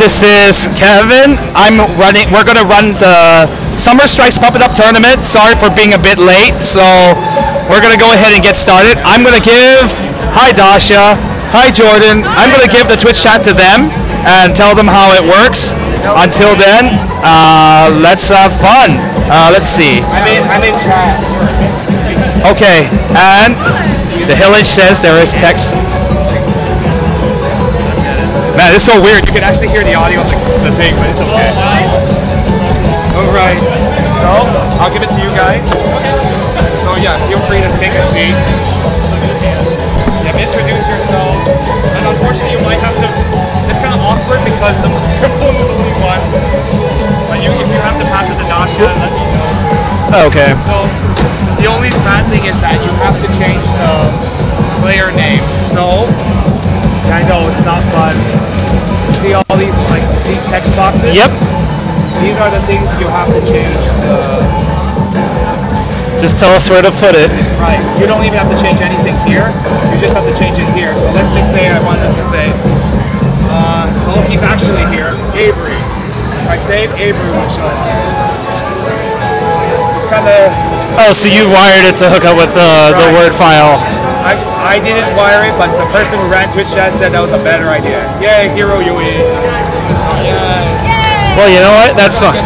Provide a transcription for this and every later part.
This is Kevin. We're gonna run the Summer Strikes Puppet Up tournament. Sorry for being a bit late, so we're gonna go ahead and get started. I'm gonna give hi Dasha, hi Jordan. I'm gonna give the Twitch chat to them and tell them how it works. Until then, let's have fun. Let's see. I'm in chat. Okay, and the Hillage says there is text. Man, it's so weird. You can actually hear the audio of the thing, but it's okay. Alright. So, I'll give it to you guys. So yeah, feel free to take a seat. Yeah, introduce yourselves. And unfortunately, you might have to... It's kind of awkward because the microphone is only one. But if you have to pass it to Dasha, let me know. Okay. So, the only bad thing is that you have to change the player name. So, I know it's not fun. See all these these text boxes? Yep. These are the things you have to change. Just tell us where to put it. Right. You don't even have to change anything here. You just have to change it here. So let's just say I wanted to say, oh, he's actually here. Avery. If I save, Avery will show up. It's kind of. Oh, so you wired it to hook up with the Word file. I didn't wire it, but the person who ran Twitch chat said that was a better idea. Yay, Hero Yui. Yeah. Well, you know what? That's fine.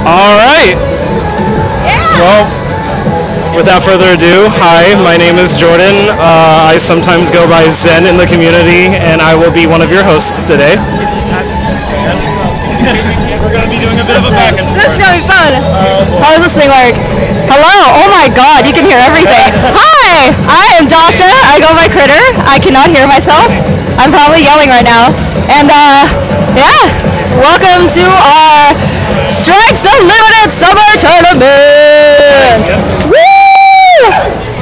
All right. Yeah. Well, without further ado, hi, my name is Jordan. I sometimes go by Zen in the community, and I will be one of your hosts today. We're going to be doing a bit of a back and forth. This is going to be fun. How does this thing work? Hello! Oh my god, you can hear everything. Hi! I am Dasha. I go by Critter. I cannot hear myself. I'm probably yelling right now. And yeah, welcome to our Strikes Unlimited Summer Tournament! Yes. Woo!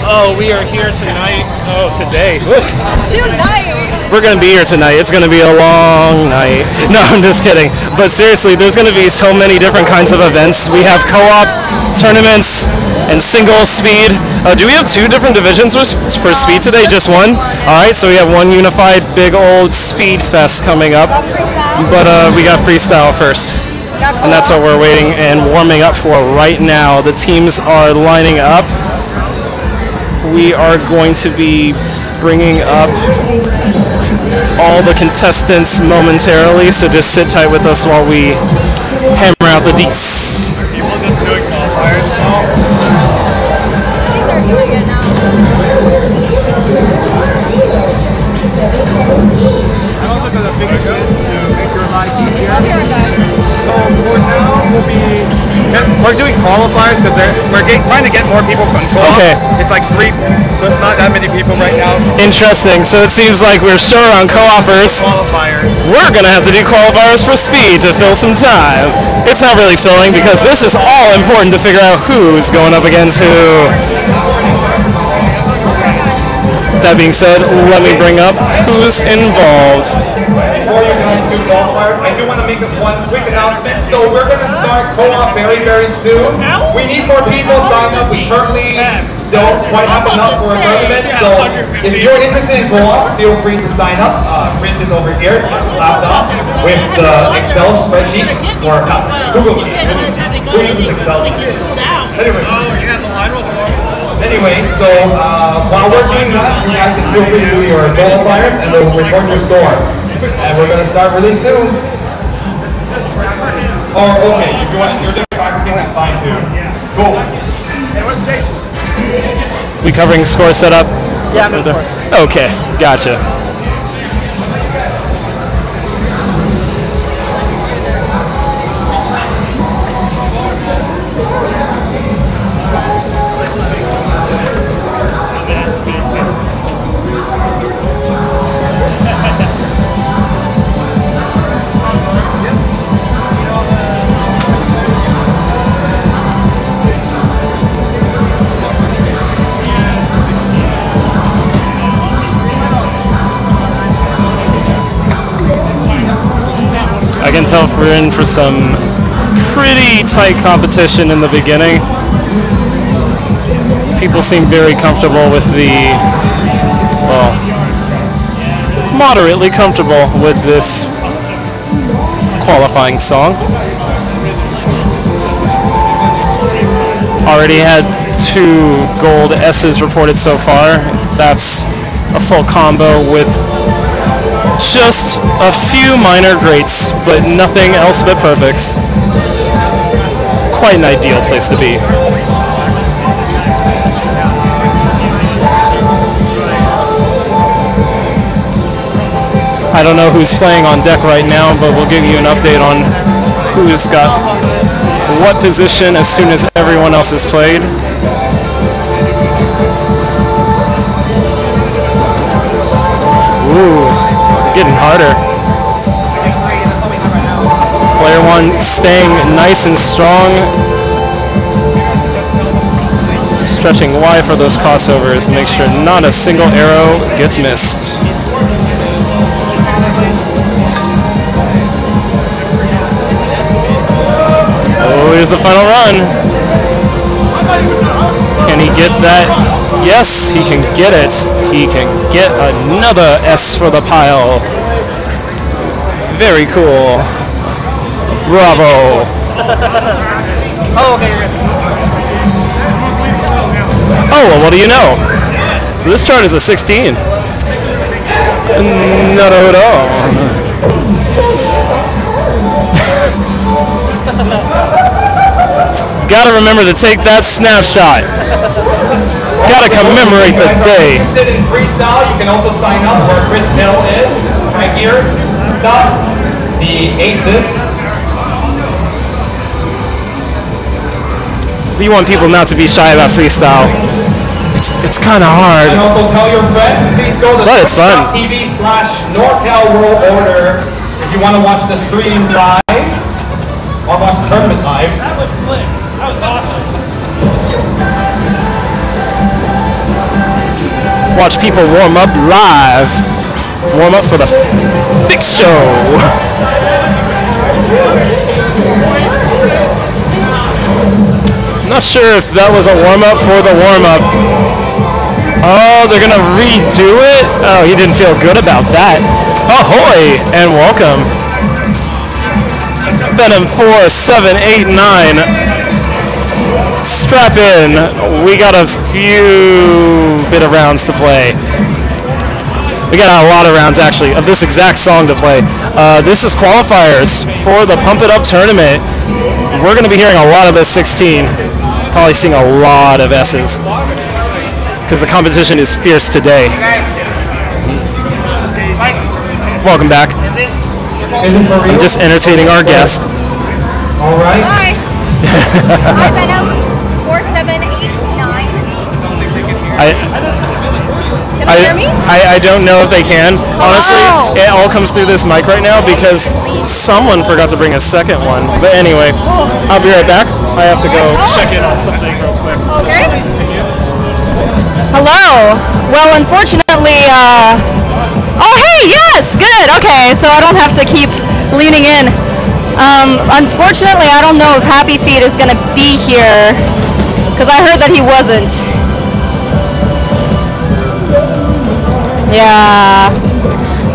Oh, we are here tonight. Oh, today. Tonight! We're going to be here tonight. It's going to be a long night. No, I'm just kidding. But seriously, there's going to be so many different kinds of events. We have co-op tournaments and single speed. Do we have two different divisions for speed today? Just one? All right, so we have one unified big old speed fest coming up. But we got freestyle first. And that's what we're waiting and warming up for right now. The teams are lining up. We are going to be bringing up all the contestants momentarily, so just sit tight with us while we hammer out the deets. Are people just doing qualifiers now? I think they're doing it now. I'm also going to fix this to make your life easier. So for now, we're doing qualifiers because we're trying to get more people from co-op. Okay. It's like 3, so it's not that many people right now. Interesting. So it seems like we're sure on co-opers. Qualifiers. We're going to have to do qualifiers for speed to fill some time. It's not really filling because this is all important to figure out who's going up against who. That being said, let me bring up who's involved. Before you guys do qualifiers, I do want to make one quick announcement. So we're going to start co-op very, very soon. We need more people sign up. We currently don't quite have enough for a tournament. So if you're interested in co-op, feel free to sign up. Chris is over here, laptop, with the Excel spreadsheet, or not, Google Sheet. Who uses Excel? Anyway, so while we're doing that, you guys can feel free to do your qualifiers and we'll record your score. And we're going to start really soon. Oh, okay, if you're just practicing, that's fine too. Cool. Hey, where's Jason? We covering score setup? Yeah, I'm in the course. Okay, gotcha. I can tell if we're in for some pretty tight competition in the beginning. People seem very comfortable with the, well, moderately comfortable with this qualifying song. Already had 2 gold S's reported so far. That's a full combo with just a few minor greats, but nothing else but perfects. Quite an ideal place to be. I don't know who's playing on deck right now, but we'll give you an update on who's got what position as soon as everyone else has played. Ooh, it's getting harder. Player 1 staying nice and strong. Stretching wide for those crossovers to make sure not a single arrow gets missed. Oh, here's the final run. Can he get that? Yes, he can get it. He can get another S for the pile. Very cool. Bravo. Oh, okay. Oh, well, what do you know? So this chart is a 16. Not at all. Gotta remember to take that snapshot. Gotta commemorate the day. If you're interested in freestyle, you can also sign up where Chris Hill is, right here. The Aces. We want people not to be shy about freestyle. It's kind of hard. And also tell your friends, please go to But it's fun. twitch.tv/NorCal World Order if you want to watch the stream live or watch the tournament live. That was slick. That was awesome. Watch people warm up live. Warm up for the big show. Not sure if that was a warm-up for the warm-up. Oh, they're gonna redo it? Oh, he didn't feel good about that. Ahoy and welcome. Venom 4, 7, 8, 9. Strap in. We got a few bit of rounds to play. We got a lot of rounds actually of this exact song to play. This is qualifiers for the Pump It Up tournament. We're gonna be hearing a lot of this 16. Probably seeing a lot of S's because the competition is fierce today. Welcome back. Is this for real? I'm just entertaining our guest. All right. Hi. Hi, Venom. 4, 7, 8, 9. Can you hear me? I don't know if they can. Honestly, Hello. it all comes through this mic right now because someone forgot to bring a second one. But anyway, I'll be right back. I have to go check in on something real quick. Okay. Hello. Well, unfortunately, oh, hey, yes, good. Okay, so I don't have to keep leaning in. Unfortunately, I don't know if Happy Feet is going to be here because I heard that he wasn't. Yeah.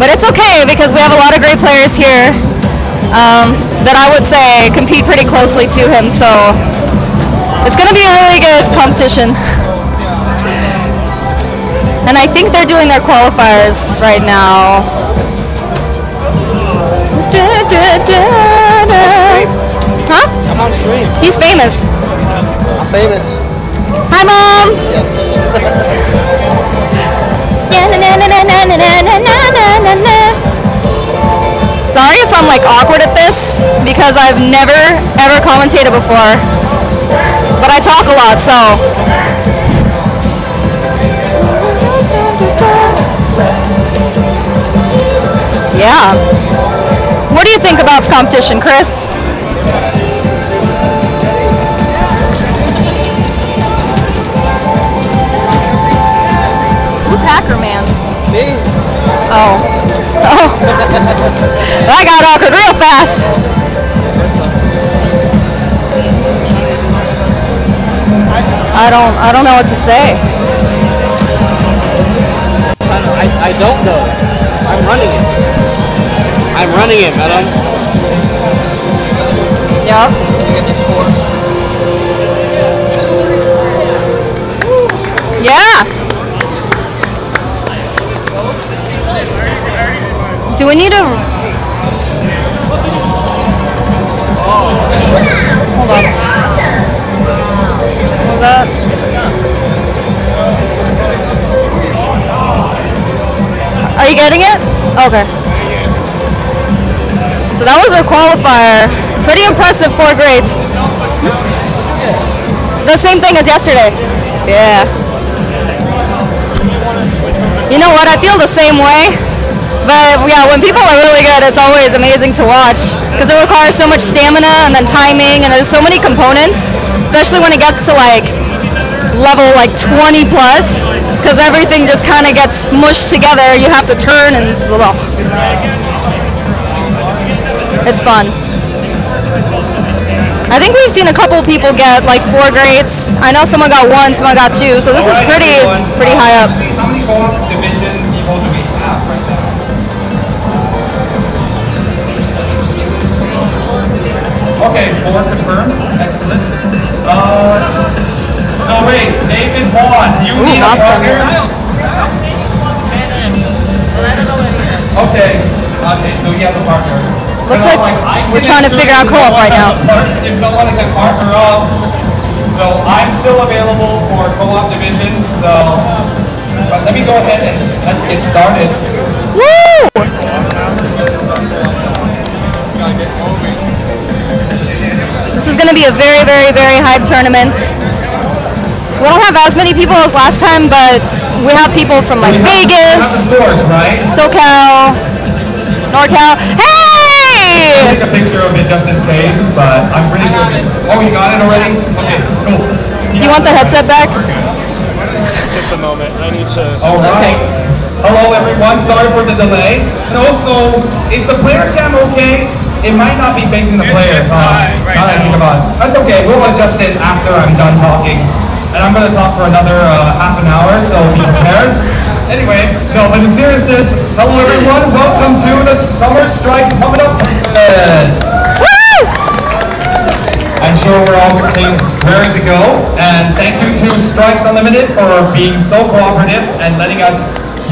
But it's okay because we have a lot of great players here. That I would say compete pretty closely to him, so it's going to be a really good competition. And I think they're doing their qualifiers right now. Huh? I'm on stream. He's famous. I'm famous. Hi, Mom! Yes. Sorry if I'm like awkward at this because I've never ever commentated before, but I talk a lot, so. Yeah. What do you think about the competition, Chris? Who's Hacker Man? Me? Oh. Oh. That got awkward real fast. I don't know what to say. I don't know. I'm running. I'm running it, madam. Yep. Can you get the score? Yeah. Do we need a... Hold on. Hold up. Are you getting it? Okay. So that was our qualifier. Pretty impressive 4 grades. The same thing as yesterday. Yeah. You know what? I feel the same way. But yeah, when people are really good, it's always amazing to watch because it requires so much stamina and then timing, and there's so many components, especially when it gets to like level like 20 plus, because everything just kind of gets mushed together. You have to turn and it's fun. I think we've seen a couple people get like 4 grades. I know someone got 1, someone got 2, so this is pretty high up. How many co-op division people do we have right now? Okay, 4 confirmed. Excellent. So wait, David Vaughn, do you need a partner? Okay, so he has a partner. Looks like we're trying to figure out co-op right now. If you don't want to get partner up, so I'm still available for co-op division. So, but let me go ahead and let's get started. Woo! This is going to be a very, very, very hype tournament. We don't have as many people as last time, but we have people from like Vegas, Right? SoCal, NorCal. Hey! I'll take a picture of it just in case, but I'm pretty sure. Oh, you got it already? Okay, cool. Do you want the headset back? Just a moment. I need to. All right. Hello, everyone. Sorry for the delay. And also, is the player cam okay? It might not be facing the players, huh? Now that I think about it. That's okay. We'll adjust it after I'm done talking. And I'm going to talk for another half an hour, so be prepared. Anyway, no, but in seriousness, hello everyone. Welcome to the Summer Strikes Pump It Up. Woo! I'm sure we're all raring to go. And thank you to Strikes Unlimited for being so cooperative and letting us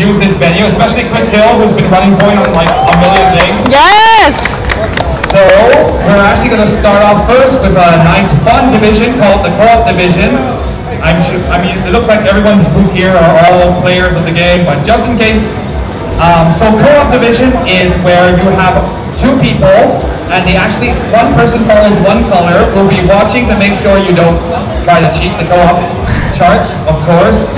use this venue, especially Chris Hill, who's been running point on like a million things. Yes! So, we're actually going to start off first with a nice fun division called the Co-op Division. I mean, it looks like everyone who's here are all players of the game, but just in case. So Co-op Division is where you have 2 people, and one person follows one color. We'll be watching to make sure you don't try to cheat the co-op charts, of course.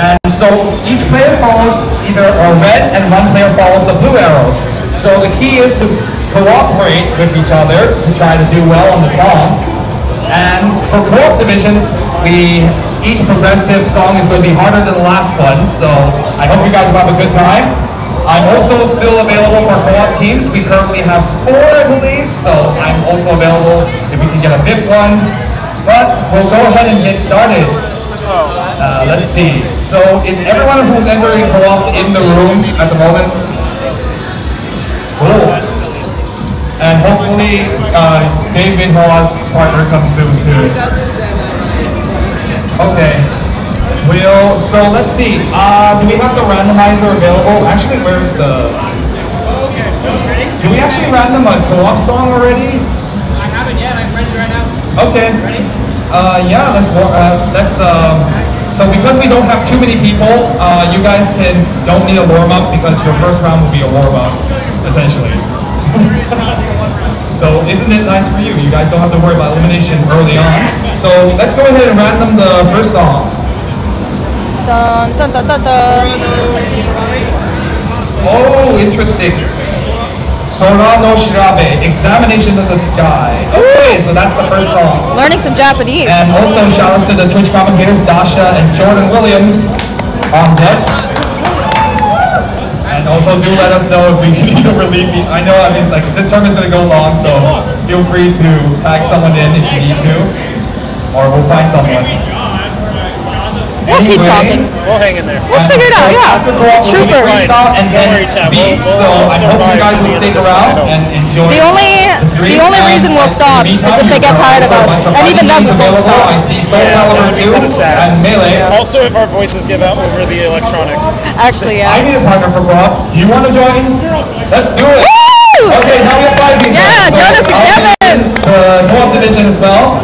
And so each player follows either a red and one player follows the blue arrows. So the key is to cooperate with each other to try to do well on the song. And for Co-op Division, each progressive song is going to be harder than the last one, so I hope you guys will have a good time. I'm also still available for co-op teams. We currently have 4, I believe, so I'm also available if we can get a 5th one. But we'll go ahead and get started. Let's see. So is everyone who's entering co-op in the room at the moment? Cool. And hopefully David Hall's partner comes soon too. Okay. So let's see. Do we have the randomizer available? Actually, where's the... Do we actually random a co-op song already? I haven't yet. I'm ready right now. Okay. Ready? Yeah, so because we don't have too many people, you guys don't need a warm-up because your first round will be a warm-up, essentially. So isn't it nice for you? You guys don't have to worry about elimination early on. So let's go ahead and random the first song. Dun, dun, dun, dun, dun. Oh, interesting. Sora no Shirabe, Examination of the Sky. Okay, so that's the first song. Learning some Japanese. And also shout outs to the Twitch commentators Dasha and Jordan Williams on deck. And also do let us know if we need to relieve me. I know, like this term is going to go long, so feel free to tag someone in if you need to, or we'll find someone. We'll keep talking. We'll hang in there. We'll figure it out, yeah. Troopers. Freestyle and Don't then worry, Chad. speed. We'll So I hope survive you guys to will the stick end of this around final. and enjoy The only reason we'll stop is if they get tired of us. And even then we won't stop. I see Soul Calibur 2 and Melee. Also, if our voices give out over the electronics. Actually, I yeah. need a partner for co-op. You want to join? Let's do it. Woo! Okay, now we have 5 people. Yeah, So Jonas and I'll Kevin. be in the co-op division as well.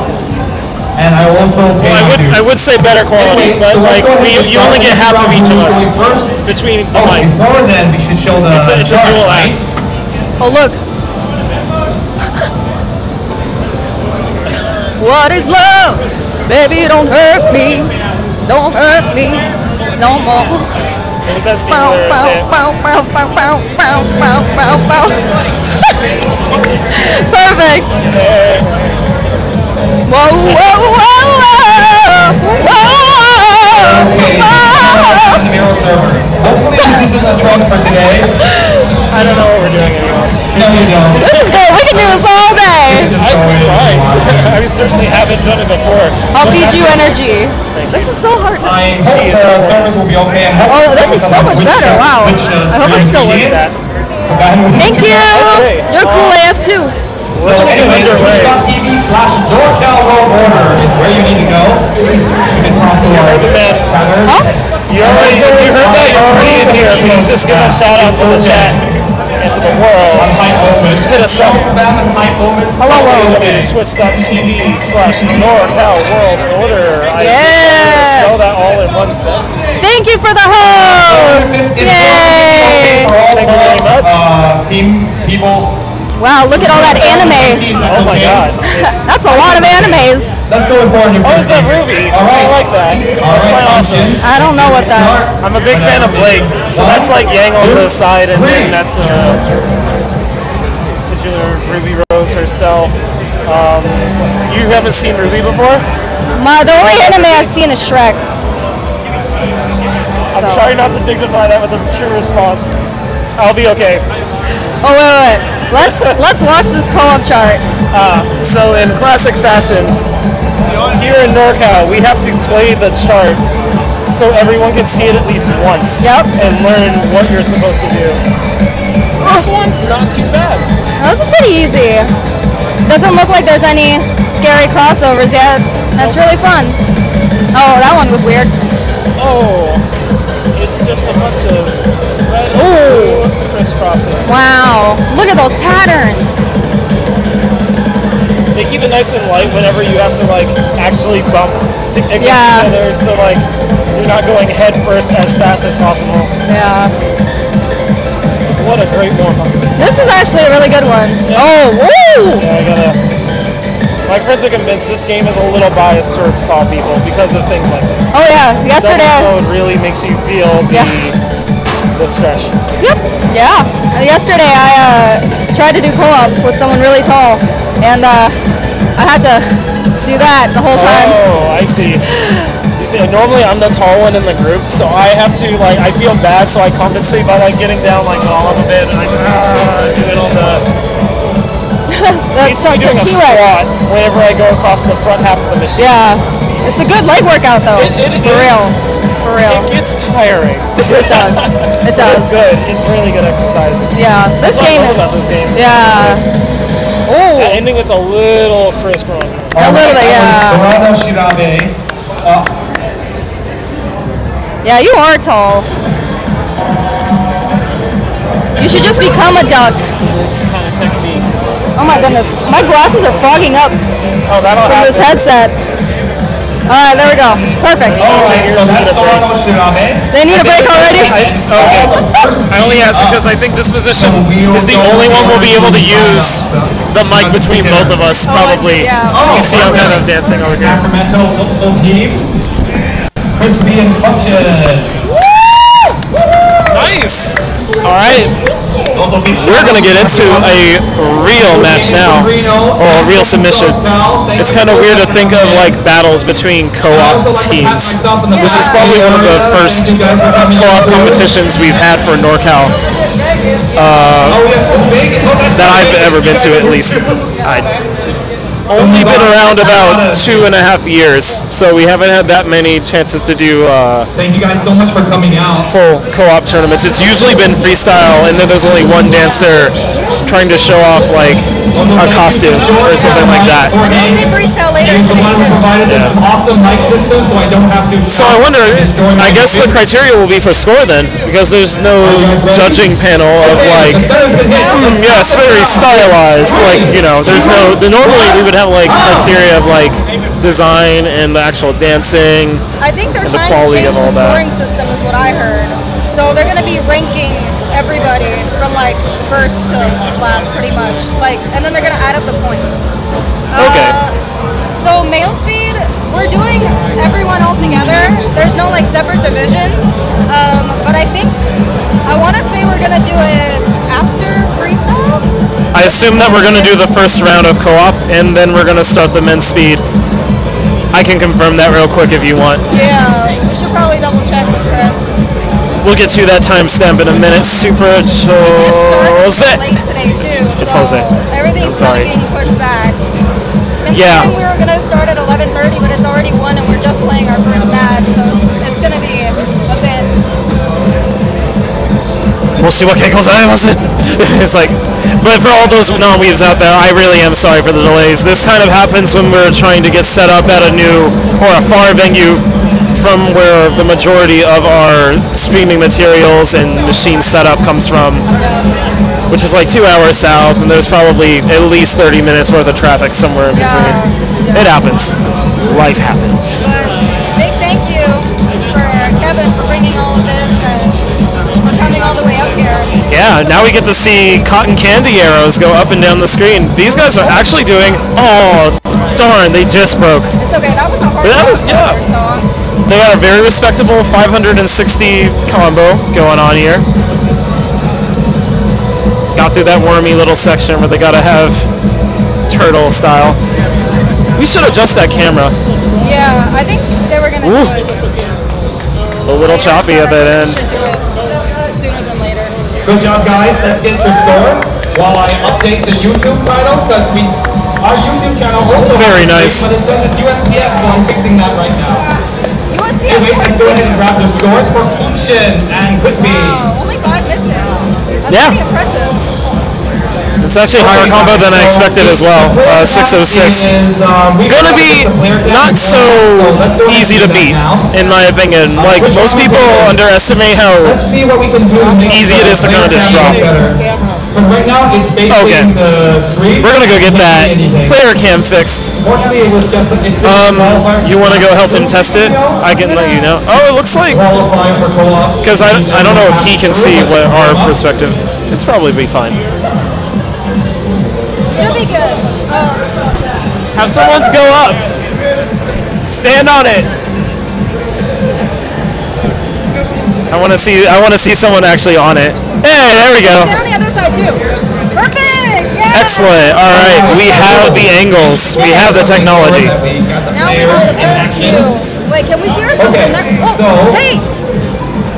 And I will also pay my dues. I would say better quality, Anyway, but so let's like go ahead and you only start. get half of each of Who's us going first? between the Oh, mic. before then, we should show the It's a chart, dual right? act. Oh, look. What is love? Baby, don't hurt me. Don't hurt me no more. There's that scene Bow, where bow, they- bow, bow, bow, bow, bow, bow, bow, bow. Perfect. Whoa, whoa, whoa, whoa, Okay, whoa. on the Miro servers. Hopefully this isn't a trunk for today. I don't know what we're doing anymore. No, you don't. This is great. We can do this all day. I've tried. I certainly haven't done it before. I'll feed you energy. This is so hard. I hope the servers will be okay. And Oh, this is so much better. Wow. I hope it still works. Thank you. You're cool AF too. So anyway, Twitch.tv/NorCal World Order is where you need to go. You can talk to our chatters. Huh? You heard that? You're already in here. Please just give a shout out to the chat and to the world. On hype moments. Hit us up. Spam and hype moments. Hello, world. Twitch.tv/NorCal World Order. I Yes. spell that all in one sentence. Thank you for the host. Yay. Thank you very much. Team people. Wow, look at all that anime. Oh my god. It's That's a lot of animes. Let's go with Born. Oh, is that Ruby? All right. I like that. That's quite awesome. I don't know what that. I'm a big fan of Blake. So that's like Yang on the side, and then that's titular Ruby Rose herself. You haven't seen Ruby before? The only anime I've seen is Shrek. I'm trying not to dignify that with a true response. I'll be okay. Oh wait. Let's watch this co-op chart. So in classic fashion, here in NorCal, we have to play the chart so everyone can see it at least once. Yep. And learn what you're supposed to do. This one's not too bad. This is pretty easy. Doesn't look like there's any scary crossovers yet. That's really fun. Oh, that one was weird. Oh, it's just a bunch of red and blue crisscrossing. Wow. Look at those patterns. They keep it nice and light whenever you have to like actually bump against each other, so like you're not going head first as fast as possible. Yeah. What a great warm-up. This is actually a really good one. Oh, woo! Yeah, my friends are convinced this game is a little biased towards tall people because of things like this. Oh yeah, yesterday. Double mode really makes you feel the stretch. Yep. Yeah. Yesterday I tried to do co-op with someone really tall, and I had to do that the whole time. Oh, I see. You see, normally I'm the tall one in the group, so I have to like I feel bad, so I compensate by like getting down like on a bit and like doing all the. Basically doing a squat whenever I go across the front half of the machine. Yeah. It's a good leg workout though. For real. For real. It gets tiring. It does. It does. It's good. It's really good exercise. Yeah. This That's what game I love is. about this game. Yeah. Oh. That ending, it's a little crisscross. A little bit, yeah. Sarada Shirabe. Yeah, you are tall. You should just become a duck. This kind of technique. Oh my goodness. My glasses are fogging up Oh, that'll from this happen. headset. Alright, there we go. Perfect. Alright, so that's Sarada Shirabe. They need a break already? I only asked because I think this position is the only one we'll be able to use the mic between both of us, probably. Yeah. You see I'm kind of dancing over here. Sacramento local team. Crispy and Function. Nice! Alright, we're going to get into a real match now, or a real submission. It's kind of weird to think of like battles between co-op teams. This is probably one of the first co-op competitions we've had for NorCal that I've ever been to, at least. only been around about 2.5 years, so we haven't had that many chances to do Thank you guys so much for coming out. full co-op tournaments. It's usually been freestyle, and then there's only one dancer trying to show off like a costume or something like that. I'm gonna say freestyle later He's the today one who too. provided this awesome mic system, so I don't have to. So I wonder, I guess the criteria will be for score then, because there's no judging panel of like, yeah, it's very stylized. Like, you know, there's no. Normally we would have like criteria of like design and the actual dancing. I think they're And the trying to quality change of all the that. scoring system is what I heard. So they're gonna be ranking everybody from like first to last pretty much. Like, and then they're gonna add up the points. Okay. So male speed, we're doing everyone all together. There's no like separate divisions. But I think I want to say we're gonna do it after freestyle. I assume that we're going to do the first round of co-op, and then we're going to start the men's speed. I can confirm that real quick if you want. Yeah, we should probably double check with Chris. We'll get you that timestamp in a minute. Super It started Jose. late today too, It's so Jose. everything's I'm sorry. kind of being pushed back. Yeah. Considering we were gonna start at 11:30, but it's already 1 and we're just playing our first match, so it's gonna be a bit. We'll see what Keiko's I wasn't. It's like, but for all those non-weaves out there, I really am sorry for the delays. This kind of happens when we're trying to get set up at a new or a far venue from where the majority of our streaming materials and machine setup comes from, which is like 2 hours south, and there's probably at least 30 minutes worth of traffic somewhere in between. It happens. Life happens. But big thank you for Kevin for bringing all of this and for coming all the way up here. Yeah, now we get to see cotton candy arrows go up and down the screen. These guys are actually doing, oh, darn, they just broke. It's okay, that was a hard That was- one, yeah. so They got a very respectable 560 combo going on here. Got through that wormy little section where they gotta have turtle style. We should adjust that camera. yeah, I think they were gonna Ooh. do it. A little choppy at that end. Should do it sooner than later. Good job, guys. Let's get your score while I update the YouTube title because our YouTube channel also Very has a nice. stream, but it says it's USPF, so I'm fixing that right now. USPF Anyway, let's go ahead and grab the scores for Function and Crispy. Wow, only 5 misses. That's Yeah. pretty impressive. It's actually higher combo than I expected as well. 606. Gonna be not so easy to beat, in my opinion. Like, most people underestimate how Let's see what we can do to make easy it is to kinda just drop. Because right now it's facing Okay. the screen. we're gonna go get that player cam fixed. Fortunately, it was just a You want to go help him test it? I can let you know. Oh, it looks like, qualifying for co-op. because I don't know if he can see what our perspective. It's probably be fine. Should be good. Have someone go up. Stand on it. I want to see someone actually on it. Hey, there we go. Stand on the other side too. Perfect. Yeah. Excellent. All right, we have the angles. We have the technology. That we got the Now we player have the in action. barbecue. Wait, can we see ourselves Okay, in there? Oh, so- hey.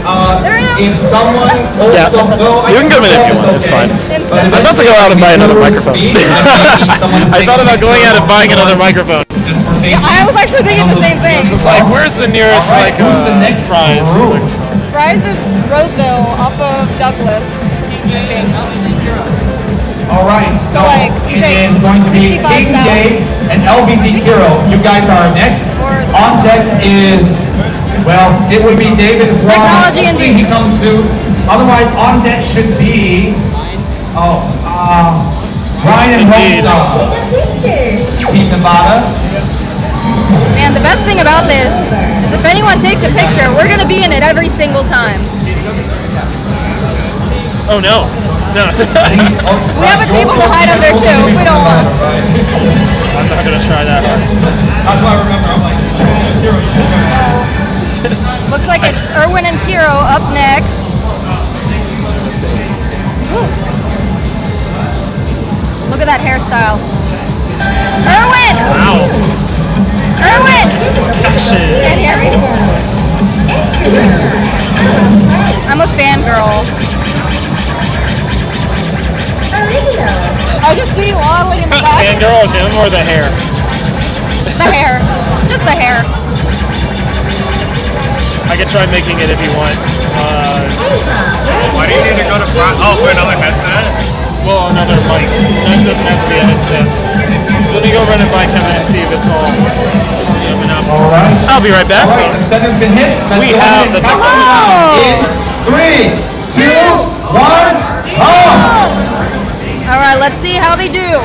There I am. If someone also Yeah. go, You can come in if you want. It's fine. Instant. I'm about to go out and buy another microphone. I thought about going out and buying another microphone. Just for safety. I was actually thinking the same thing. It's just like, where's the nearest All right, like who's the next fries? group? Fries is Roseville off of Douglas, I think. All right, so like, you it take is going to be 65 KJ and LBZ Hero. You guys are next. Or On deck something. is, well, it would be David Braun. Technology Hopefully indeed. he comes soon. Otherwise, on deck should be, Ryan and Homestad. Team Nevada. Man, the best thing about this is if anyone takes a picture, we're going to be in it every single time. Oh no. No. We have a table to hide under too if we don't want. I'm not gonna try that. That's why I remember. I'm like, Hero. So, looks like it's Erwin and Kiro up next. Look at that hairstyle. Erwin! Wow. Erwin! Shit. Can't hear me. I'm a fangirl. Oh, I just see you waddling in the back. Fangirl of him or the hair? The hair. Just the hair. I could try making it if you want. Why do you need to go to front? Oh, for another headset? Well, another mic. That doesn't have to be a headset. Let me go run it by Kevin and see if it's all open up. Alright. I'll be right back, Alright, the folks. center's been hit. Let's We go have ahead and the count top. them down. In 3, 2, 1, oh! Alright, let's see how they do.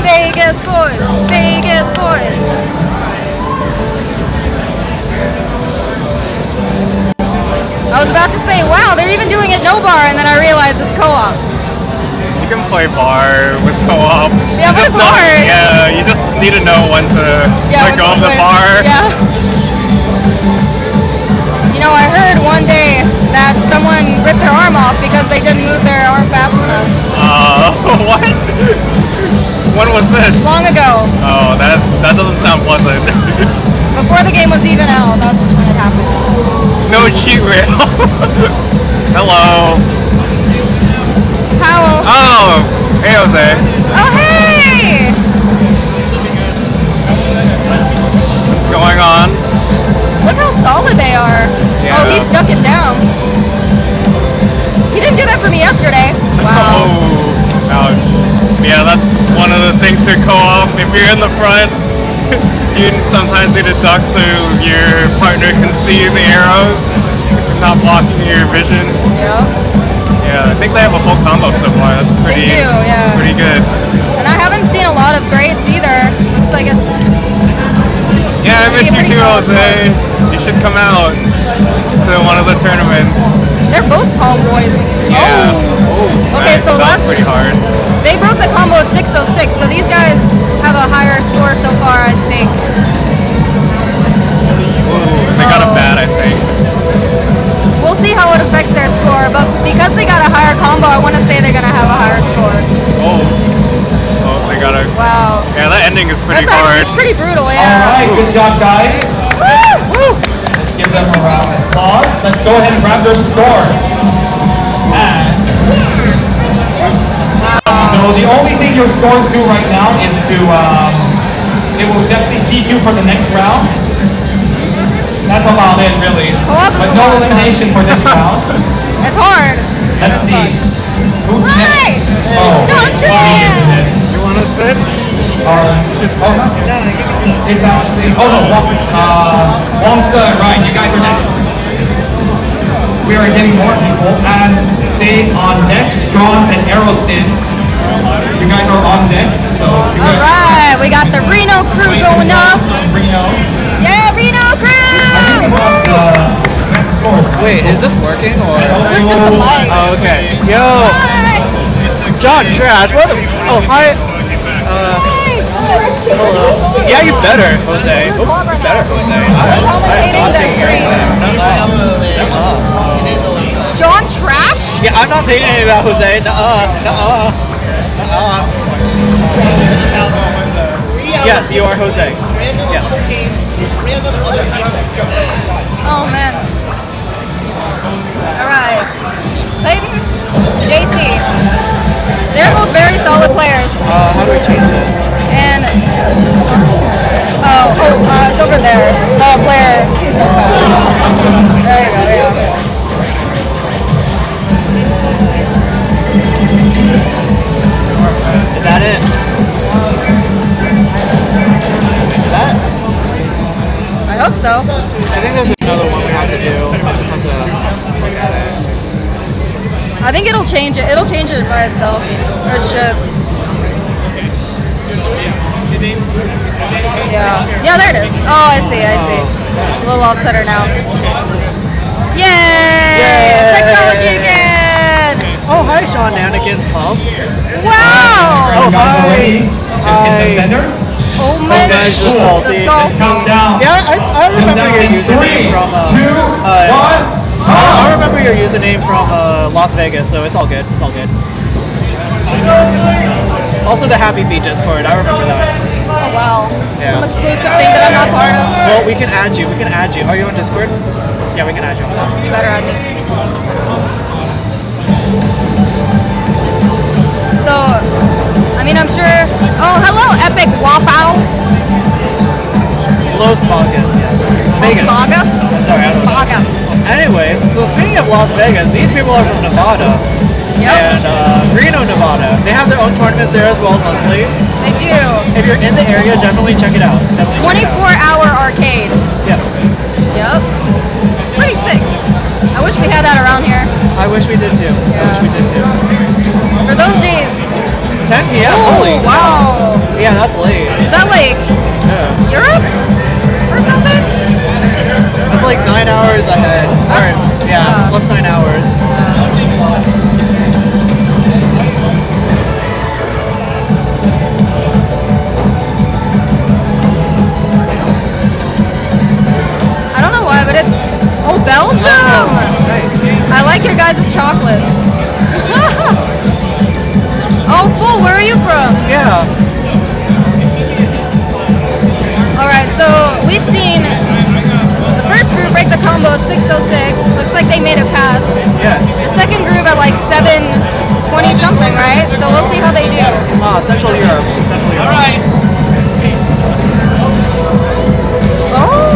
Vegas boys. Vegas boys. I was about to say, wow, they're even doing it no bar, and then I realized it's co-op. You can play bar with co-op. Yeah, but it's hard. Yeah, you just need to know when to let when go to of the switch. bar. Yeah. You know, I heard one day that someone ripped their arm off because they didn't move their arm fast enough. What? When was this? Long ago. Oh, that doesn't sound pleasant. Before the game was even out, that's when it happened. No cheat rail. Hello. How? Oh, hey Jose. Oh, hey! What's going on? Look how solid they are. Yeah. Oh, he's ducking down. He didn't do that for me yesterday. Wow. Oh, ouch. Yeah, that's one of the things to co-op. If you're in the front, you sometimes need to duck so your partner can see the arrows, not blocking your vision. Yeah. Yeah, I think they have a full combo so far. That's pretty. They do, yeah. Pretty good. And I haven't seen a lot of grades either. Looks like it's... Yeah, I Maybe miss a you pretty too, solid Jose. You should come out to one of the tournaments. They're both tall boys. Yeah. Oh. Okay, Nice. so That last... was pretty hard. They broke the combo at 606, so these guys have a higher score so far, I think. Ooh, they got a bat, I think. We'll see how it affects their score, but because they got a higher combo, I want to say they're going to have a higher score. Oh, they got a. Wow. Yeah, that ending is pretty That's hard. it's pretty brutal, yeah. Alright, good job, guys. Woo! Give them a round of applause. Let's go ahead and grab their scores. And so the only thing your scores do right now is to, it will definitely seed you for the next round. That's about it, really. Co-op is But a no lot of fun. elimination for this round. It's hard. but Let's it's see. fun. Who's Hi! next? Oh, John wait, Tran! You want to sit? It's actually, oh no, Wongsta and Ryan, you guys are next. We are getting more people, and stay on deck, Strons and Aerostin. You guys are on deck, so you All right, we got the Reno crew going up. Reno. Yeah, Reno crew! Scores. Wait, is this working or? It's just the mic. Oh, okay. Yo, Hi! John Trash. What? Oh, hi. Yeah, you better, Jose. Doing co-op right now. Better, Jose. We're commentating the stream. John Trash? Yeah, I'm not taking any of that, Jose. Nuh-uh. Yes, you are Jose. Yes. Oh man. Alright. Clayton, JC. They're both very solid players. How do we change this? And it's over there. The player. There you go, yeah. Is that it? That? I hope so. I think there's another one we have to do. I just have to look at it. I think it'll change it. It'll change it by itself. Or it should. Yeah. Yeah, there it is. Oh, I see. A little offsetter now. Yay! Technology again! Oh, hi, Sean Nannigan's Pub. Wow! You guys are ready? Just hit the Hi. center. Oh my guys, the salty. The salty. Count down. Yeah, I remember your In username 3, from 2, 1. I remember your username from Las Vegas, so it's all good. It's all good. Also the Happy Feet Discord, I remember that. Oh wow. Yeah. Some exclusive thing that I'm not part of. Well, we can add you. Are you on Discord? Yeah, we can add you on that. You better add me. So, I mean, mean, I'm sure. Oh, hello, Epic Waffles. Los Vegas, yeah. Vegas. Las Vegas. Sorry, I don't know. Vegas. Anyways, so speaking of Las Vegas, these people are from Nevada. Yep. And Reno, Nevada. They have their own tournaments there as well monthly. They do. If you're in the area, definitely check it out. 24-hour arcade. Yes. Yep. It's pretty sick. I wish we had that around here. I wish we did too. I wish we did too. For those days. 10 p.m. Oh, Holy. wow. Yeah, that's late. Is that like Europe or something? That's like 9 hours ahead. Or, yeah, plus 9 hours. I don't know why, but it's Belgium. Nice. I like your guys' chocolate. Oh, Full, where are you from? Yeah. Alright, so we've seen the first group break the combo at 6:06. Looks like they made it past. Yes. The second group at like 7:20 something, right? So we'll see how they do. Central Europe. Central Europe. All right. Oh.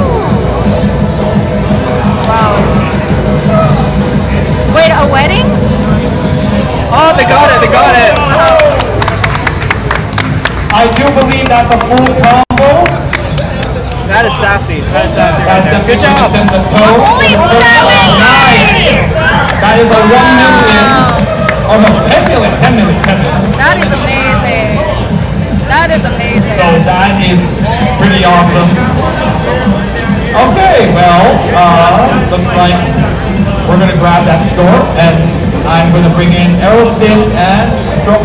Wow. Wait, a wedding? Oh, they got it. They got it. I do believe that's a full combo. That is sassy. That is sassy. That's Right there. Good job. Only 7 Nice. That is a 1 million. Oh no, 10 million. 10 million. 10 million. That is amazing. That is amazing. So that is pretty awesome. Okay, well, looks like we're gonna grab that score, and I'm gonna bring in Aerostin and Stroke.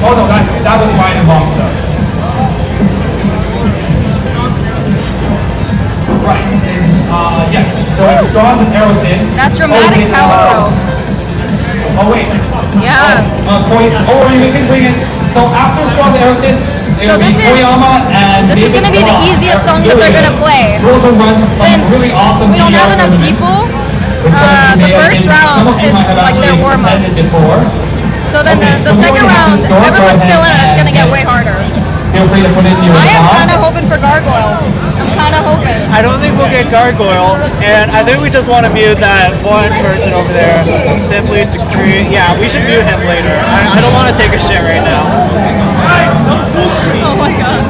Oh no, that was Ryan Monster. Right. Yes. So it's Strauss and Aerostin. That dramatic talent throw. Oh wait. Yeah. Or you can bring in. So after Strauss and Aerostin, So this is going to be the easiest song that they're going to play. Since really awesome we don't have enough people, the first round is like their warm-up. So then the second round, everyone's still in it, it's going to get way harder. Feel free to put in your I am kind of response. hoping for Gargoyle. I'm kind of hoping. I don't think we'll get Gargoyle, and I think we just want to mute that one person over there simply to create. Yeah, we should mute him later. I don't want to take a shit right now. Oh my god.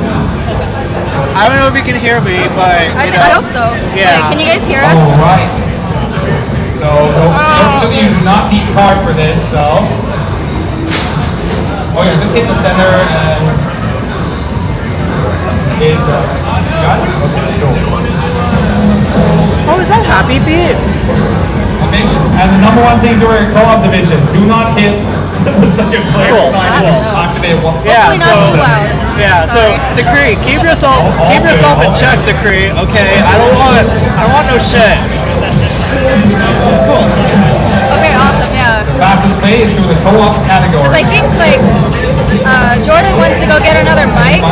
I don't know if you can hear me, but I hope so. Yeah. Wait, can you guys hear us? All right. So you do not need card for this. So. Oh yeah, just hit the center and is got it? Okay, cool. oh, is that Happy Feet? And the number one thing during a co-op division, do not hit the second player Cool. sign wall. Activate one. Yeah, Hopefully not too loud. Yeah, so Sorry. Decree, keep yourself in check, Decree. Okay, I don't want no shit. Cool. Okay, awesome, yeah. Fastest pace through the co-op category. Because I think like Jordan went to go get another mic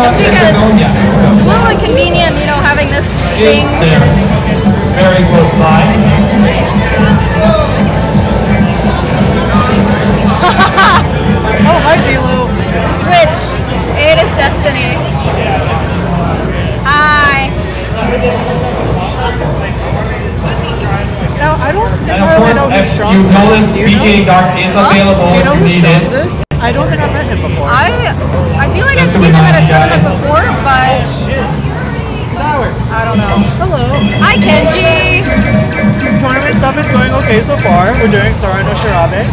just because it's a little inconvenient, you know, having this thing. It's there. Very close by. Oh, hi, Zulu. Twitch, it is destiny. Hi. Now, I don't And of entirely course, know who as Strong you've noticed, is. Do you BJ know? Dark is available Do you know if who you need Strong it. is? I don't think I've met him before. I feel like I've Just to seen him at a remind you tournament guys. before, but I don't know. Hello. Hi Kenji. Tournament stuff is going okay so far. We're doing Sora no Shirabe.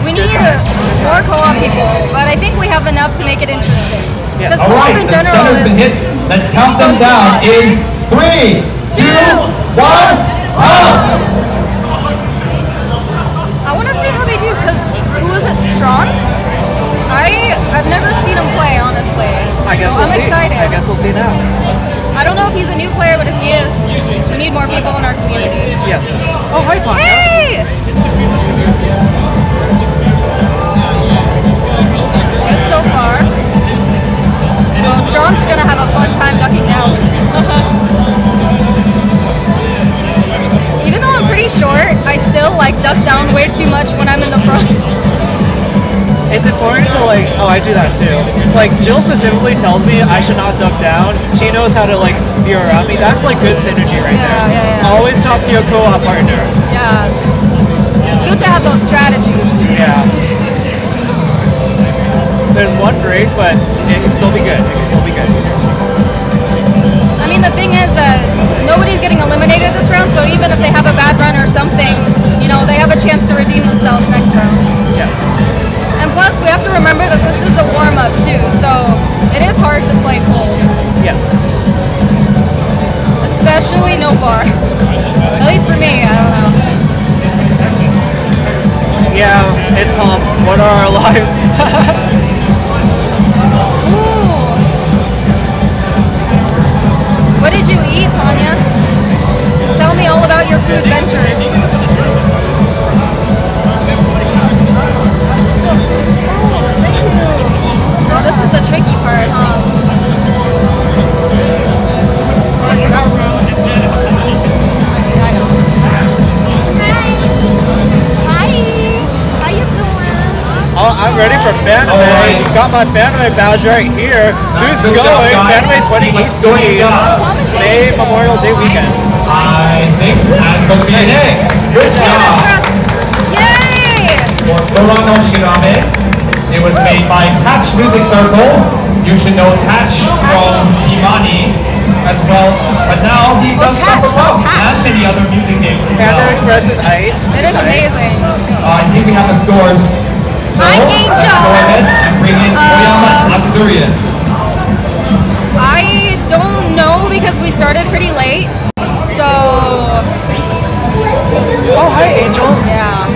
We need more co-op people, but I think we have enough to make it interesting. Yes. Because All co-op right, in the general center's been hit. is. Let's count them going too down much. in 3, 2, 1, I want to see how they do, because who is it, Strong's? I've never seen him play, honestly. I guess so we'll I'm see. excited. I guess we'll see now. I don't know if he's a new player, but if he is, we need more people in our community. Yes. Oh, hi, Tanya. Hey! Good so far. Well, Strong's is gonna have a fun time ducking down. Even though I'm pretty short, I still like duck down way too much when I'm in the front. it's important to like, oh, I do that too. Like Jill specifically tells me I should not duck down. She knows how to like be around me. That's like good synergy right there. Yeah. Always talk to your co-op partner. Yeah. It's good to have those strategies. Yeah. There's one break, but it can still be good. It can still be good. I mean, the thing is that nobody's getting eliminated this round, so even if they have a bad run or something, you know, they have a chance to redeem themselves next round. Yes. And plus, we have to remember that this is a warm-up too, so it is hard to play cold. Yes. Especially no bar. At least for me, I don't know. Yeah, it's pump. What are our lives? Ooh. What did you eat, Tanya? Tell me all about your food ventures. Oh, this is the tricky part, huh? Oh, it's about to. I know. Hi. How you doing? Oh, I'm ready for Fanime. Alright. Got my Fanime badge right here. Who's Good job, going? guys. Fanime What's going 2018. on? Commentating May today. Memorial Day weekend. I think that's going to be an A. Good Yeah, job. that's us. Yay! For Sorano Shirame, it was made by Tatch Music Circle. You should know Tatch from Imani as well. But now he does stuff Tatch, from Tatch. and many other music games as Panda well. Express is aight. It is amazing. I think we have the scores. So Hi, let's Angel. go ahead and bring in Toyama Azurian. I don't know because we started pretty late. So, Oh, hi, Angel. yeah.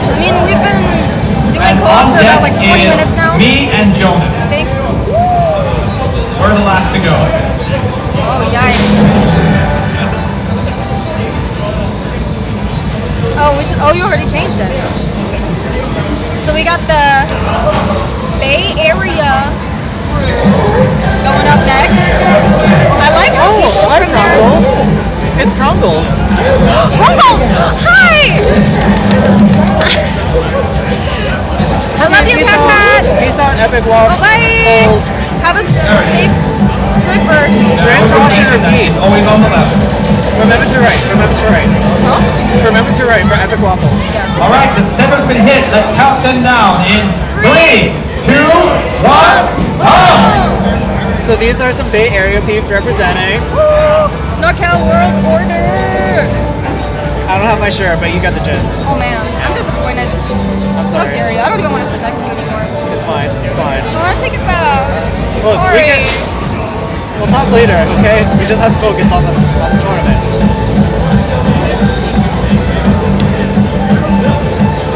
I mean, we've been doing And co-op on for about deck like 20 is minutes now. me and I Jonas. think. We're the last to go. Oh, yikes. Oh, we should. Oh, you already changed it. So we got the Bay Area crew going up next. I like how people Hi, from there. Prongles. It's Prongles. Prongles! Hi! I love you, Peace Pat out. Pat. Peace out, Epic Walk. Oh, bye. Holes. Have a safe trip, or Grand Song should repeat. It's always on the left. Remember to write. Remember to write. Huh? Remember to write for Epic Waffles. Yes. All right, the center's been hit. Let's count them down in 3, 2, 1, go! So these are some Bay Area peeps representing. NorCal World Order. I don't have my shirt, but you got the gist. Oh man, I'm disappointed. I'm How sorry. dare you? I don't even want to sit next to you anymore. It's fine. It's fine. I want to take it back. Look, we Sorry. We'll talk later, okay? We just have to focus on the tournament.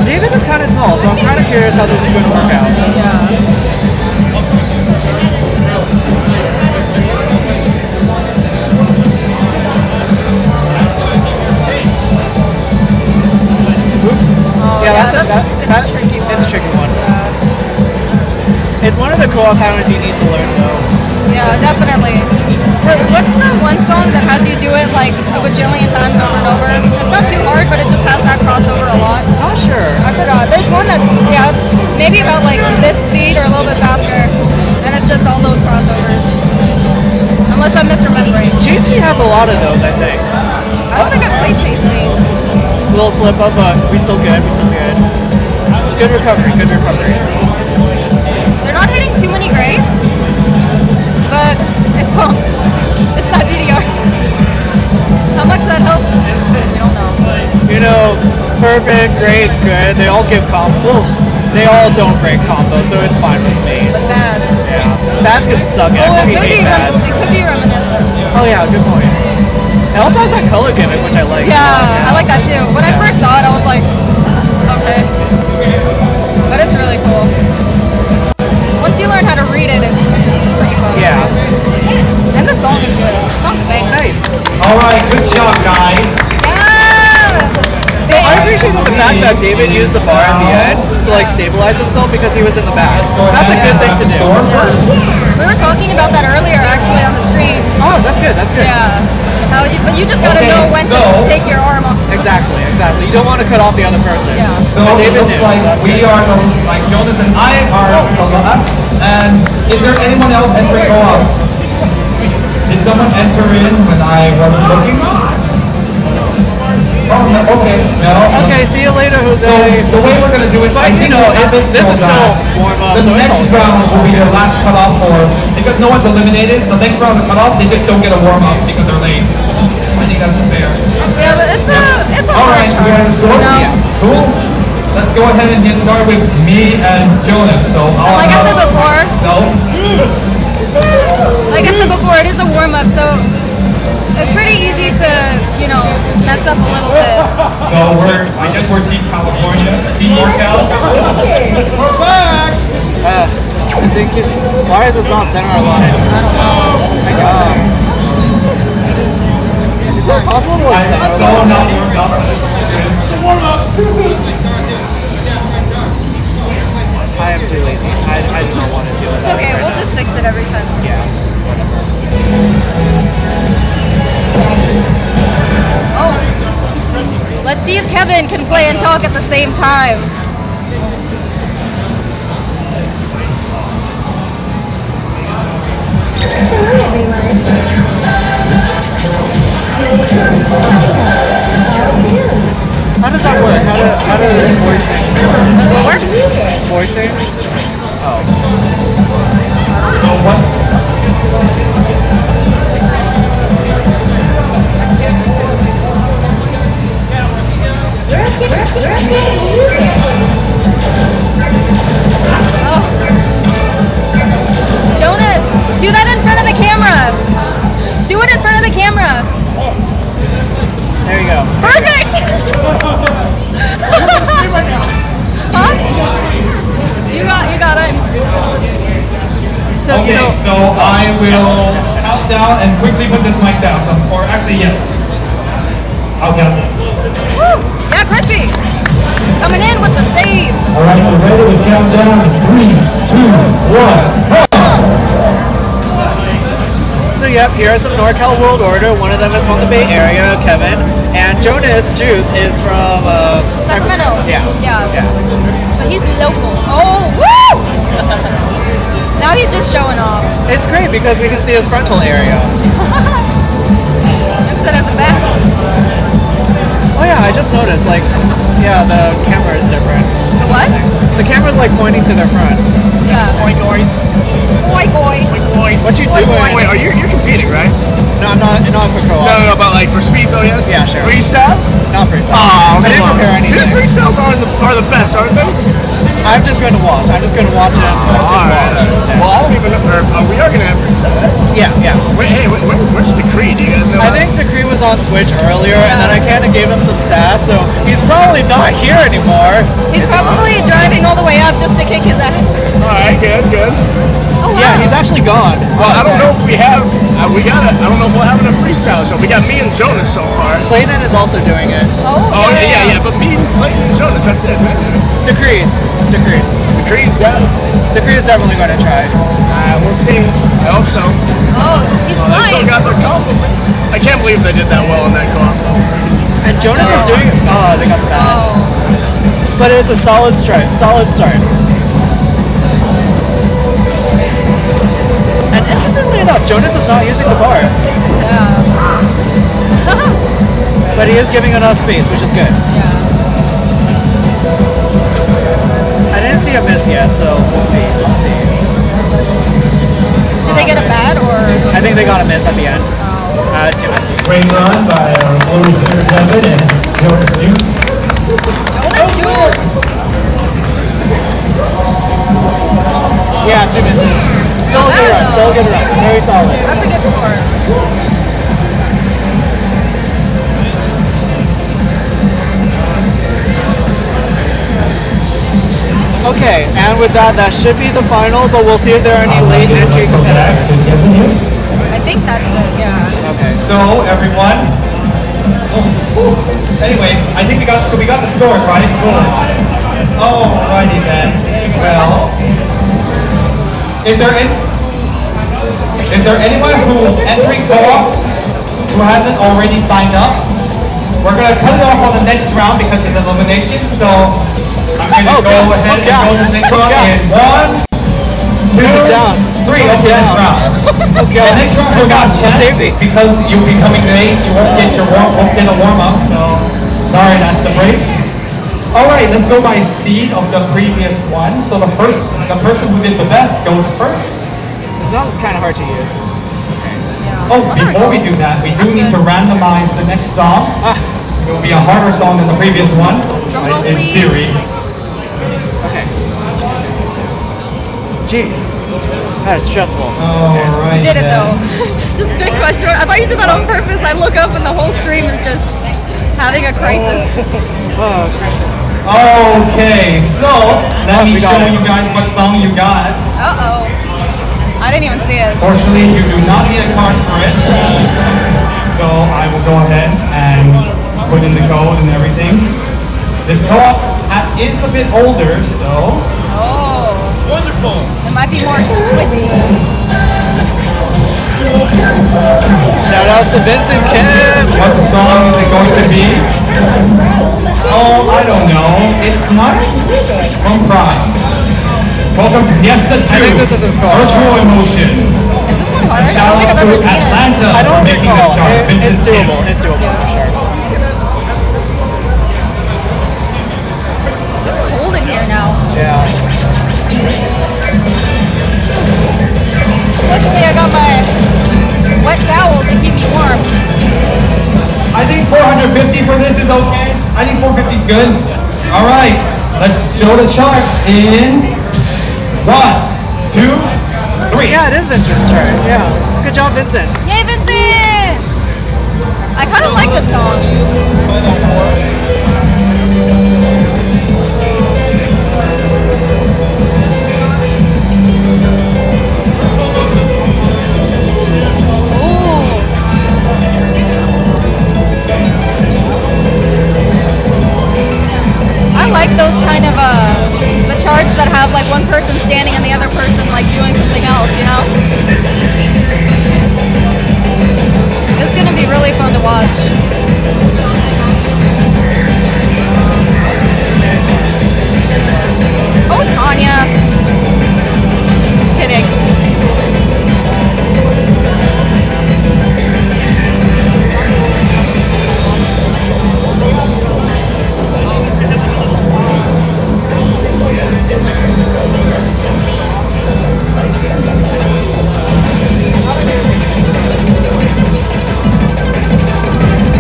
David is kind of tall, so I'm kind of curious how this is going to work out. Yeah. Oops. yeah, it's a tricky one. It's a tricky one. It's one of the co-op patterns you need to learn, though. Yeah, definitely. What's the one song that has you do it like a bajillion times over and over? It's not too hard, but it just has that crossover a lot. Not sure. I forgot. There's one that's, yeah, it's maybe about like this speed or a little bit faster, and it's just all those crossovers. Unless I'm misremembering. Chase Me has a lot of those, I think. I don't think I've played Chase Me. Little slip up, but we still good. We still good. Good recovery. Good recovery. They're not hitting too many grades, but it's pump. It's not DDR. How much that helps, we don't know. You know, perfect, great, good. They all give combo. They all don't break combo, so it's fine with me. But bads. Yeah. Bats can suck. I Oh, fucking hate bats. it could be reminiscence. Oh yeah, good point. It also has that color gimmick, which I like. Yeah, I like that too. When I first saw it, I was like, okay. But it's really cool. Once you learn how to read it, it's pretty fun. Yeah. And the song is good. The song's a banger. Nice. All right, good job, guys. Yeah! So I appreciate the fact that David used the bar at the end to like like stabilize himself because he was in the back. That's a good thing to do. We were talking about that earlier, actually, on the stream. Oh, that's good. That's good. Yeah. But you just gotta know when to take your arm off. Exactly. You don't want to cut off the other person. Yeah. So it looks like we are, like Jonas and I are the last. And is there anyone else entering co-op? Did someone enter in when I was looking? Oh, no, okay. No. Okay, see you later, Jose. So the way we're going to do it, I think this is still warm up. the next round will be your last cutoff for, because no one's eliminated, the next round of the cutoff, they just don't get a warm-up because they're late. I think that's fair. Yeah, but it's a All hard right, chart. we have the score? No. Cool. Let's go ahead and get started with me and Jonas. So Like I said before, so it is a warm-up, so it's pretty easy to, mess up a little bit. So I guess we're Team California, Team NorCal. We're back. I think why is this not center line? I don't know. My God. Is it possible to like center So line? not warmed up, but it's good. I am too lazy. I do not want to do it. It's okay, we'll just fix it every time. Yeah. Oh. Let's see if Kevin can play and talk at the same time. How does that work? How does voicing? Does it work? Voicing? So what? Jonas, do that in front of the camera. Do it in front of the camera. There you go. Perfect! Huh? You got it. So, Okay, so I will count down and quickly put this mic down. Or actually, yes. I'll count down. Woo! Yeah, Crispy. Coming in with the save. All right, we're ready. Let's count down. 3, 2, 1. So yep, here are some NorCal World Order. One of them is from the Bay Area, Kevin, and Jonas Juice is from Sacramento. Yeah. But he's local. Oh, woo! Now he's just showing off. It's great because we can see his frontal area. Instead of the back. Oh yeah, I just noticed, like, yeah, the camera is different. The what? The camera's like pointing to their front. Yeah. Boy, guys. Boy, boy. Boys. What you Boy, doing? boy. Wait, you're competing, right? No, not for co-op. No, but like for speed though, yes? Yeah, sure. Freestyle? Not for yourself. Oh, I didn't prepare anything. These freestyles are the best, aren't they? I'm just going to watch. I'm just going to watch it. Alright. Well, I don't even know. We are going to have freestyle, right? Yeah. Wait, hey, where's Decree? Do you guys know I that? think Decree was on Twitch earlier, and then I kind of gave him some sass, so he's probably not here anymore. He's probably driving all the way up just to kick his ass. Alright, good. Oh, wow. Yeah, he's actually gone. Well, I don't know if we have, I don't know if we'll have enough freestyle, so we got me and Jonas so far. Clayton is also doing it. Oh, Oh, yeah. yeah, but me, Clayton, and Jonas, that's it, man. Decree. Decree's got it. Decree is definitely going to try. We'll see. I hope so. Oh, he's They still flying. got their compliment. I can't believe they did that well in that co-op. And Jonas is doing. Oh, they got the bad. Oh. But it's a solid start. And interestingly enough, Jonas is not using the bar, Yeah. but he is giving enough space, which is good. Yeah. I didn't see a miss yet, so we'll see. Did they get a bad or? I think they got a miss at the end. 2 misses. Great run by our Blue Reserve Kevin and Jonas Juice. Jonas Jules. Yeah, 2 misses. Still a good run. Still a good run. Very solid. That's a good score. Okay, and with that should be the final, but we'll see if there are any late entry competitors. I think that's it, yeah. Okay. So everyone. Anyway, I think we got the scores, right? Cool. Alrighty then. Well, is there anyone who's entering co-op who hasn't already signed up? We're gonna cut it off on the next round because of the elimination. So I'm gonna go ahead and go to the next round in 1, 2, 3 of the next round. The next round for last chance because you'll be coming late. You won't get a warm up. So sorry, that's the breaks. All right, let's go by seed of the previous one. So the person who did the best goes first. This mouse is kind of hard to use. Oh, before we do that, we do need to randomize the next song. It will be a harder song than the previous one, in theory. Okay. Jeez, that is stressful. Alright. You did it though. Just big question. I thought you did that on purpose. I look up and the whole stream is just having a crisis. Oh, crisis. Okay, so let me show you guys what song you got. Uh-oh. I didn't even see it. Fortunately, you do not need a card for it. So I will go ahead and put in the code and everything. This co-op app is a bit older, so... Oh. Wonderful. It might be more twisty. Shout out to Vincent Kim. What song is it going to be? Oh, I don't know. It's not from Pride. Welcome to Fiesta 2. I think this is his call. Virtual Emotion. Is this one hard? I Shout don't think out I've to ever seen Atlanta I don't for making this recall. chart. It's doable. It's doable for sure. It's cold in here now. Yeah. Luckily I got my wet towel to keep me warm. I think 450 for this is okay. I think 450 is good. All right, let's show the chart in 1, 2, 3. Yeah, it is Vincent's turn. Yeah. Good job, Vincent. Yay, Vincent! I kind of like this song. I like those kind of the charts that have like one person standing and the other person like doing something else, you know? It's gonna be really fun to watch. Oh, Tanya. Just kidding.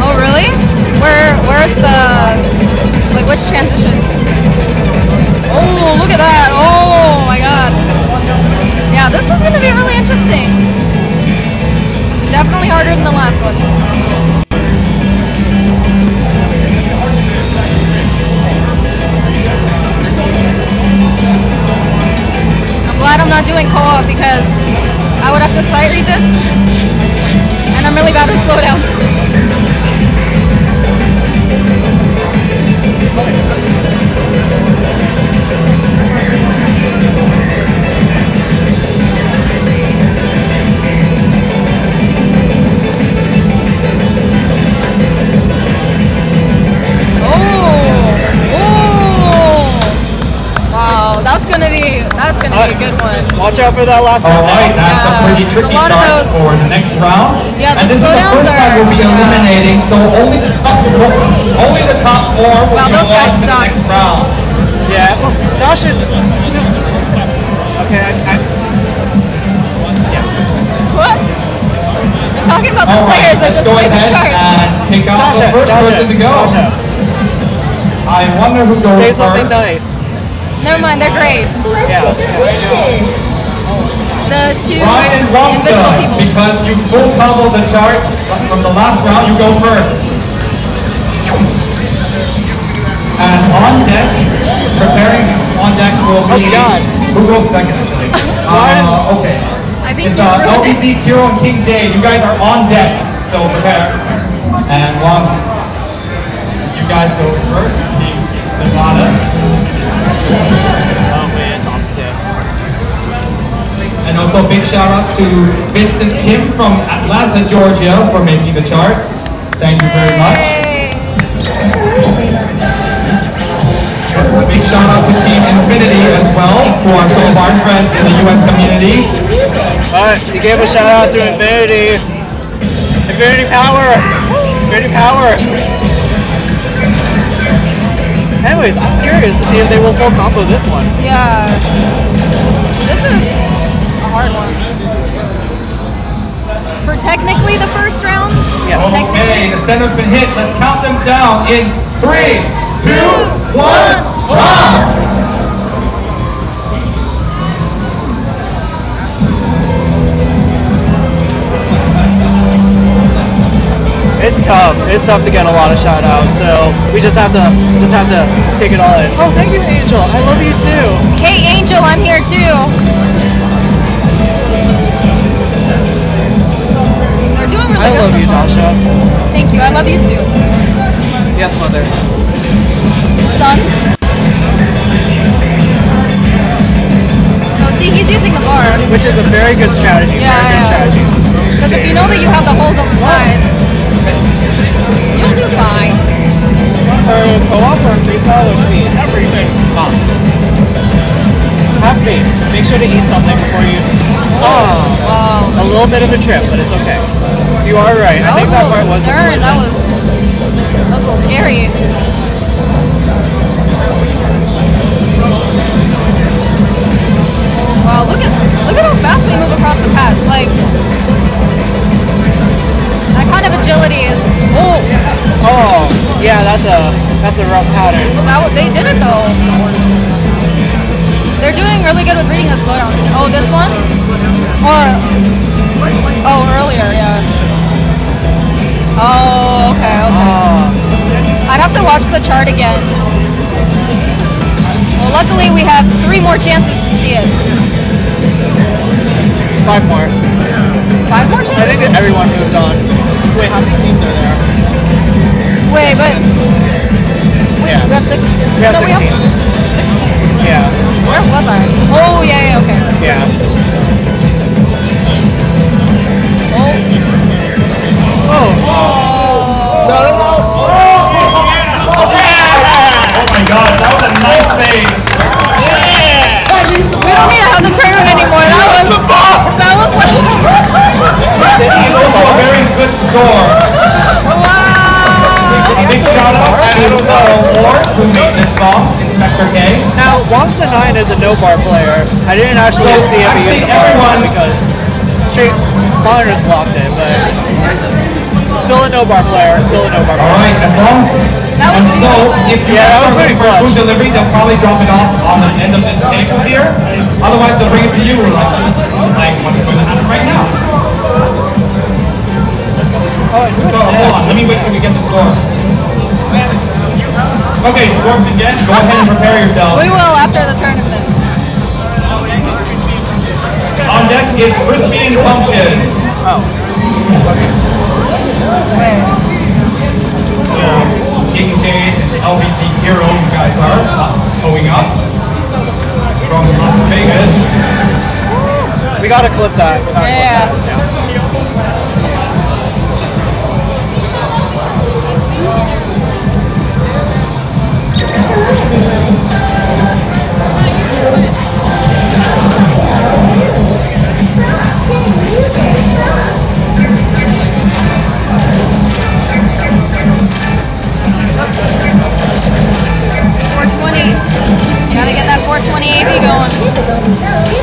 Oh, really? Where's the, like, which transition? Oh, look at that. Oh my god. Yeah, this is gonna be really interesting. Definitely harder than the last one. I'm glad I'm not doing co-op because I would have to sight read this and I'm really bad at slowdowns. That's gonna be a good one. Watch out for that last one. Alright, that's a pretty tricky chart for the next round. Yeah, and this is the first time we'll be eliminating, so only the top 4 will be those guys lost in the suck. next round. Yeah, well, Dasha just... Okay, What? We're talking about the players that just played this chart. And pick out the first person to go. I wonder who goes Say first. something nice. Never mind, they're great. Yeah. The two Ryan and invisible Romsta, people. because you full combo the chart from the last round, you go first. And on deck, preparing on deck will be... Who goes second, actually? Okay. I think it's LBC, Kiro, and King J. You guys are on deck, so prepare. And one, you guys go first. King Nevada. Oh wait, it's opposite. And also big shout outs to Vincent Kim from Atlanta, Georgia for making the chart. Thank you very much. Big shout out to Team Infinity as well, who are some of our friends in the US community. Alright, you gave a shout out to Infinity. Infinity Power! Infinity Power! Anyways, I'm curious to see if they will full combo this one. Yeah. This is a hard one. For technically the first round? Yes. Okay, the center's been hit. Let's count them down in 3, 2, 1, bomb! It's tough. It's tough to get a lot of shout outs, so we just have to take it all in. Oh, thank you, Angel. I love you too. Hey, Angel, I'm here too. They're doing really I good love so you, far. Dasha. Thank you. I love you too. Yes, mother. Son. Oh, see, he's using the bar. Which is a very good strategy. Yeah, very good yeah. strategy. Because if you know that you have the holes on the side, you'll do fine. For co-op or freestyle or speed? Everything. Have faith. Make sure to eat something before you. Oh, Wow. a little bit of a trip, but it's okay. You are right. I I was think a that little part was a concerned. That collision. was a little scary. Wow, look at how fast they move across the pads. Like that kind of agility is. Oh, yeah, that's a rough pattern. They did it though. They're doing really good with reading the slowdowns. Oh, this one? Or earlier, yeah. Oh, okay. I'd have to watch the chart again. Well, luckily we have 3 more chances to see it. 5 more. 5 more chances? I think that everyone moved on. Wait, how many teams are there? Wait, but Yeah. we have 6. We have 16. 16. Yeah. Where was I? Oh, yeah, okay. Yeah. Oh. Oh my god, that was a nice fade. We don't need to have the tournament anymore. That was This is a very good score. wow. A big shout out to Ward who made this song, Inspector K. Now, Wongsa 9 is a no-bar player. I didn't actually So, see him actually, use the bar everyone- because straight monitors blocked it, but still a no-bar player. Still a no-bar player. Alright, as long as... That was And so, beautiful. if you Yeah, that guys was are pretty looking for clutch. food delivery, they'll probably drop it off on the end of this table here. Otherwise, they'll bring it to you like what's going to happen right now. So, hold on, let me wait till we get the score. Okay, score again. Go ahead and prepare yourself. We will after the tournament. On deck is Crispy and Function. Wait. King Jade and LBC Hero, you guys are going up from Las Vegas. We gotta clip that. Yeah. You gotta get that 420 AV going.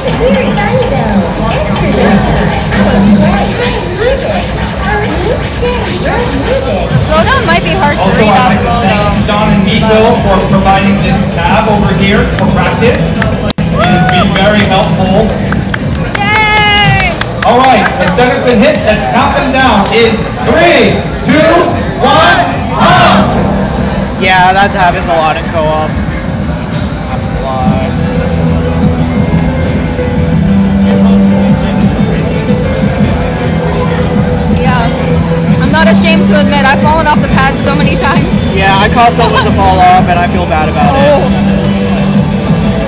The slowdown might be hard to Also, read I'd that like to slow thank though. John and Nico for providing this tab over here for practice. It has been very helpful. Yay! Alright, the center's been hit. Let's count them down in 3, 2, 1, up! Yeah, that happens a lot in co-op. Happens a lot. Yeah. I'm not ashamed to admit I've fallen off the pad so many times. Yeah, I caused someone to fall off and I feel bad about it.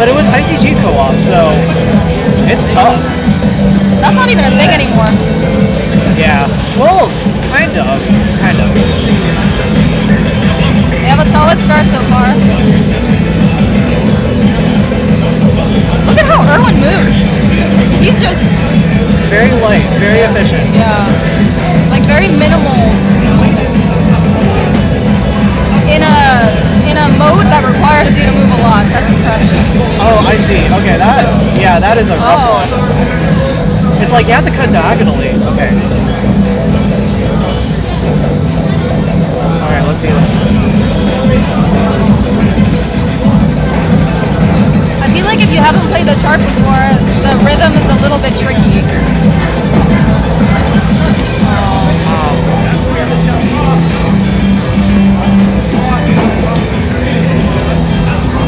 But it was ICG co-op, so it's tough. That's not even a thing anymore. Yeah. Well, kind of. They have a solid start so far. Look at how Erwin moves. He's just Very light, very efficient. yeah, like very minimal movement. In a mode that requires you to move a lot. That's impressive. Oh, I see. Okay, that is a rough one. It's like you have to cut diagonally. Okay. Alright, let's see this. I feel like if you haven't played the chart before, the rhythm is a little bit tricky.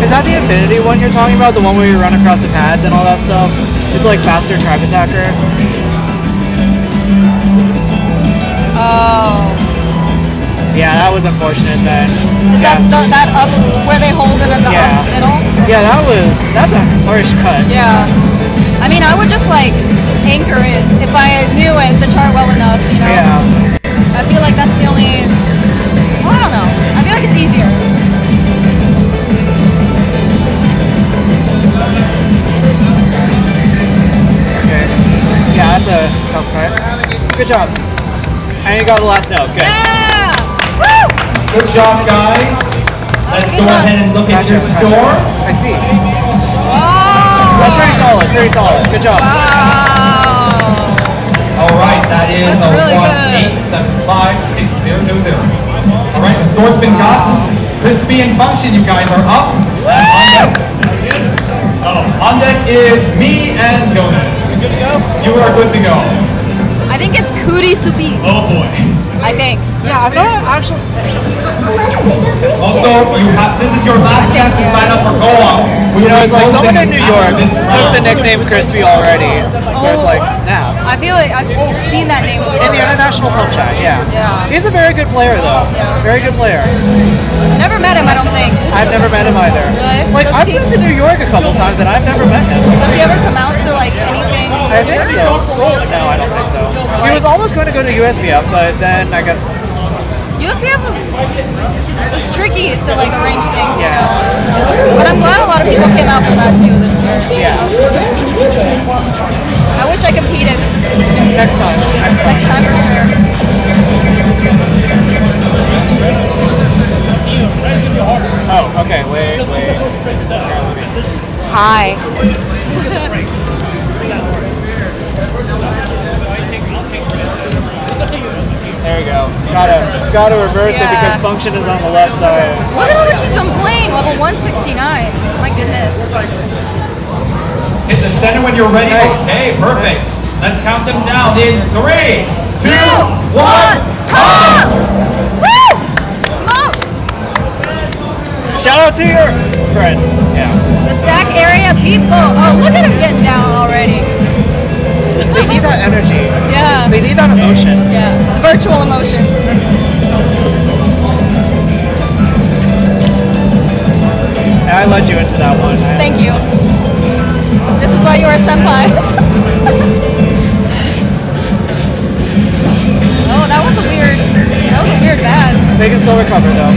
Is that the Infinity one you're talking about? The one where you run across the pads and all that stuff? It's like faster tribe attacker. Oh. Yeah, that was unfortunate then. Is that up where they hold it in the Yeah. up middle? Yeah, that's a harsh cut. Yeah. I mean, I would just like anchor it if I knew the chart well enough, you know? Yeah. I feel like that's the only, well, I don't know. I feel like it's easier. Okay. Yeah, that's a tough cut. Good job. And you got the last note. Good. Yeah! Woo! Good job, guys. Let's good go one. ahead and look at your score. I see. Wow! That's very solid. Very solid. Good job. Wow! All right, that is That's a really 1-875-6000. All right, the score's been gotten. Crispy and Function, you guys are up. On deck is me and Jonas. You good to go? You are good to go. I think it's Cootie Soupy. Oh boy. I think. Yeah, I'm not actually. Also, this is your last chance to sign up for co-op. You know, it's like someone in New York took the nickname Crispy already. So it's like, snap. I feel like I've seen that name before. In the international pub chat, yeah. Yeah. He's a very good player, though. Yeah. Very good player. Never met him, I don't think. I've never met him either. Really? Like, Does I've he- been to New York a couple times, and I've never met him. Does he ever come out to like anything? I think so. No, I don't think so. He was almost going to go to USPF, but then I guess. USPF was tricky to like arrange things, you Yeah. know. But I'm glad a lot of people came out for that too this year. Yeah. I wish I competed Next time. next time for sure. Oh, okay. Wait. Hi. There you go. Gotta reverse it Yeah. because function is on the left side. Look at how much she's been playing. Level 169. My goodness. Hit the center when you're ready. Nice. Okay, perfect. Let's count them down in 3, 2, 1. 1, come! Woo! Oh, Shout out to your friends. Yeah. the SAC area people. Oh, look at him getting down already. They need that energy. Yeah. They need that emotion. Yeah. Virtual emotion. And I led you into that one. Thank you. This is why you are a senpai. Oh, that was a weird bad. They can still recover though.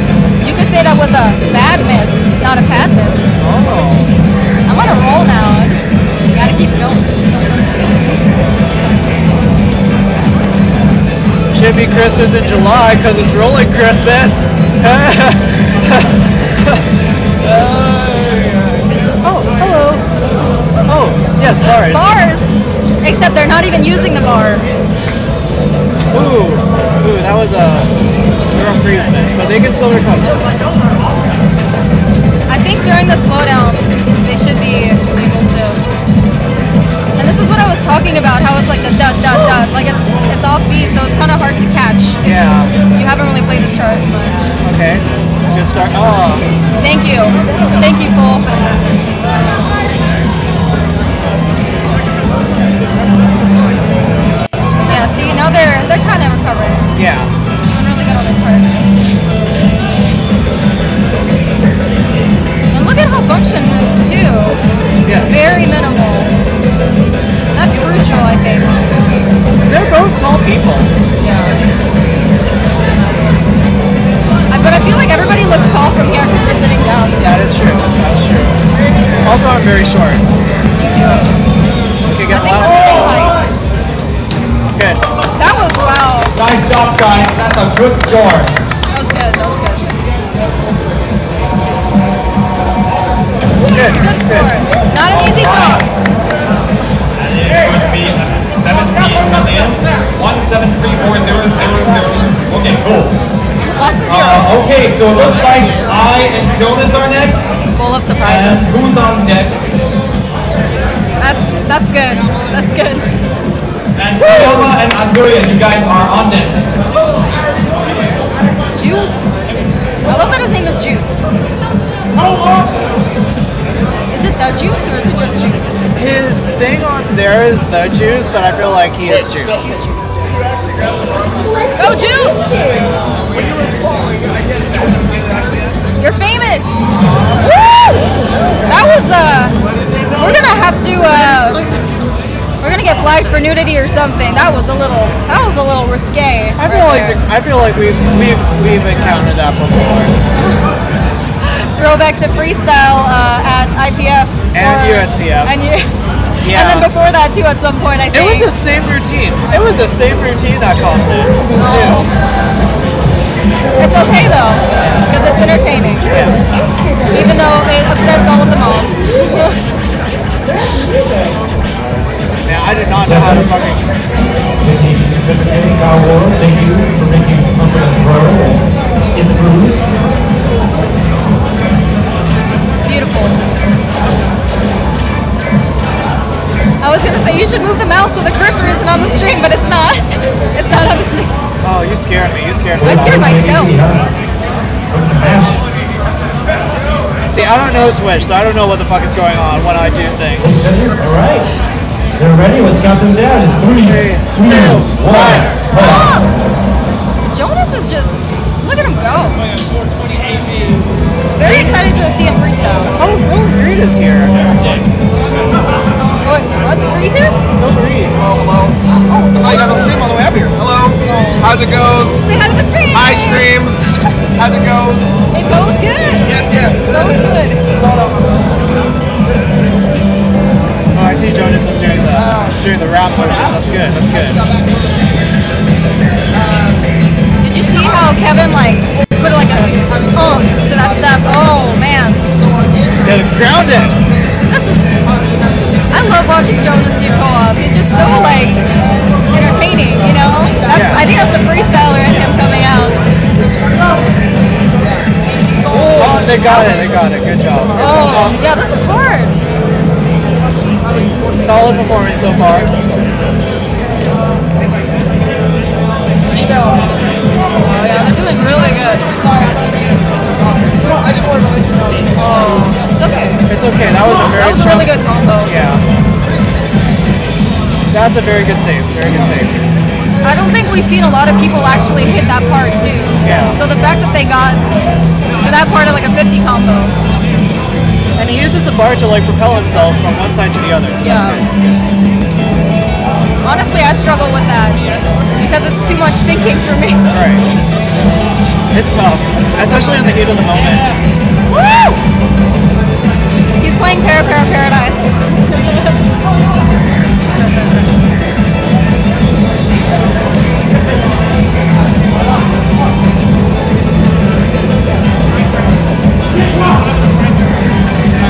You could say that was a bad miss, not a pad miss. Oh. I'm on a roll now. I just gotta keep going. Should be Christmas in July because it's rolling Christmas. Oh, hello. Oh, yes, bars. Bars! Except they're not even using the bar. Ooh, that was a rough freeze miss, but they can still recover. I think during the slowdown, they should be able to. And this is what I was talking about, how it's like the dot dot dot, like it's offbeat, so it's kind of hard to catch. If Yeah. you haven't really played this chart much. Okay. Good start. Oh, Thank you, Fool. Yeah, see, now they're kind of recovering. yeah. Doing really good on this part. And look at how function moves too. very short. Me too. Okay, I get think we're last. the same height. Good. That was wow. Nice job, guys. That's a good score. That was good. That was good. Good. Good score. Not an easy song. That is going to be a 17 million. 1734000. Okay, cool. Lots of zeros. Okay, so it looks like I and Jonas are next. Full of And surprises. who's on next? That's good. That's good. And Koyama and Azuria, you guys are on deck. Juice. I love that his name is Juice. Is it the Juice or is it just Juice? His thing on there is the Juice, but I feel like he is Juice. He's Juice. Go Juice! You're famous! Woo! That was we're gonna have to we're gonna get flagged for nudity or something. That was a little risque. I feel like we've encountered that before. Throwback to freestyle at IPF And USPF. And Yeah. and then before that too at some point I think. It was the same routine. It was the same routine that caused it too. It's okay though, because it's entertaining. Yeah. Even though it upsets all of the moms. Yeah, I did not know how to fucking. Thank you for making comfort and grow and improve. Beautiful. I was gonna say you should move the mouse so the cursor isn't on the stream, but it's not. It's not on the stream. Oh, you scared me. You scared me. I scared myself. See, I don't know Twitch, so I don't know what the fuck is going on when I do things. All right. They're ready. Let's count them down. It's 3, 2, 1. Oh! Jonas is just look at him go. Very excited to see him freestyle. Oh, Will Reed is here. What? The Grease here? Will Reed. Hello. Oh, that's how you got on the stream all the way up here. Hello. How's it goes? Say hi to the stream. Hi, stream. How's it goes? It goes good. Yes, yes. It goes good. Oh, I see Jonas is doing the rap motion. That's good. That's good. Did you see how Kevin put like a to that step? Oh man. Get it grounded. I love watching Jonas do co-op. He's just so entertaining, you know? I think that's the freestyler in him coming out. Oh, they got it. They got it. Good job. Oh, yeah, this is hard. Solid performance so far. Oh yeah, they're doing really good. I just wanted to let you know. Oh, it's okay. It's okay. That was a very That was a really good combo. Yeah. That's a very good save. Very good save. I don't think we've seen a lot of people actually hit that part too. Yeah. So the fact that they got to that part of like a 50 combo. And he uses the bar to propel himself from one side to the other. So Yeah. that's good. Honestly, I struggle with that because it's too much thinking for me. Right. It's tough, especially in the heat of the moment. Woo! He's playing Paradise.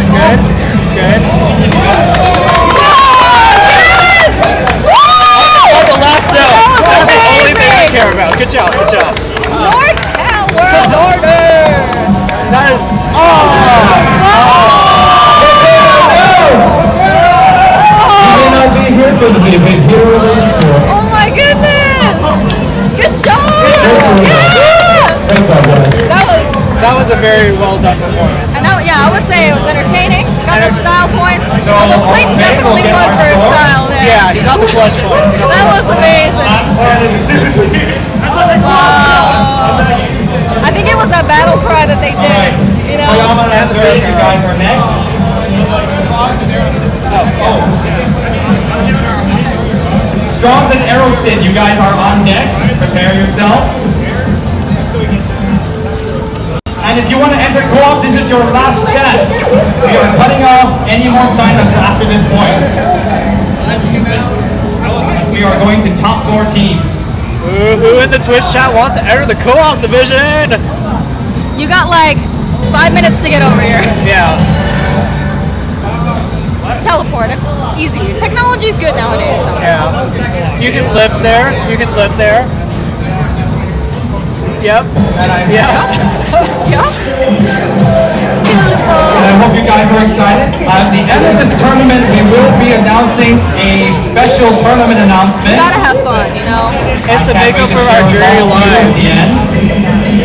Good. Good. The last note. That's the only thing I care about. Good job. Good job. NorCal World Order. That is. Oh my goodness! Good job! Yeah! That was a very well done performance. And I would say it was entertaining. Got the style points. Although Clayton definitely won for his style there. Yeah, he got the clutch points. That was amazing. Wow. I think it was that battle cry that they did. You know? Koyama and Azuria, you guys are next. Strongs and Aerostin, you guys are on deck. Prepare yourselves. And And if you want to enter co-op, this is your last chance. We are cutting off any more sign-ups after this point. We are going to top 4 teams. Who in the Twitch chat wants to enter the co-op division? You got like 5 minutes to get over here. Yeah. Just teleport. It's easy. Technology's good nowadays. So. Yeah. You can live there. You can live there. Yep. Yeah. Yep. Beautiful. And I hope you guys are excited. At the end of this tournament, we will be announcing a special tournament announcement. You gotta have fun, you know? It's to make up for our dreary lives.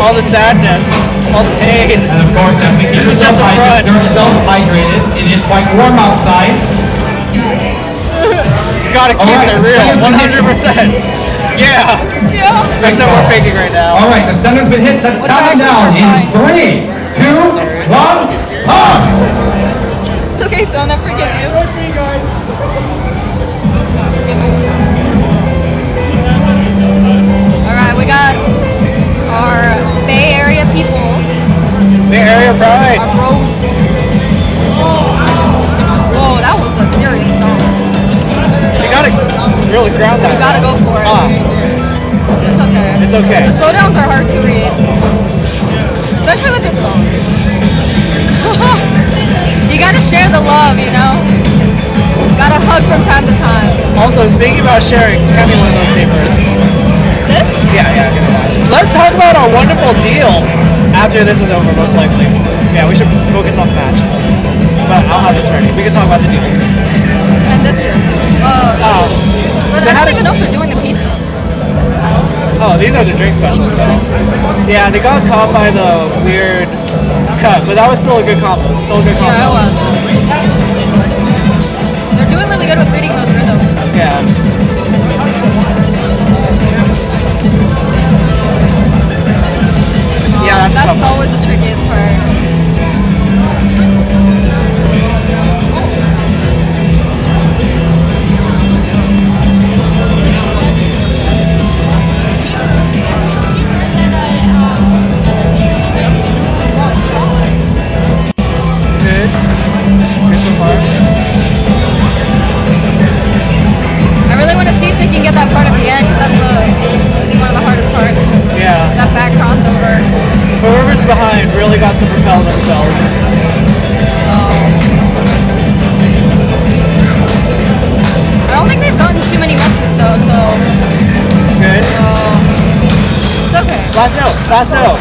All the sadness. All the pain. And of course, definitely keep yourselves hydrated. It is quite warm outside. You gotta keep it real, 100%. Yeah. Except we're faking right now. All right, the center's been hit. Let's count down in 3, 2, 1, pump! It's okay, son. I forgive you. All right, we got our Bay Area peoples. Bay Area pride. Our bros. Whoa, that was a serious stomp. You gotta really ground that. You gotta go for it. It's okay. It's okay. The slowdowns are hard to read. Especially with this song. You gotta share the love, you know? Gotta hug from time to time. Also, speaking about sharing, hand me one of those papers. This? Yeah, give me that. Let's talk about our wonderful deals after this is over, most likely. Yeah, we should focus on the match. But I'll have this ready. We can talk about the deals. And this deal, too. But I don't even know if they're doing the pizza. Oh, these are the drink specials. Yeah, they got caught by the weird cut, but that was still a good combo. Still a good combo. Yeah, it was. They're doing really good with reading those rhythms. Yeah. Yeah, that's always the trickiest part. I really want to see if they can get that part at the end, because that's I think one of the hardest parts. Yeah. That back crossover. Whoever's behind really got to propel themselves. I don't think they've gotten too many misses though, so. Good. It's okay. Last note.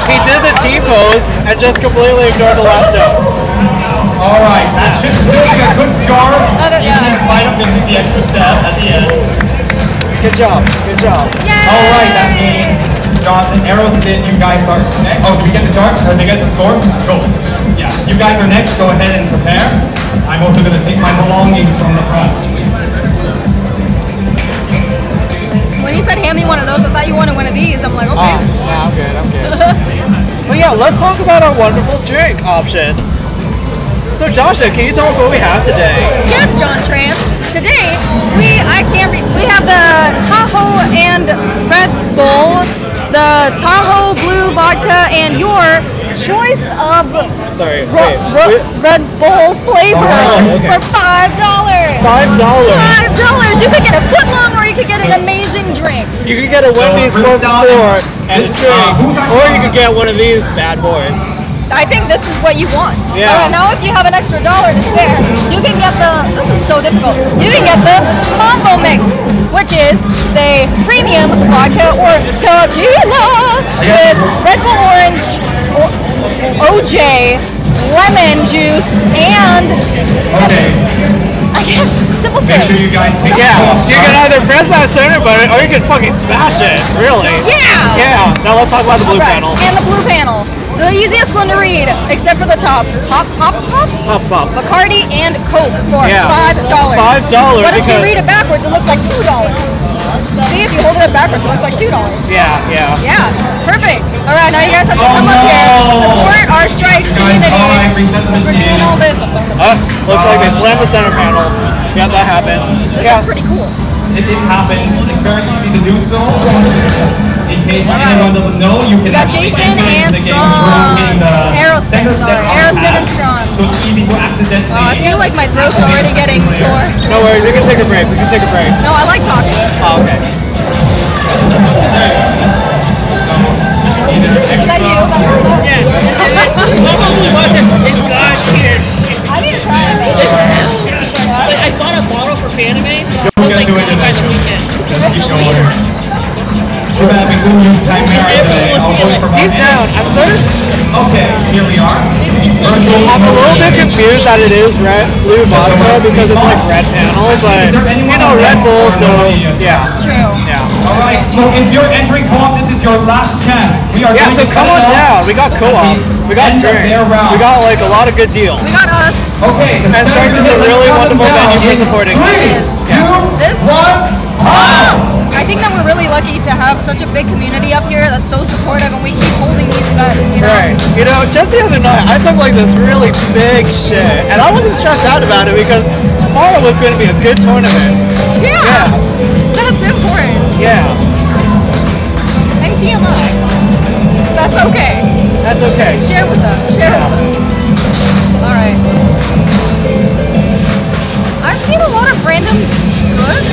He did the T-pose and just completely ignored the last note. Alright, that should still be a good score. Yeah. In spite of missing the extra step at the end. Good job. Yay! Alright, that means Jonathan, Aerosmith, you guys are next. Oh, did we get the chart? Or did they get the score? Cool. Yeah, you guys are next. Go ahead and prepare. I'm also going to take my belongings from the front. When you said hand me one of those, I thought you wanted one of these. I'm like, okay. Yeah, I'm good. But yeah, let's talk about our wonderful drink options. So Dasha, can you tell us what we have today? Yes, John Tran. Today, we have the Tahoe and Red Bull, the Tahoe Blue Vodka, and your choice of Red Bull flavor for $5. $5. You could get a footlong or you could get an amazing drink. You could get a Wendy's 4-for-4 and a drink, or you could get one of these bad boys. I think this is what you want. Yeah. Alright, now if you have an extra $1 to spare, you can get this is so difficult. You can get the Mambo Mix, which is the premium vodka or tequila with Red Bull Orange, OJ, lemon juice, and simple syrup. Make sure you guys pick you can either press that center button or you can fucking smash it, really. Yeah! Now let's talk about the blue panel. And the blue panel. The easiest one to read, except for the top. Pops Pop? Bacardi and Coke for $5. $5. But if you read it backwards, it looks like $2. See, if you hold it up backwards, it looks like $2. Yeah. Yeah, perfect. All right, now you guys have to come up here, support our strikes community. We're doing all this. Looks like they slammed the center panel. Yeah, that happens. This is pretty cool. It happens. It's very easy to do so. in case anyone doesn't know, you can We got actually Jason enter and into the game through hitting the Aerostin, center step sorry. on the Aerostin pad. and Strawn. So it's easy to accidentally. Wow, I feel like my throat's already getting sore. No worries, we can take a break. We can take a break. No, I like talking. Oh, okay. Is that you? Probably wasn't. It's God tier. I need to try it. I bought a bottle for Fanime. I was like, do it gone by the weekend. Too bad we couldn't use Chimera today. I'll wait for Deep down, I'm sort of. Okay, here we are. I'm a little bit confused that it is blue vodka because it's like red panel, but you know Red Bull, so yeah. It's true. Yeah. All right, so if you're entering co-op, this is your last chance. We are Yeah, going so to come cut on it off down. We got co-op. We got end of drinks. their round. We got like a lot of good deals. We got us. Okay, the And Strikes is a let's really count them wonderful down venue for in supporting us. 3, It is. 2, This- 1. I think that we're really lucky to have such a big community up here that's so supportive, and we keep holding these events, you know? Right. You know, just the other night, I took like this really big shit, and I wasn't stressed out about it because tomorrow was going to be a good tournament. Yeah. That's important. Yeah. And TMI. That's okay. That's okay. Share with us. Share with us. All right. I've seen a lot of random goods,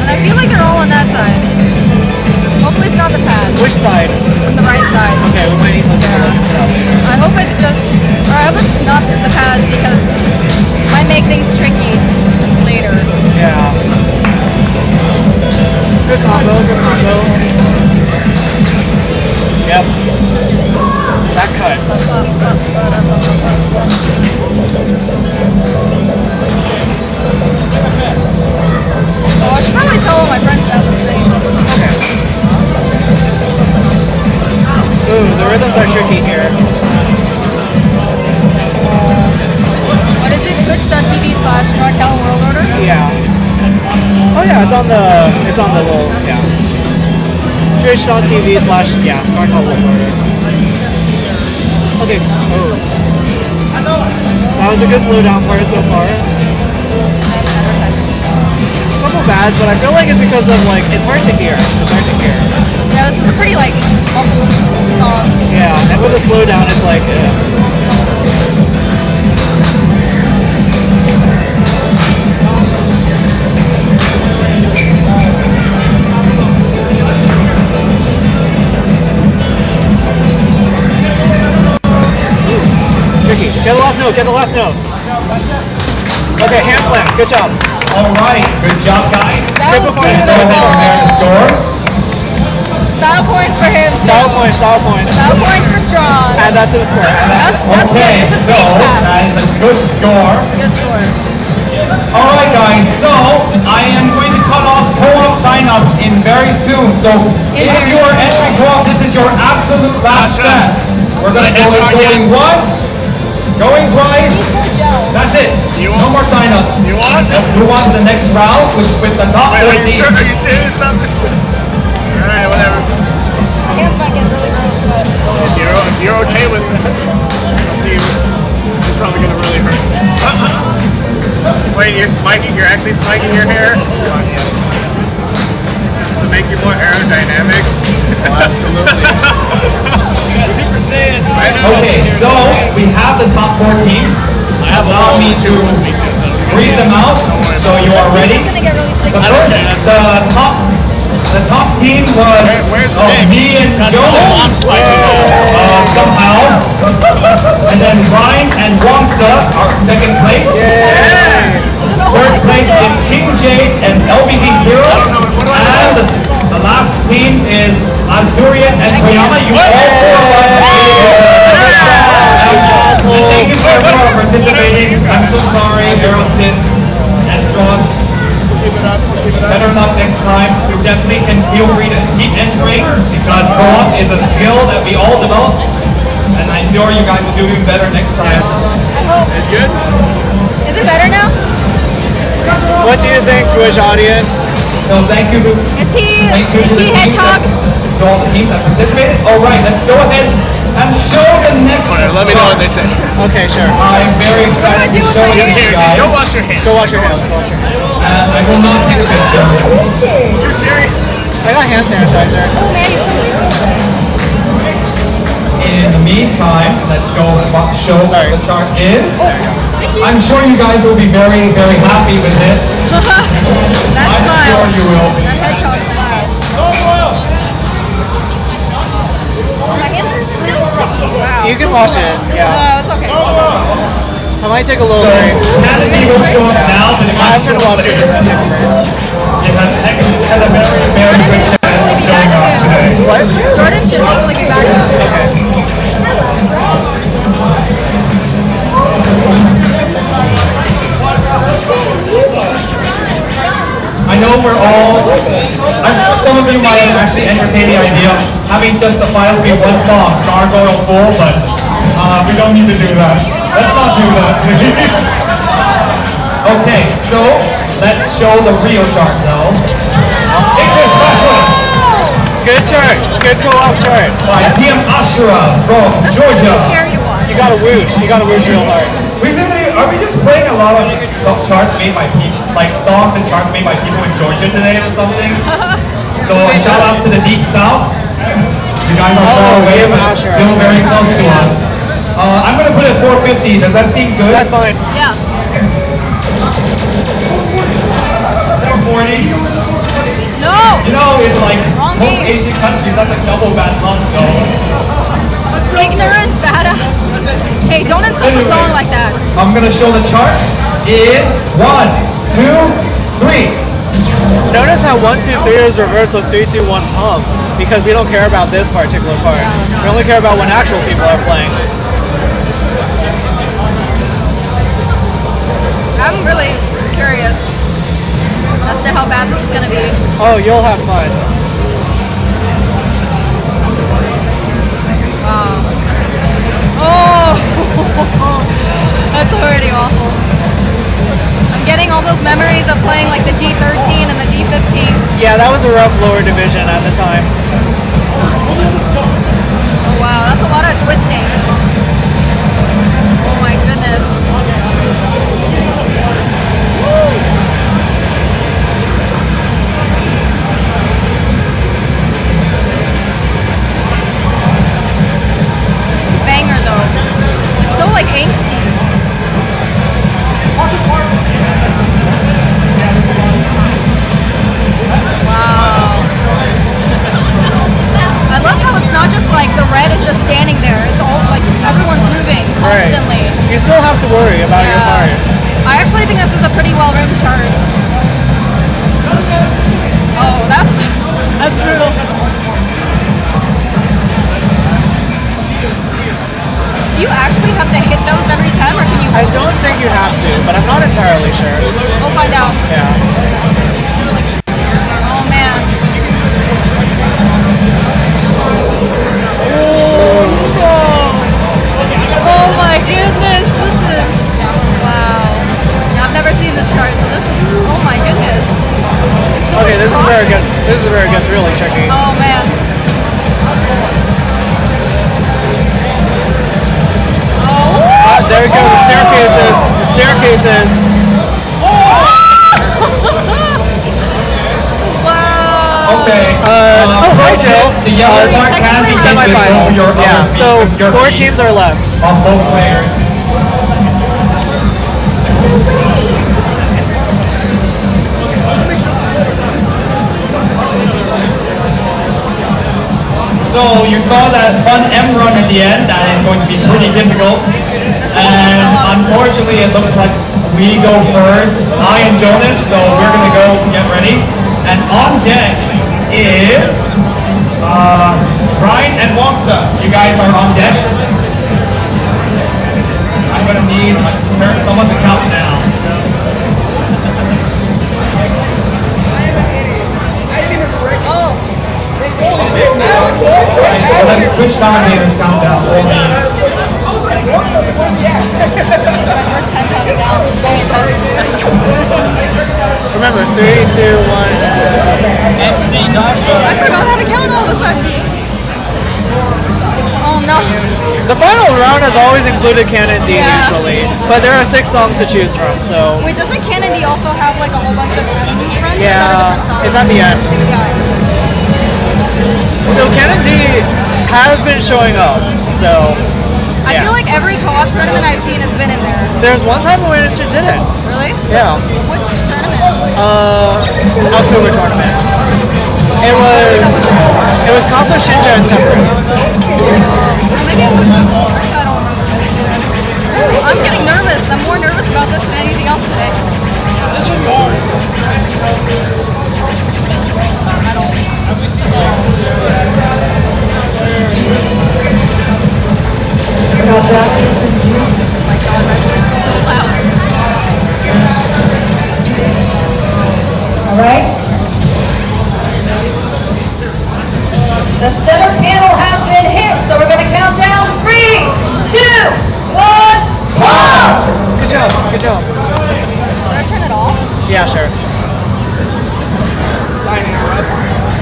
and I feel like they're all on that side. Hopefully it's not the pad. Which side? On the right side. Okay, we might need something to look at later. I hope it's just, or I hope it's not the pads because it might make things tricky later. Yeah. Good combo, good combo. Yep. That cut. Oh, I should probably tell all my friends about the stream. Okay. Ooh, the rhythms are tricky here. What is it? Twitch.tv/NorCal World Order? Yeah. Oh yeah, it's on the little, yeah. Twitch.tv/ NorCal World Order. Okay. Oh. That was a good slowdown for it so far. Couple bads, but I feel like it's because of like it's hard to hear. It's hard to hear. Yeah, this is a pretty like muffled song. Yeah, and with a slowdown, it's like. Tricky. Get the last note. Get the last note. Okay, hand plant. Good job. All right, good job, guys. That was Let's go ahead and compare the scores. Style points for him. Too. Style points. Style points. Style points for Strong. Add that to the score. That's good. Okay, It's a so stage pass. that is a good score. Good score. All right, guys. So I am going to cut off co-op sign-ups in very soon. So if very you are soon. entering co-op, this is your absolute last chance. We're going to go going once, going twice. That's it. No more sign-ups. You want? Let's move on to the next round, which with the top 4 Wait, are you teams. sure? Are you serious about this? Alright, whatever. My hands might get really gross, but If you're okay with it, it's up to you. It's probably gonna really hurt. Wait, you're spiking? You're actually spiking your hair? Does it make you more aerodynamic? Oh, absolutely. Okay, so we have the top 4 teams. Allow me to read them out so you are ready. it's gonna get really sticky. The top team was me and Jonas somehow, and then Ryan and Wongsta are second place. Third place is King Jade and LBZ Kiro, and the last team is Azurian and Toyama. You all 4 of us made it. Thank you for everyone participating. I'm so sorry, Aerostin and Strauss. Better luck next time. You definitely can feel free to keep entering because co-op is a skill that we all develop, and I'm sure you guys will do even better next time. I hope. It's good? Is it better now? What do you think, Twitch audience? So thank you to Is he to the teams Hedgehog? to all the teams that participated. All right, let's go ahead and show the next. Let me know what they say. Okay, sure. I'm very excited to show you guys. Go wash your hands. Go wash your hands. Go wash your hands. I will not take a picture. You're serious? I got hand sanitizer. Oh man, you're so nice. In the meantime, let's go show what the chart is. I'm sure you guys will be very, very happy with it. That I'm smile. sure you will be. That hedgehog smile. My hands are still sticky. Wow. You can wash it. Yeah. No, it's okay. I might take a little So, break. Kennedy will show up now, but it might I'm show gonna up watch this. later. It has a very, very good chance of showing up today. What? Jordan should hopefully be back soon. Okay. I know we're all, I'm sure some of you might actually entertain the idea of having just the files be one song, Gargoyle Full, but we don't need to do that. Let's not do that, please. Okay, so let's show the real chart now. English Specialist Good chart. Good co-op chart. by Team Ashura from This is gonna Georgia. be scary to watch. You gotta whoosh. You gotta whoosh real hard. Are we just playing a lot of charts made by people, like songs and charts made by people in Georgia today or something? So shout outs to the Deep South. You guys are far away, but still very close to us. I'm gonna put it 450. Does that seem good? That's fine. Yeah. 440. No. You know, in like Wrong most game. Asian countries, that's a double bad luck, though. Ignorant badass. Hey, don't insult the song like that. I'm gonna show the chart in 1, 2, 3. Notice how 1, 2, 3 is reversed with 3, 2, 1 pump because we don't care about this particular part. We only care about when actual people are playing. I'm really curious as to how bad this is gonna be. Oh, you'll have fun. Wow. Oh, that's already awful. I'm getting all those memories of playing like the D13 and the D15. Yeah, that was a rough lower division at the time. Oh wow, that's a lot of twisting. Oh my goodness. This is a banger though. It's so like angsty. Wow. I love how it's not just like the red is just standing there. It's all like everyone's moving constantly. Right. You still have to worry about your part. I actually think this is a pretty well written chart. Oh, that's brutal. Do you actually have to hit those every time, or can you? I don't think you have to, but I'm not entirely sure. We'll find out. Yeah. Oh man. Oh my goodness, this is wow. I've never seen this chart, so this is oh my goodness. It's so Okay, much this is where it crossing. gets really tricky. Oh man. Oh. There we go. The staircases. The staircases. Wow. Okay. Hi, Jill. The yellow Sorry, part can be technically hit with both Semifinals. your Yeah. other So feet, with your 4 feet teams are left. on both players. So you saw that fun M run at the end. That is going to be pretty difficult. And unfortunately, it looks like we go first. I and Jonas, so we're gonna go get ready. And on deck is Brian and Wongsta. You guys are on deck. I'm gonna need someone to count down. Oh. Alright, so let's Twitch commentators count down. It's my first time counting down. Remember, 3, 2, 1. MC Dasha. I forgot how to count all of a sudden. Oh no. The final round has always included Canon D Yeah. usually, but there are 6 songs to choose from, so Wait, doesn't Canon D also have like a whole bunch of runs? Or is that a yeah, different song? it's at the end. Yeah. So Kennedy has been showing up. So I feel like every co-op tournament I've seen, it's been in there. there's one time when it didn't. Really? Yeah. Which tournament? October tournament. It was Kaso Shinja and Tempers. Maybe it was. I don't remember. I'm getting nervous. I'm more nervous about this than anything else today. I don't. Oh my god, my voice is so loud. Alright. The center panel has been hit, so we're going to count down 3, 2, 1, pop! Good job. Good job. Should I turn it off? Yeah, sure. Sign me up.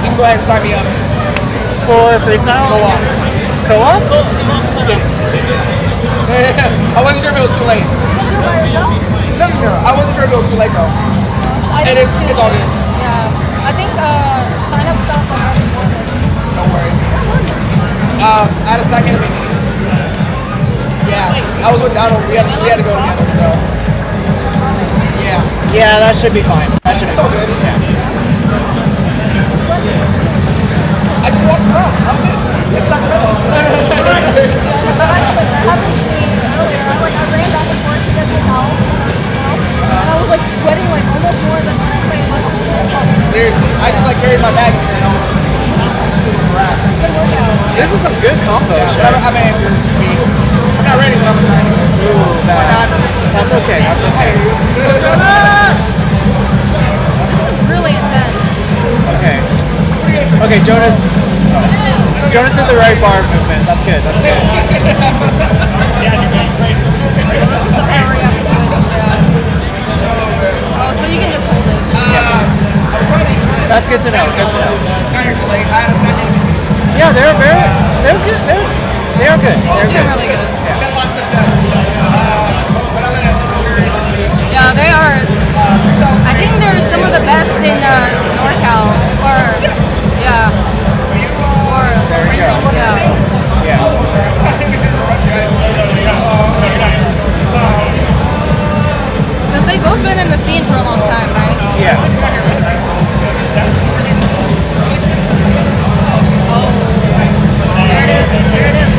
You can go ahead and sign me up. For freestyle? Co-op. Co-op? I wasn't sure if it was too late. You gonna do it by yourself? No. I wasn't sure if it was too late though. And it's all good. Yeah. I think sign up stopped like right before this. No worries. I had a second of meeting. Yeah. I was with Donald. We had to go together, so. Yeah. Yeah, that should be fine. That should be It's all good. Yeah. I just walked around. That was it. It's Sacramento. That happened to me earlier. I ran back and forth to get to the house and I was like sweating like almost more than when I played like Seriously. I just like carried my bag and all. Good workout. This is some good combo shit. I'm an Andrew. I'm not ready, but I'm trying to. Ooh, that's okay. That's okay. This is really intense. Okay. Okay, Jonas. Jonas did the right bar movements. That's good. That's good. Well, this is the part where you have to switch, yeah. Oh, so you can just hold it. That's good to know. Good to know. Got here too late. I had a second. Yeah, they're very. There's good. They are good. They're They're doing good. really good. Got a lot of stuff done. But I'm gonna for sure just be. Yeah, they are. I think they're some of the best in NorCal. Or, yeah. Or, There we go. yeah. Yeah. Because they've both been in the scene for a long time, right? Yeah. There it is. Here it is.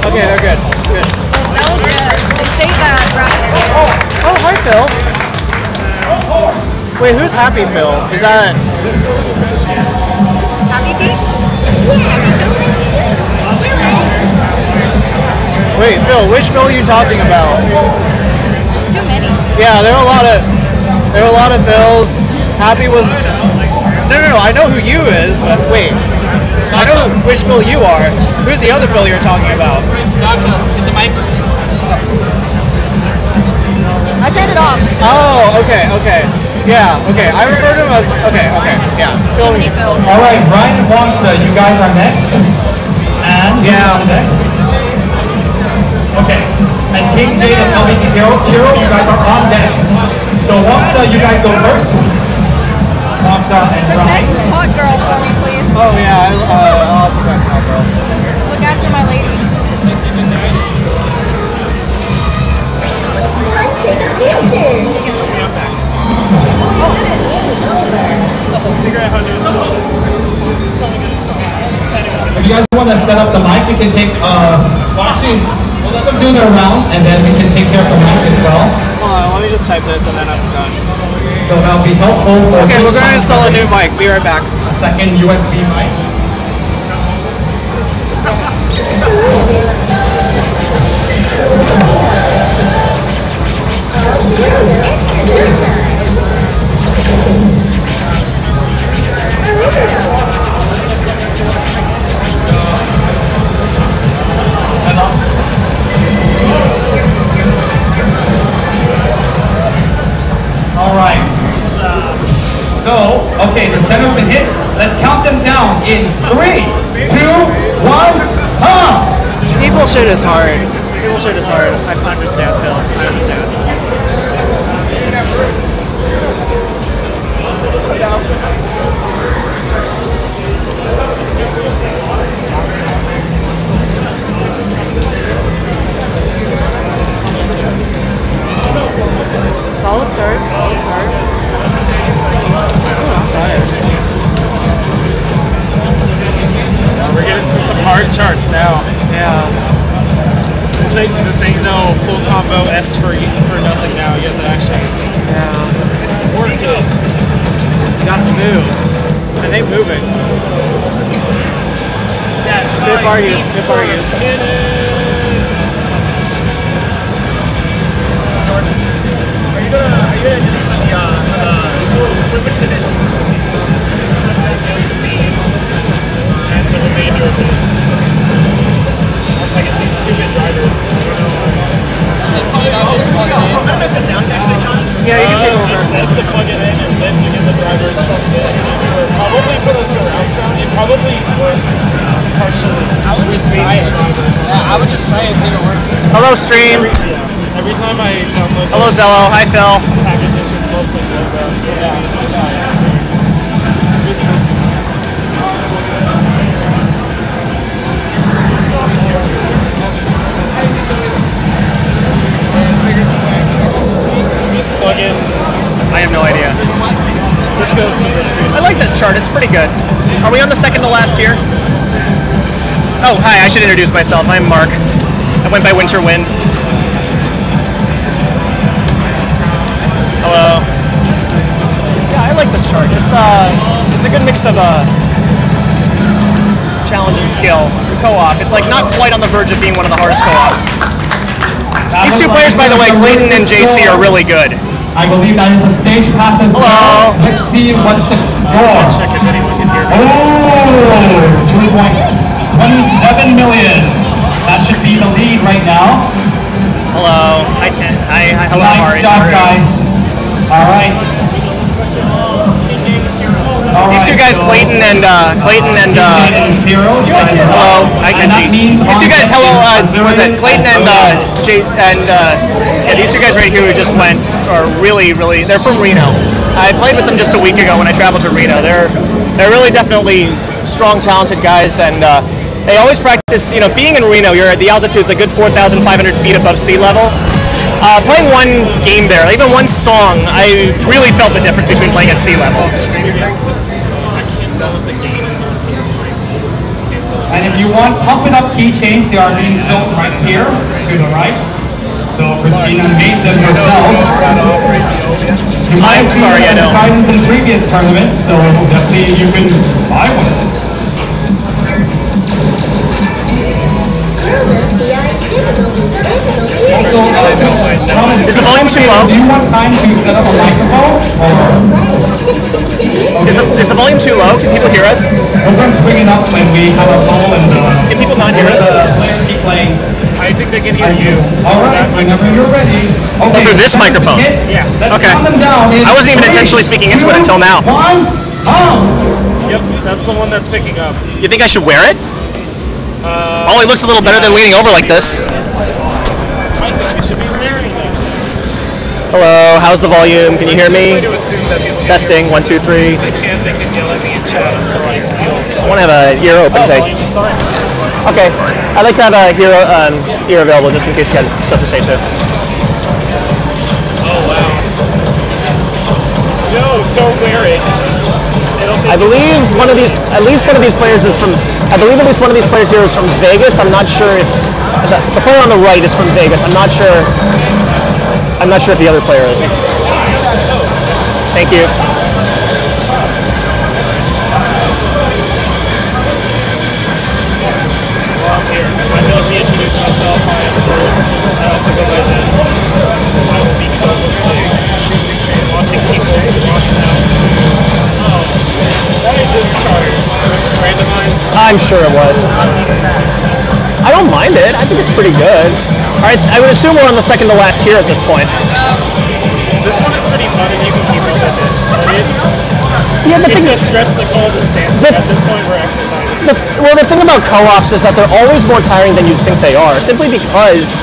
Okay, they're good. Good. That was good. They saved that graphic. Oh, hi, Phil. Wait, who's Happy Phil? Is that? Happy feet? Happy feet? Wait, Phil, which Phil are you talking about? There's too many. Yeah, there are a lot of Phils. Happy was. No. I know who you is, but wait. I know which Phil you are. Who's the other Phil you're talking about? Dasha, hit the mic. I turned it off. Oh, okay. Yeah, okay. I refer to him as. Okay, yeah. Too many Phils. All right, Brian and Wongsta, you guys are next. And Yeah. next. Okay. And King Jade and LBC Hero, you guys are on deck. So Wongsta, you guys go first. Wongsta and Protect Brian. Hot Girl for me, please. Oh yeah, I'll protect my girl. Look after my lady. Figure out how to install this. If you guys want to set up the mic, we can take, well actually, we'll let them do their round and then we can take care of the mic as well. Hold on, let me just type this and then I'm done. So that'll be helpful for Okay, we're Twitch gonna install a new mic. Be right back. a second USB mic. All right. So, okay, the center's been hit. Let's count them down in 3, 2, 1, People shit is hard. People shit is hard. I understand, Phil. I understand. This ain't no full combo S for nothing now. You have to actually work it. You got to move. And they moving. Tip argues. Are you gonna do which divisions? Speed and the remainder of this. Once I get these stupid drivers. I'm gonna sit down actually, John. Yeah, you can take over. It says to plug it in and then you get the drivers from there. Probably for the surround sound, it probably works partially. I would just try it. Yeah, I would just try it and see if it works. Hello, stream. Every time I download. Hello, Zello. Hi, Phil. Packages, it's mostly good. So yeah, it's just nice. It's good for this one. This plugin, I have no idea. This goes to this stream. I like this chart. It's pretty good. Are we on the second to last here? Oh, hi. I should introduce myself. I'm Mark. I went by Winter Wind. Hello. Yeah, I like this chart. It's a good mix of challenge and skill for co-op. It's like not quite on the verge of being one of the hardest co-ops. These two players, by the way, Clayton and JC, are really good. I believe that is a stage pass as well. Let's see what's the score. Oh, 2.27 million. That should be the lead right now. Hello. Hi, Ten. Hi, hello, Nice job, guys. All right. These two guys, Clayton and hello, these two guys, hello, was it Clayton and yeah, these two guys right here who just went are really, they're from Reno. I played with them just a week ago when I traveled to Reno. They're really definitely strong, talented guys, and they always practice. You know, being in Reno, the altitude's a good 4,500 feet above sea level. Playing one game there, even one song, I really felt the difference between playing at sea level. I can't tell if the gain is on for this mic. And if you want Pump It Up keychains, they are being sold right here to the right. So Christina made them herself. You might have seen them as prizes in previous tournaments, so definitely you can buy one. Also, is the volume too low? Do you want time to set up a microphone? Is the volume too low? Can people hear us? We'll just bring it up when we have a poll and can people not hear us? Players keep playing. I think they can hear you. All right, whenever you're ready. Okay, through this microphone? Yeah. Okay. I wasn't even intentionally speaking into it until now. Yep, that's the one that's picking up. You think I should wear it? Oh, it looks a little better than leaning over like this. I think you should be wearing it. Hello, how's the volume? Can you hear me? Testing, 1, 2, 3. They can yell at me in chat until I feel so. I want to have a ear open. Oh, volume is fine. Okay, I'd like to have a ear available just in case you got stuff to say too. Oh wow. No, don't wear it. I believe at least one of these players is from. I believe at least one of these players here is from Vegas. I'm not sure if the player on the right is from Vegas. I'm not sure if the other player is. Thank you. Well, I'm here. I feel like reintroduce myself. I also go by Zen. I will be co-hosting and watching people walking out. Oh, that is this chart. Was this randomized? I'm sure it was. I don't mind it. I think it's pretty good. Alright, I would assume we're on the second to last tier at this point. This one is pretty fun and you can keep up with it. But it's a stress the call to stance. At this point we're exercising. The thing about co-ops is that they're always more tiring than you think they are, simply because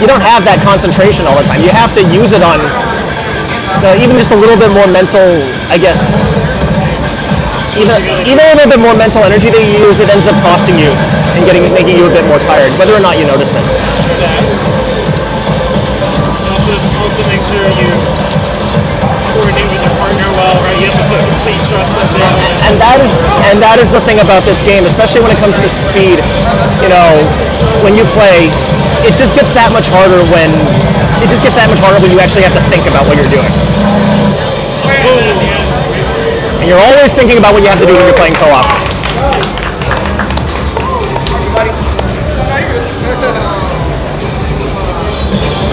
you don't have that concentration all the time. You have to use it on even just a little bit more mental, I guess. Even a little bit more mental energy that you use, it ends up costing you and making you a bit more tired, whether or not you notice it. True that. You have to also make sure you coordinate with your partner well, right? You have to put complete trust in them. And that is the thing about this game, especially when it comes to speed. You know, when you play, it just gets that much harder when you actually have to think about what you're doing. And you're always thinking about what you have to do when you're playing co-op.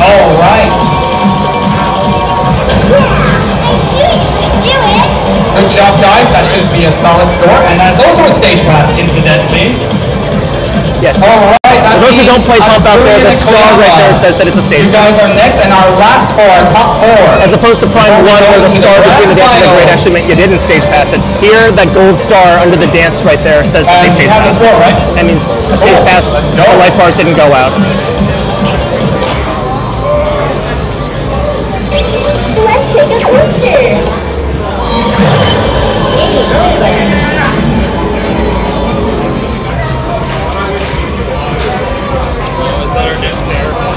All right. Good job, guys. That should be a solid score, and that's also a stage pass, incidentally. Yes. All right. For those who don't play Pump out there, the star right there says that it's a stage pass. You guys are next, and our last four, our top four. As opposed to Prime 1, where the star between the dance and the grade actually meant you didn't stage pass it. Here, that gold star under the dance right there says that they stage pass. You have the score, right? That means the stage pass, the life bars didn't go out. Let's take a picture.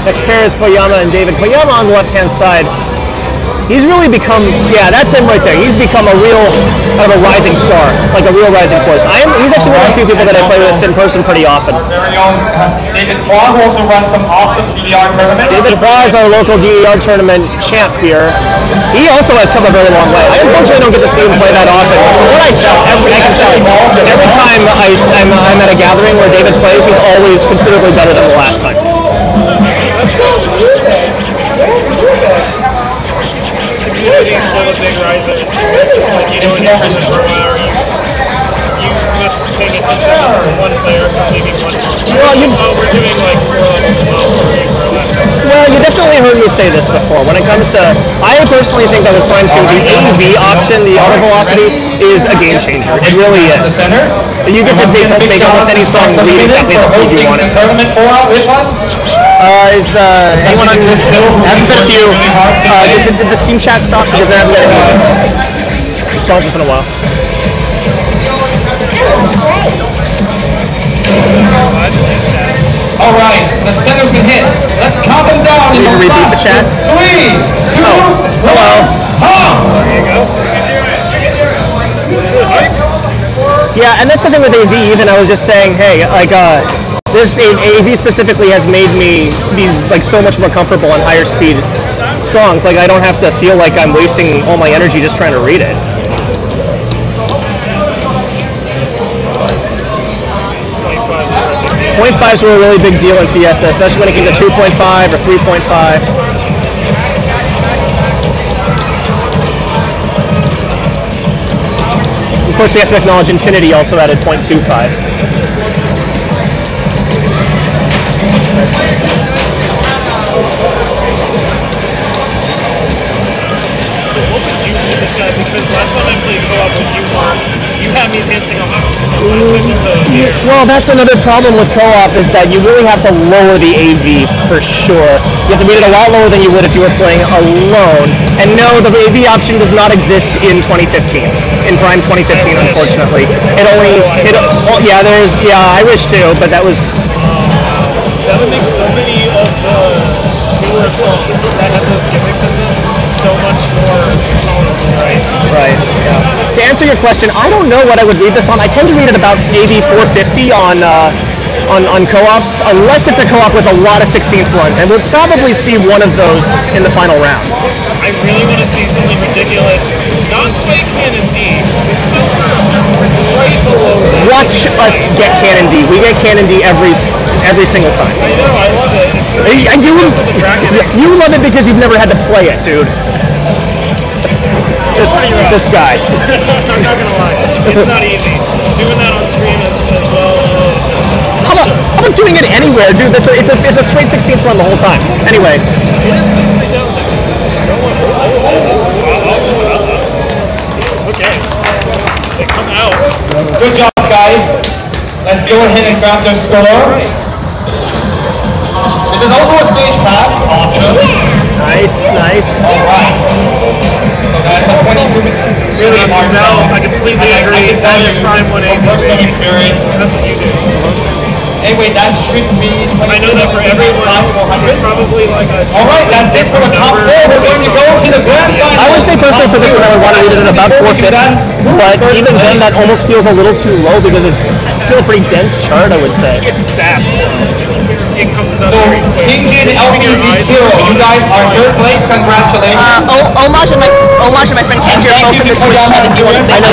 Next pair is Koyama and David. Koyama on the left-hand side. He's really become, yeah, that's him right there. He's become a real, kind of a rising star, like a real rising force. He's actually one of the few people that I play with in person pretty often. Our very own David Hua, who also runs some awesome DDR tournaments. David Hua is our local DDR tournament champ here. He also has come a very long way. I unfortunately don't get to see him play that often. From what I tell, every time I'm at a gathering where David plays, he's always considerably better than the last time. Communities full of big risers. It's just like you do an internship for a while, you miss paying attention to one player for leaving one. Well, we're doing like 4 levels above where we were last time. Well, you definitely heard me say this before. When it comes to, I personally think that with Prime 2, the AV option, the auto velocity, is a game changer. It really is. You get to make almost any song read exactly the speed you want it. Tournament for with us? Is anyone on this? Hasn't been a few. Did the Steam chat stop? Because there hasn't been any responses in a while. All right, the center's been hit. Let's count them down. You need to repeat the chat? 3, 2, 1. Hello. There you go. Yeah, and that's the thing with AV. Even I was just saying, hey, like this AV specifically has made me be like so much more comfortable on higher speed songs. Like I don't have to feel like I'm wasting all my energy just trying to read it. 0.5s were a really big deal in Fiesta, especially when it came to 2.5 or 3.5. Of course, we have to acknowledge Infinity also added 0.25. So what would you decide? Because last time I played co-op with you, you had me dancing on my toes here. Well, that's another problem with co-op is that you really have to lower the AV for sure. You have to read it a lot lower than you would if you were playing alone. And no, the AV option does not exist in 2015. In Prime 2015, unfortunately. I wish too, but that was... that would make so many of the newer songs that have those gimmicks in them so much more powerful, right? Right, yeah. To answer your question, I don't know what I would read this on. I tend to read it about AV 450 on co-ops, unless it's a co-op with a lot of 16th runs, and we'll probably see one of those in the final round. I really want to see something ridiculous. Not quite Canon D, but somewhere right below that. Watch us get Canon D. We get Canon D every single time. I know, I love it. It's gonna you love it because you've never had to play it, dude. This guy. I'm not gonna lie. It's not easy. Doing that on stream as well. How about doing it anywhere, dude? It's a straight 16th run the whole time. Anyway. It is physically down there. Okay. They come out. Good job, guys. Let's go ahead and grab their score. It is also a stage pass. Awesome. Nice. All right. So that's a 22 minutes. Really hard out. I completely agree. That is Prime 1A. Personal experience. That's what you do. Anyway, that should be... I know that for everyone else, it's probably like a... Alright, that's it for the top 4. We're going to go to the grand final. I would say personally for this one I would want to read it at about 450, but even then that almost feels a little too low because it's still a pretty dense chart, I would say. It's fast. It comes up very quick. LPZ Hero. You guys are third place. Congratulations. Homage and my friend Kendra are both in the Twitch chat if you want to say hi.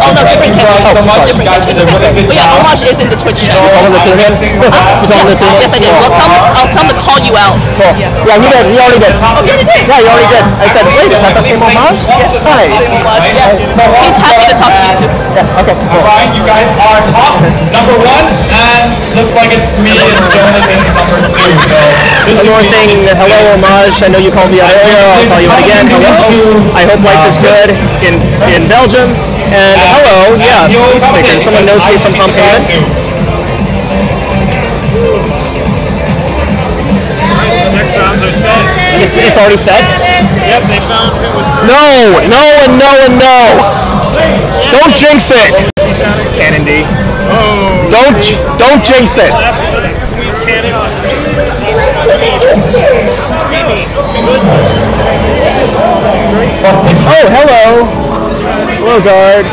Oh no, different Kendra. Different Kendra. But yeah, Homage is in the Twitch chat. You told him the two hands? You told him the two hands? Yes, I did. Well, I'll tell him to call you out. Cool. Yeah, he did. He already did. Oh, he already did? Yeah, he already did. I said, wait, is that the same Homage? Yes. Nice. Yeah. He's happy to talk to you too. Yeah, okay. All right, you guys are top number 1, and looks like it's me and Jonathan number 2. So One more thing, hello Homage. I know you called me out earlier. I'll call you out again. Hello. I hope life is good in Belgium. And hello, yeah, Peacemaker. Someone knows me from Pump Haven. The next rounds are set. It's already set? Yep, they found who was first. No! Don't jinx it! Cannon D. Oh, Don't jinx it! that's sweet cannon. Oh, hello! Hello, guard.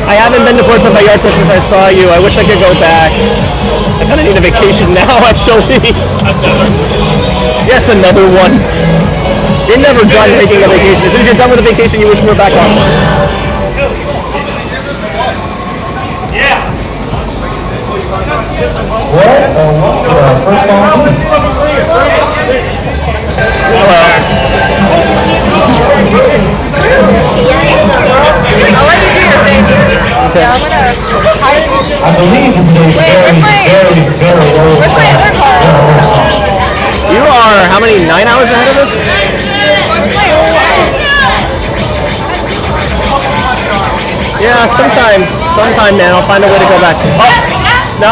I haven't been to Puerto Vallarta since I saw you. I wish I could go back. I kind of need a vacation now, actually. Yes, another one. You're never done taking a vacation. As soon as you're done with a vacation, you wish we were back on one. Yeah. first time. I'll let you do your thing. Yeah, I'm gonna tie this. I believe this is Wait, where's my other car? You are how many? 9 hours ahead of us? Yeah, sometime, man. I'll find a way to go back. Oh, no.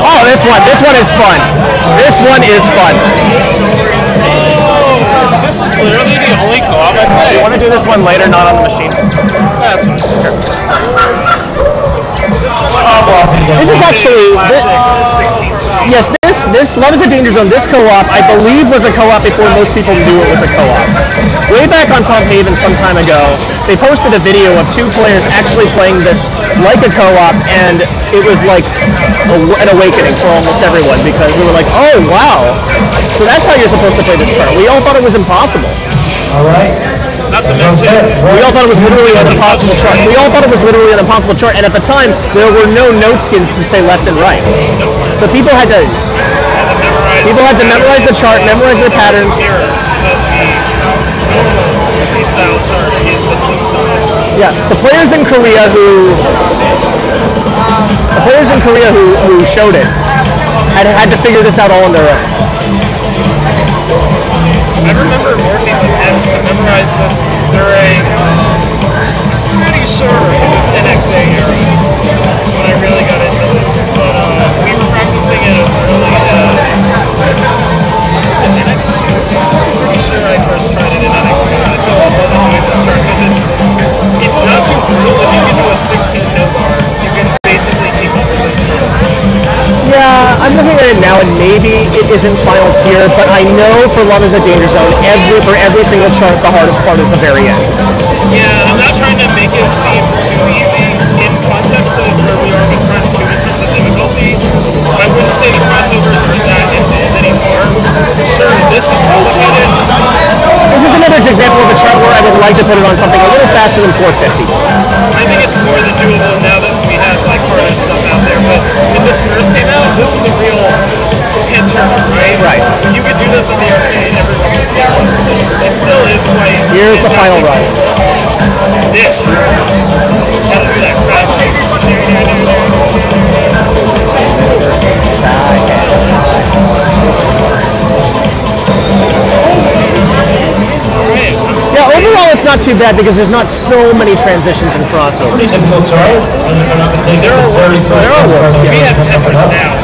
Oh, this one is fun. This one is fun. This is literally the only co-op I play. You want to do this one later, not on the machine? That's fine. This is actually yes. This Love is a Danger Zone. This co-op, I believe, was a co-op before most people knew it was a co-op. Way back on Pump Haven some time ago, they posted a video of 2 players actually playing this like a co-op, and it was like an awakening for almost everyone because we were like, oh wow, so that's how you're supposed to play this chart. We all thought it was impossible. All right. Not to mention, we all thought it was literally an impossible chart. We all thought it was literally an impossible chart, and at the time, there were no note skins to say left and right. So people had to memorize the chart, memorize the patterns. Yeah, the players in Korea who showed it had to figure this out all on their own. I remember working with Eds to memorize this during, I'm pretty sure it was NXA era when I really got into this. But we were practicing it as early as, was it NX2? I'm pretty sure I first tried it in NX2. I fell in love with this card because it's not too brutal. If you can do a 16-kill bar, you can basically keep up with this card. Yeah, I'm looking at it now, and maybe it isn't final tier, but I know for Love is a Danger Zone, for every single chart, the hardest part is the very end. Yeah, I'm not trying to make it seem too easy. In context of where we are with Front 2 in terms of difficulty, I wouldn't say the crossovers are that involved anymore. Sure, this is complicated. This is another example of a chart where I would like to put it on something a little faster than 450. I think it's more than doable now that we have like harder stuff out there, but when this first came out, this is a real hit term, right? Right. When you could do this in the arcade, everyone was there. It still is quite. Here's the final run. This hurts. Gotta do that crap. Yeah, overall it's not too bad because there's not so many transitions and crossovers. There are worse. Yeah. We have Tempers now.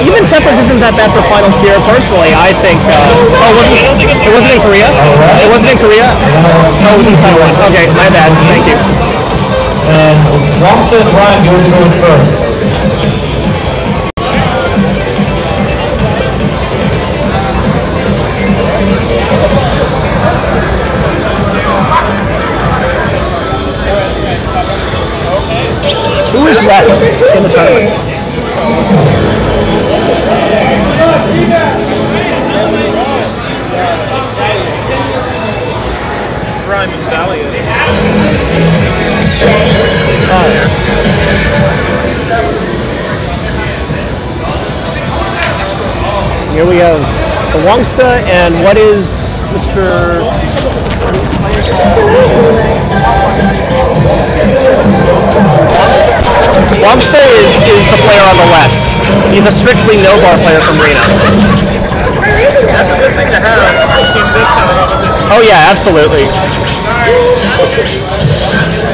Even Tempers isn't that bad for final tier, personally. I think. It wasn't in Korea? It wasn't in Korea? No, it was in Taiwan. Okay, my bad. Thank you. And Romstead and Ryan, you're going first. Who is left in the tournament. Rhyme and Valius. Here we have the Wongsta, and what is Mr. Wongsta is the player on the left. He's a strictly no-bar player from Reno. That's a good thing to have in this kind of competition. Oh yeah, absolutely.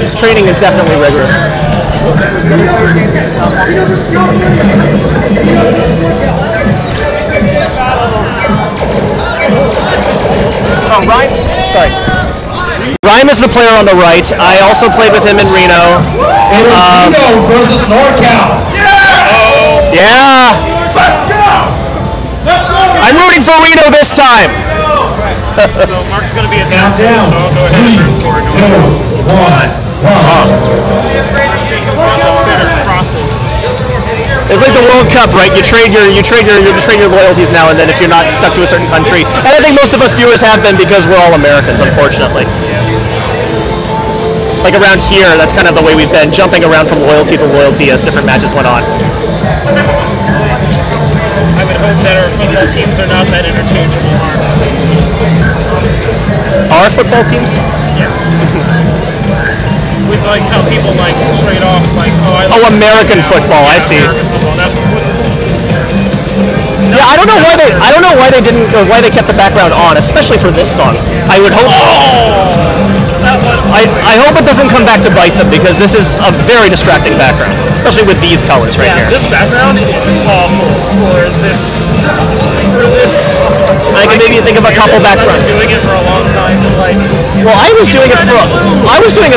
His training is definitely rigorous. Oh, Rhyme? Sorry. Rhyme is the player on the right. I also played with him in Reno. Reno versus NorCal. Yeah! Let's go! I'm rooting for Reno this time! So Mark's going to be attacked, so I'll go ahead and root for it. 2, 1. Let's see who's got the better crosses. It's like the World Cup, right? You trade your loyalties now and then if you're not stuck to a certain country. And I think most of us viewers have been because we're all Americans, unfortunately. Like around here, that's kind of the way we've been, jumping around from loyalty to loyalty as different matches went on. I would hope that our football teams are not that interchangeable. Our football teams? Yes. With like how people like trade off like American football. I see. American football. That's yeah, I don't know why they didn't, or why they kept the background on, especially for this song. I would hope. I hope it doesn't come back to bite them because this is a very distracting background, especially with these colors right here. This background is awful for this. I can maybe think of a couple backgrounds. I've been doing it for a long time, but like. Well, I was doing it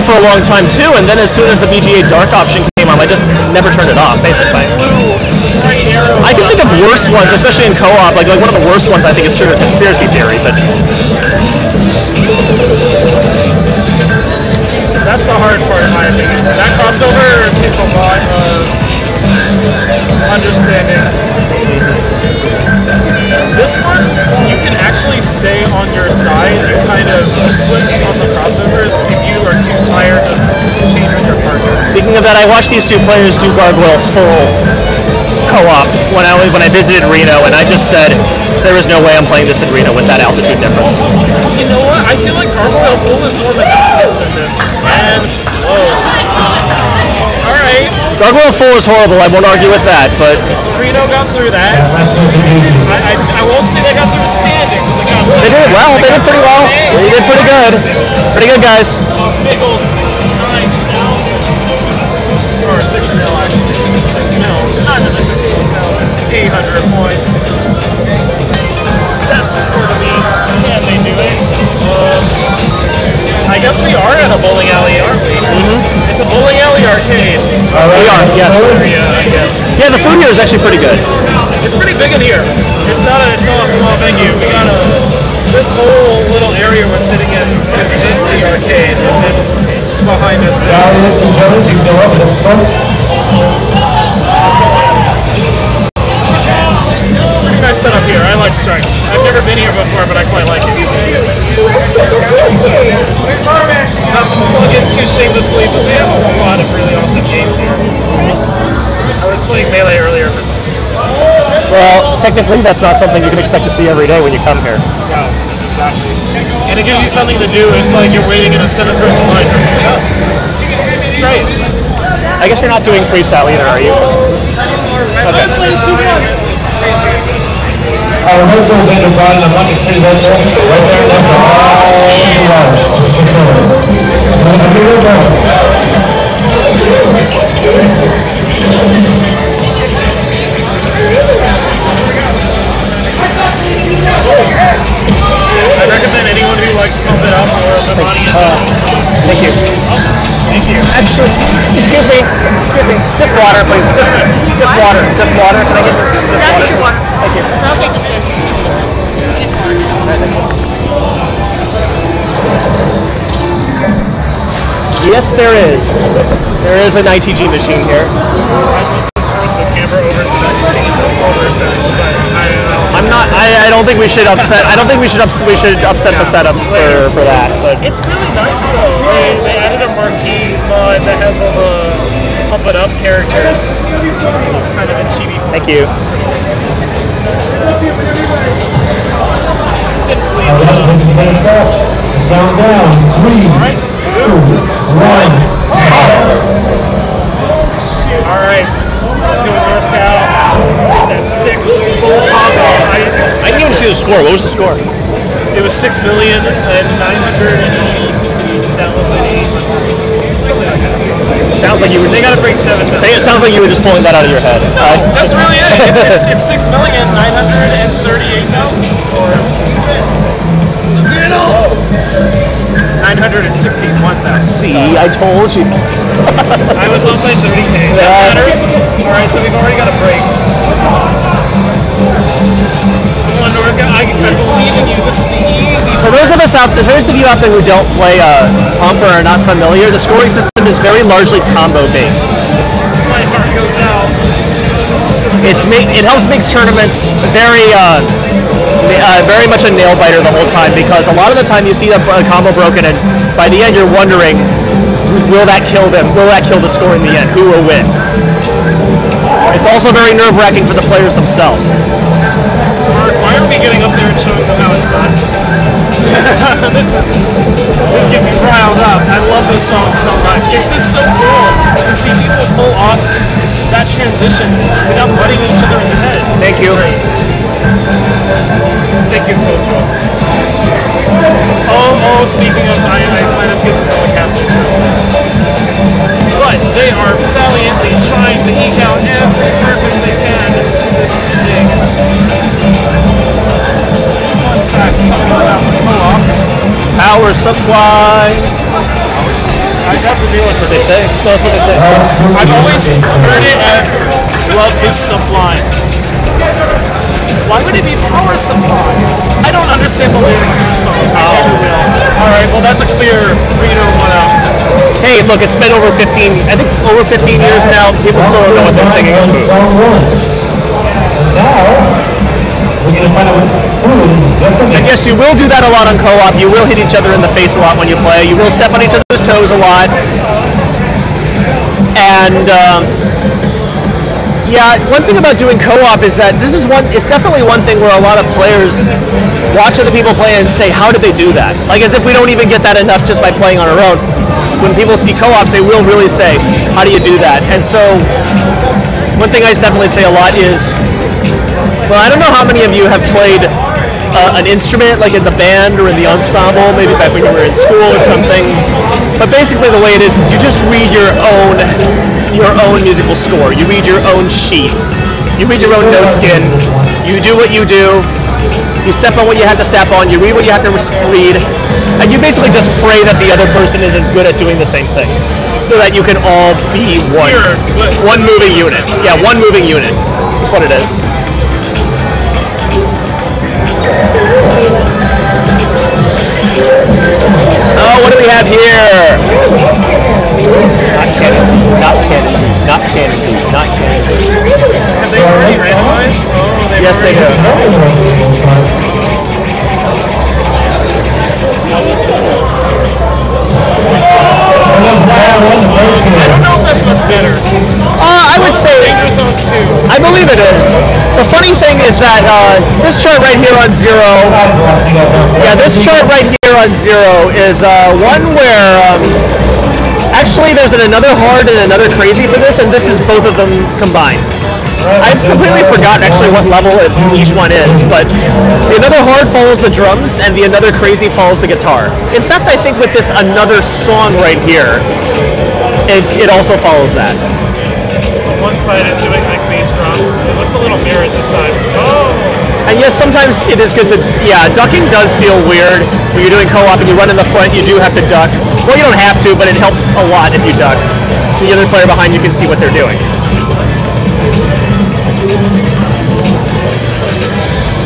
for a long time too, and then as soon as the BGA Dark option came on, I just never turned it off, basically. I can think of worse ones, especially in co-op. Like one of the worst ones I think is Conspiracy Theory, but. That's the hard part in my opinion. That crossover takes a lot of understanding. This one, you can actually stay on your side and kind of switch on the crossovers if you are too tired of changing your partner. Speaking of that, I watched these two players do Gargoyle full co-op when I visited Reno, and I just said there is no way I'm playing this in Reno with that altitude difference. You know what? I feel like Gargoyle full is more monotonous than this, and close. All right. Gargoyle full is horrible. I won't argue with that, but Reno got through that. I won't say they got through it standing, but they got through it. They did well. They did pretty well. They did pretty good. Pretty good, guys. Big old 69,000 or 6 mil actually. 6 mil. Not another 16,800 points. That's the score to me. Can they do it? I guess we are at a bowling alley, aren't we? Mm-hmm. It's a bowling alley arcade. We are, yes. Yeah, I guess. Yeah, the food here is actually pretty good. It's pretty big in here. It's not a small venue. We got this whole little area we're sitting in is just the arcade, and then behind us there. Ladies and gentlemen, you can go up and start. Pretty nice setup here. I like Strikes. I've never been here before, but I quite like it. Not to plug in too shamelessly, but they have a lot of really awesome games here. I was playing Melee earlier, but well, technically that's not something you can expect to see every day when you come here. no, exactly. And it gives you something to do. It's like you're waiting in a 7-person line for me. It's great. I guess you're not doing freestyle either, are you? Okay. I played 2 months. Our local vendor brought in a bunch of free local, so right there, that's all the lives. I recommend anyone who likes Pump It Up or the Money in Thank you. Thank you. Actually, excuse me. Just water, please. Just water. Just water. Can I get just water? Thank you. I'll take this one. Yes, there is. There is an ITG machine here. The camera over so that you see the forward finish, but I'm not. I don't think we should upset. I don't think we should upset the setup for that. But it's really nice though. They added a marquee mod that has all the pump it up characters, kind of in chibi. Thank you. Simply Countdown. 3, 2, 1. All right, let's go with North Cal. That sick full combo. I didn't even see the score. What was the score? It was 6,980,000. Something like that. Sounds like you were. They gotta break 7 million. It sounds like you were just pulling that out of your head. That's really it. It's 6,938,000. Let's get it all. 961,000. See, I told you. I was up by 30K. That matters. All right, so we've already got a break. Come on, North. I believe in you. This is the easy. For those of you out there who don't play Pump or are not familiar, the scoring system is very largely combo based. My heart goes out. It helps make tournaments very much a nail biter the whole time, because a lot of the time you see a combo broken and by the end you're wondering, will that kill them? Will that kill the score in the end? Who will win? It's also very nerve-wracking for the players themselves. Why are we getting up there and showing them how it's done? This get me riled up. I love this song so much. It's just so cool to see people pull off that transition without butting each other in the head. Thank you. Thank you, Coach. Oh, speaking of, I plan on giving Telecasters first. But they are valiantly trying to eke out every perfect they can to this thing. Fun facts coming about the co-op. Power supply. That's the nuance what they say. That's what they say. I've always heard it as love is sublime. Why would it be power supply? I don't understand the lyrics in the song. I never will. Alright, well that's a clear Reno 1-out. Hey, look, it's been over 15 years now. People still don't know what they're singing. I guess you will do that a lot on co-op. You will hit each other in the face a lot when you play. You will step on each other's toes a lot. And yeah, one thing about doing co-op is that it's definitely one thing where a lot of players watch other people play and say, how did they do that? Like, as if we don't even get that enough just by playing on our own. When people see co-ops, they will really say, how do you do that? And so, one thing I definitely say a lot is, well, I don't know how many of you have played an instrument, like in the band or in the ensemble, maybe back when you were in school or something. But basically the way it is you just read your own musical score. You read your own sheet. You read your own note skin. You do what you do. You step on what you have to step on. You read what you have to read. And you basically just pray that the other person is as good at doing the same thing, so that you can all be one moving unit. Yeah, one moving unit. That's what it is. Oh, what do we have here? Not Kennedy, not Kennedy, not Kennedy, not Kennedy. Have they already randomized? Oh, yes, they have. I don't know if that's much better. I would say, I believe it is. The funny thing is that this chart right here on 0, this chart right here on 0 is one where actually there's another hard and another crazy for this, and this is both of them combined. I've completely forgotten actually what level each one is, but the another hard follows the drums and the another crazy follows the guitar. In fact, I think with this another song right here, it also follows that. So one side is doing like bass drum. It looks a little mirrored this time. Oh! And yes, sometimes it is good to, ducking does feel weird. When you're doing co-op and you run in the front, you do have to duck. Well, you don't have to, but it helps a lot if you duck. So the other player behind you can see what they're doing.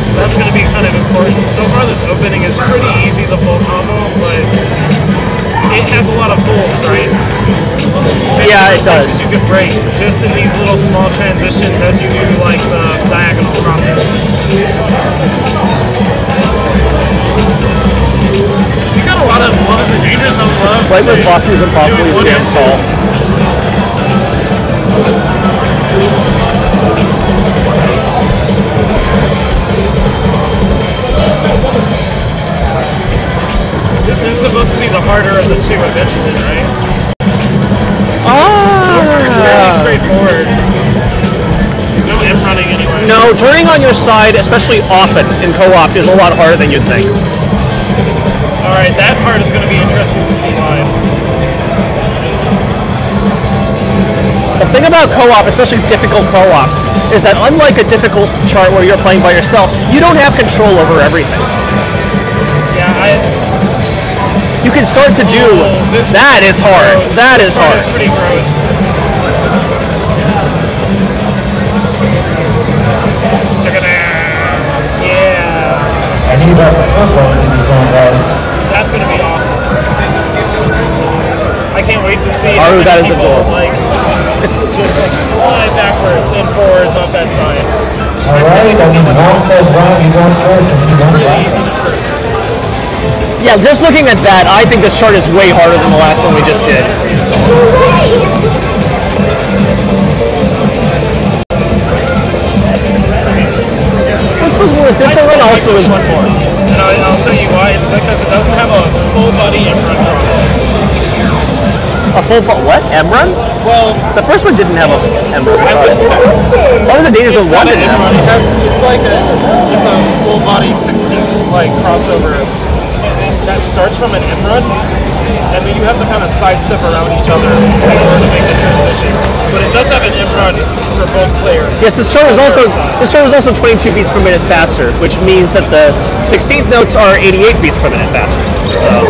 So that's going to be kind of important. So far this opening is pretty easy, the full combo, but it has a lot of holes, right? Yeah, it does. Places you could break just in these little small transitions as you do like the diagonal crosses. You got a lot of what is it, Danger Zone love. Flight with Philosophy is Impossible is jam tall. This is supposed to be the harder of the two eventually, right? So it's fairly straightforward. No M running anyway. No, turning on your side, especially often in co-op, is a lot harder than you'd think. Alright, that part is going to be interesting to see live. The thing about co-op, especially difficult co-ops, is that unlike a difficult chart where you're playing by yourself, you don't have control over everything. Yeah, you can start to do that is hard. Gross. That is hard. It's pretty gross. Yeah. I need that That's gonna be awesome. I can't wait to see how many that is people like just like fly backwards and forwards off that side. Alright, I mean, Ron says Ron, you want first, and you want last. Yeah, just looking at that, I think this chart is way harder than the last one we just did. I suppose this one also is one more. And I'll tell you why. It's because it doesn't have a full body M-run cross. A full what? M-run? Well, the first one didn't have a M-run cross. What was the Danger Zone 1 didn't have? It's like it's a full body 16 like crossover that starts from an M-run, and then you have to kind of sidestep around each other in order to make the transition. But it does have an M-run for both players. Yes, this chart is also 22 beats per minute faster, which means that the 16th notes are 88 beats per minute faster. So.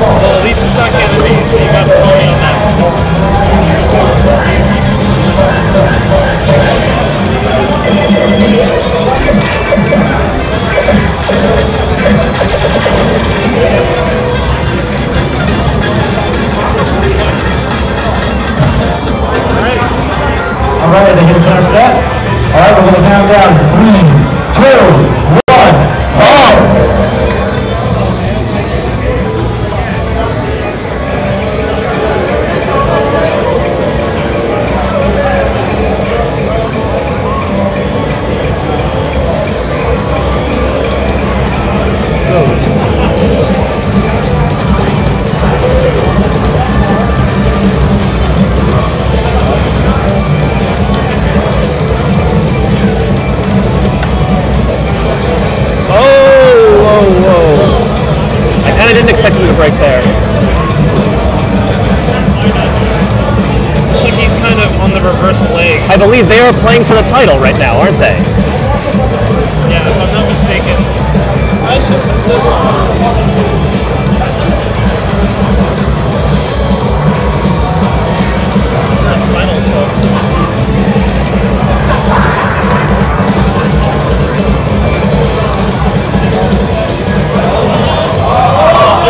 Well, at least it's not Kennedy, so you got to call me on that. Alright, they get a chance for that. Alright, we're going to count down. 3, 2, 1, go! I didn't expect him to break there. It's like he's kind of on the reverse leg. I believe they are playing for the title right now, aren't they? Yeah, if I'm not mistaken. I should put this on. Finals, folks.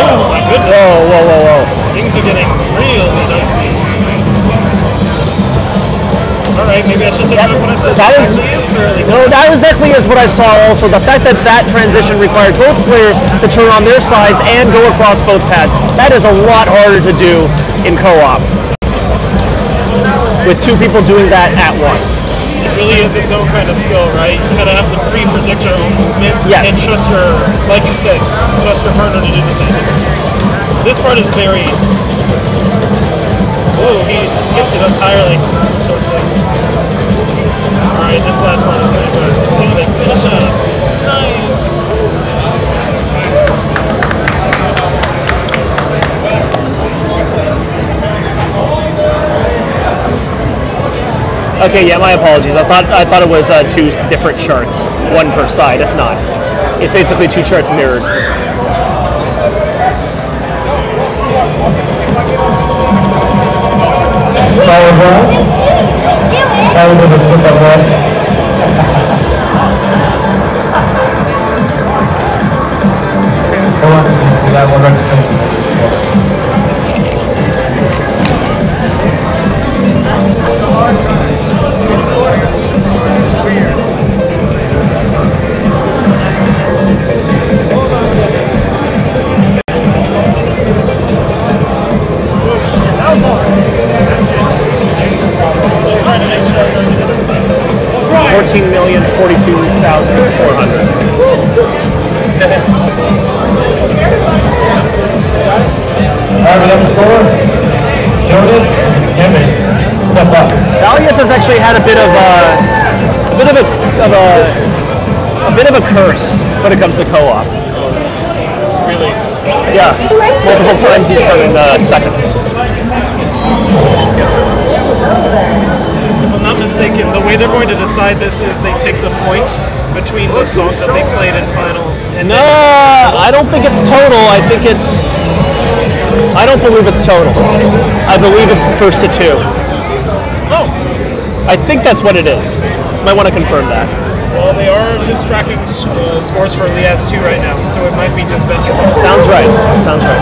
Oh my goodness. Whoa. Things are getting really dicey. Alright, maybe I should take it up when I said that is fairly no, that was exactly as what I saw also. The fact that that transition required both players to turn on their sides and go across both pads, that is a lot harder to do in co-op. With two people doing that at once. It really is its own kind of skill, right? You kind of have to pre-predict your own movements and trust your, like you said, trust your partner to do the same. This part is very... Whoa, he skips it entirely. Alright, this last part is pretty good. Let's see how they finish up. Nice! Okay, yeah, my apologies. I thought it was two different charts, one per side. It's not. It's basically two charts mirrored. Solid round. Probably would have slipped that well. Hold on, we got one registration. $14,042,400. Alright, we have a score. Jonas, Kevin, step up. Valius has actually had a bit of a curse when it comes to co-op. Really? Yeah, multiple times he's come in second. If I'm not mistaken, the way they're going to decide this is they take the points between the songs that they played in finals. And No, I don't think it's total. I don't believe it's total. I believe it's first to two. Oh. I think that's what it is. Might want to confirm that. Well, they are just tracking scores for Liats 2 right now, so it might be just best of all. Sounds right. Sounds right.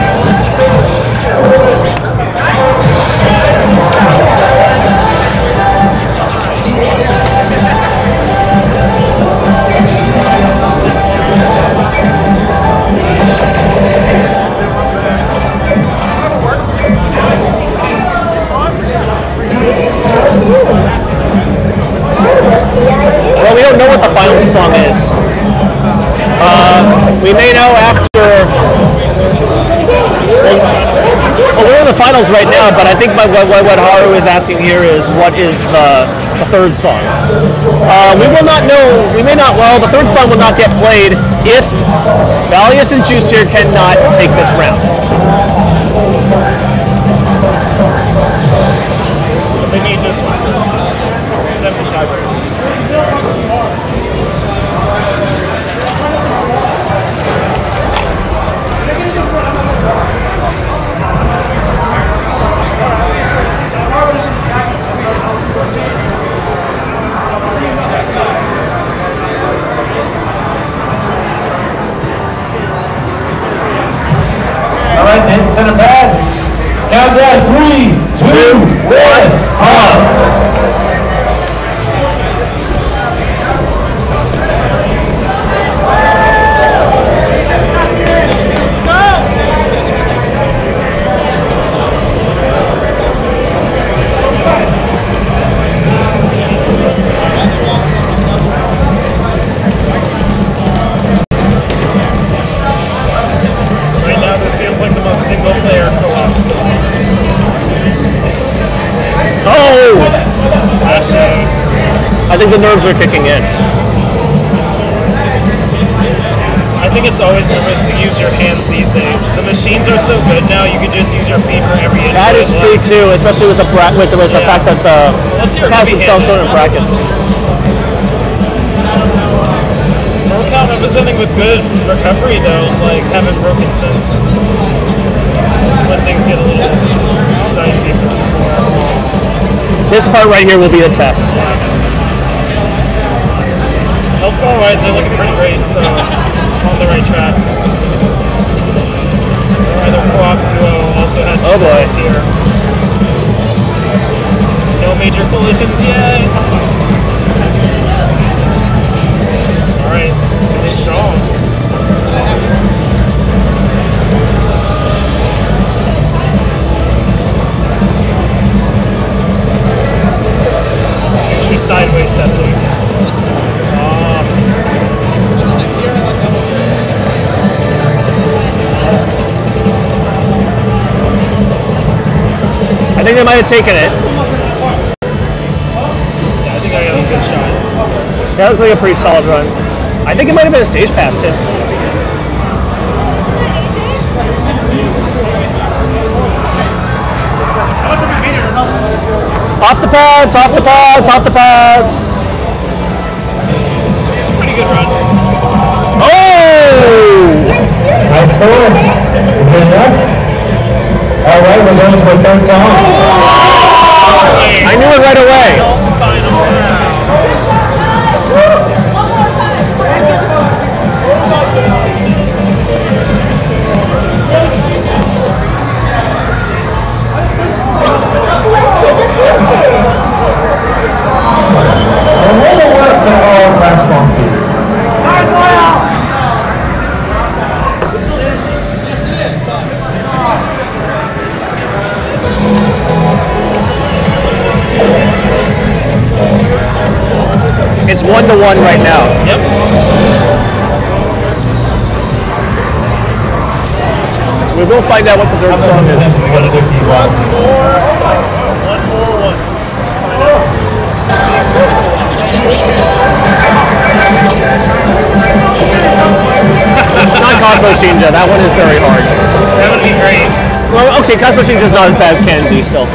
Well, we don't know what the final song is. We may know after. Well, we're in the finals right now, but I think what Haru is asking here is what is the third song. We will not know. We may not. Well, the third song will not get played if Valius and Juice here cannot take this round. They need this one first. Then the tiebreaker. All right, then, center pad. Countdown, 3, 2, 1, on. Right now, this feels like the most single-player co-op so far. Oh! I think the nerves are kicking in. I think it's always a risk to use your hands these days. The machines are so good now, you can just use your feet for every input. That is true too, especially with the fact that the pads themselves are in brackets. NorCal representing with good recovery though, like haven't broken since. That's when things get a little dicey for the score. This part right here will be the test. Health bar wise, they're looking pretty great, so on the right track. Their co-op duo also had two guys here. No major collisions yet. Alright, really strong. She's sideways testing. I think they might have taken it. Yeah, I think I got a good shot. That looks like a pretty solid run. I think it might have been a stage pass too. Off the pads, off the pads, off the pads. It's a pretty good run. Oh! Nice score. Is it enough? All right, we're going to a third song. I knew it right away. It's 1-1 right now. Yep. So we will find out what the third song is. One more cycle. One more once. Not Kaso Shinja. That one is very hard. That would be great. Well, okay, Kaso Shinja is not as bad as Candy still.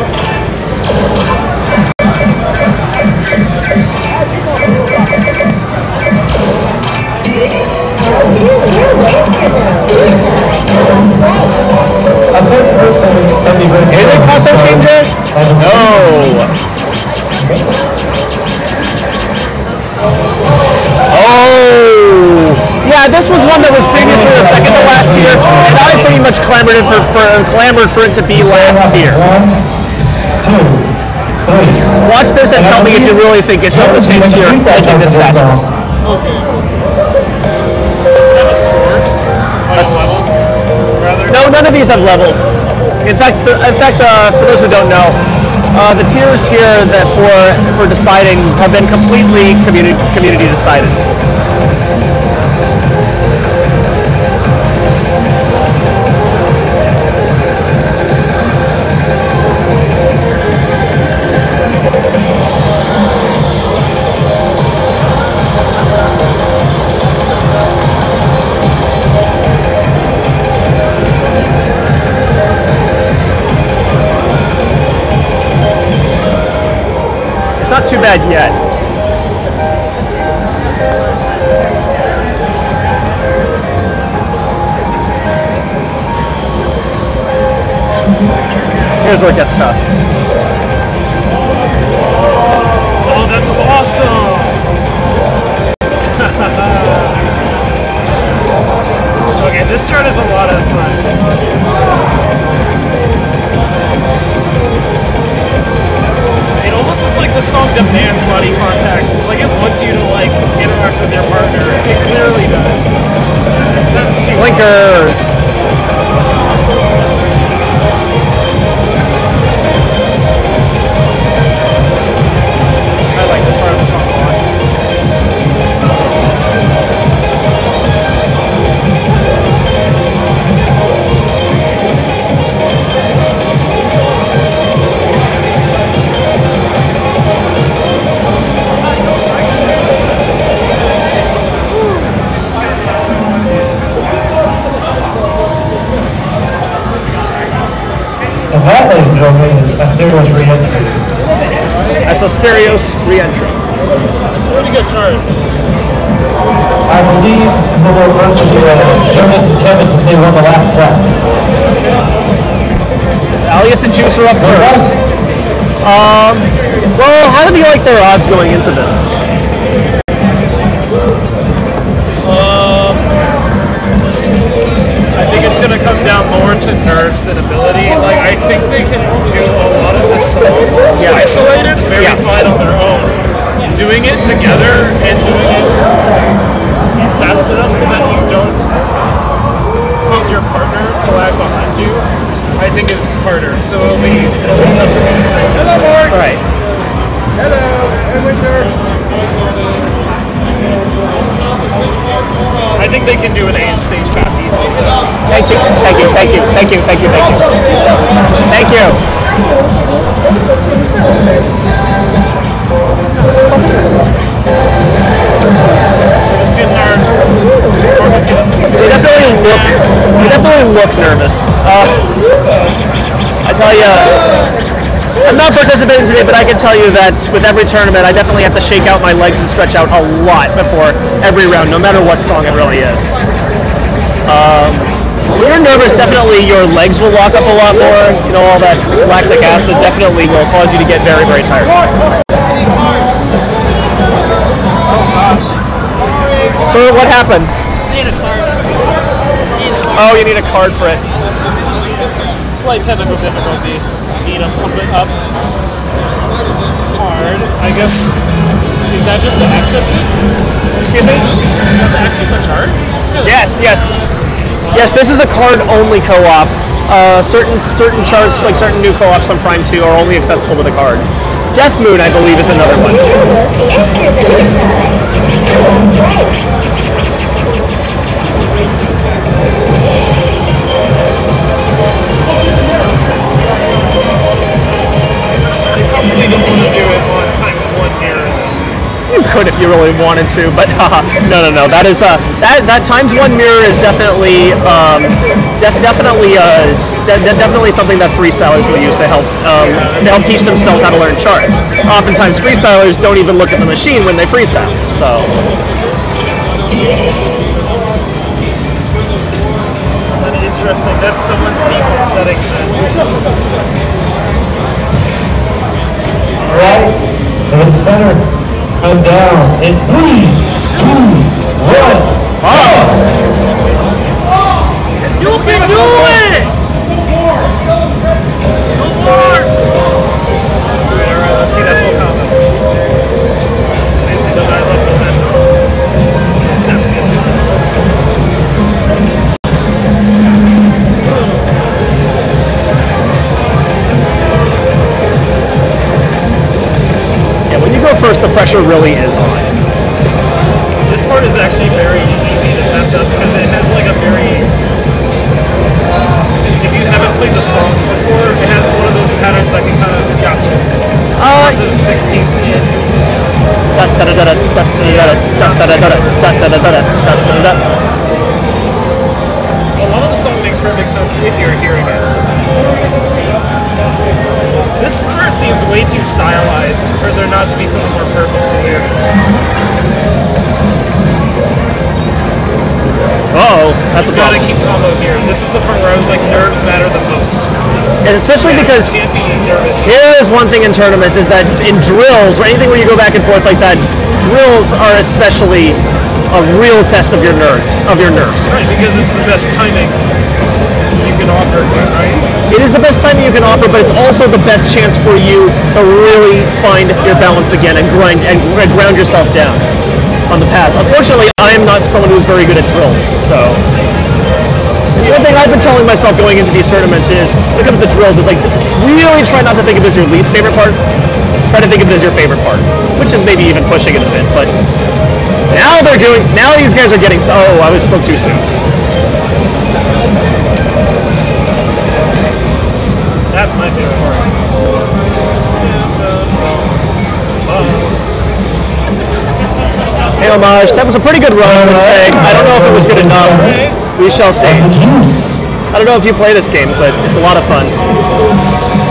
Is it Kaso Shinja? No. Oh. Yeah, this was one that was previously the second to last tier, and I pretty much clamored for it to be last tier. 1, 2, 3. Watch this and tell me if you really think it's on the same tier as in this match. Okay. Does it have a score? Like a level? Rather? No, none of these have levels. In fact, for those who don't know, the tiers here that for deciding have been completely community decided. Not too bad yet. Here's where it gets tough. Oh, that's awesome! Okay, this chart is a lot of fun. Looks like the song demands body contact. Like it wants you to like interact with your partner. It clearly does. That's too Blinkers. I like this part of the song a lot. That, ladies and gentlemen, is Asterios re-entry. That's Asterios re-entry. That's a pretty good chart. I believe the reverse of Jonas and Kevin since they won the last set. Alias and Juice are up first. Well, how do you like their odds going into this? I think it's gonna come down more to nerves than ability. Like I think they can do a lot of this song isolated, very fine on their own. Doing it together and doing it fast enough so that you don't cause your partner to lag behind you, I think is harder. So it'll be tough for me to say this. All right. Hello, Winter. I think they can do an 8 stage pass easily. Thank you, thank you, thank you, thank you, thank you, thank you. Thank you. They definitely look nervous. I tell you, I'm not participating today, but I can tell you that with every tournament, I definitely have to shake out my legs and stretch out a lot before every round, no matter what song it really is. When you're nervous, definitely your legs will lock up a lot more. You know, all that lactic acid definitely will cause you to get very, very tired. So what happened? I need a card. Oh, you need a card for it. Slight technical difficulty. Need to pump it up. Card. I guess. Is that just to access it? Excuse me? Is that to access the chart? Yes, yes. Yes, this is a card-only co-op. Certain charts, like certain new co-ops on Prime 2, are only accessible with a card. Death Moon, I believe, is another one. You probably don't want to do it on ×1 here. You could if you really wanted to, but no. That is that ×1 mirror is definitely definitely something that freestylers will use to help teach themselves how to learn charts. Oftentimes, freestylers don't even look at the machine when they freestyle. So. Interesting. That's someone's default settings then. All right, to the center. Come down in 3, 2, 1. You can do it! Alright, let's see that full combo. See the guy left the passes. That's good. When you go first, the pressure really is on. This part is actually very easy to mess up because it has like a very... If you haven't played the song before, it has one of those patterns that can kind of got you. Lots of 16ths in. A lot of the song makes perfect sense if you're hearing it. This part seems way too stylized for there not to be something more purposeful here. Uh-oh, that's a problem. You gotta keep combo here. This is the part where I was like, nerves matter the most. And especially because you can't be nervous. here is one thing in tournaments is that in drills, or anything where you go back and forth like that, drills are especially a real test of your nerves. Right, because it's the best timing you can offer, right? It is the best timing you can offer, but it's also the best chance for you to really find your balance again and ground yourself down on the pads. Unfortunately, I am not someone who's very good at drills, so it's one thing I've been telling myself going into these tournaments is when it comes to drills is like really try not to think of it as your least favorite part. Try to think of it as your favorite part, which is maybe even pushing it a bit. But now these guys are getting. Oh, I spoke too soon. That's my favorite part. Hey, Homage, that was a pretty good run, I would say. I don't know if it was good enough. We shall see. I don't know if you play this game, but it's a lot of fun.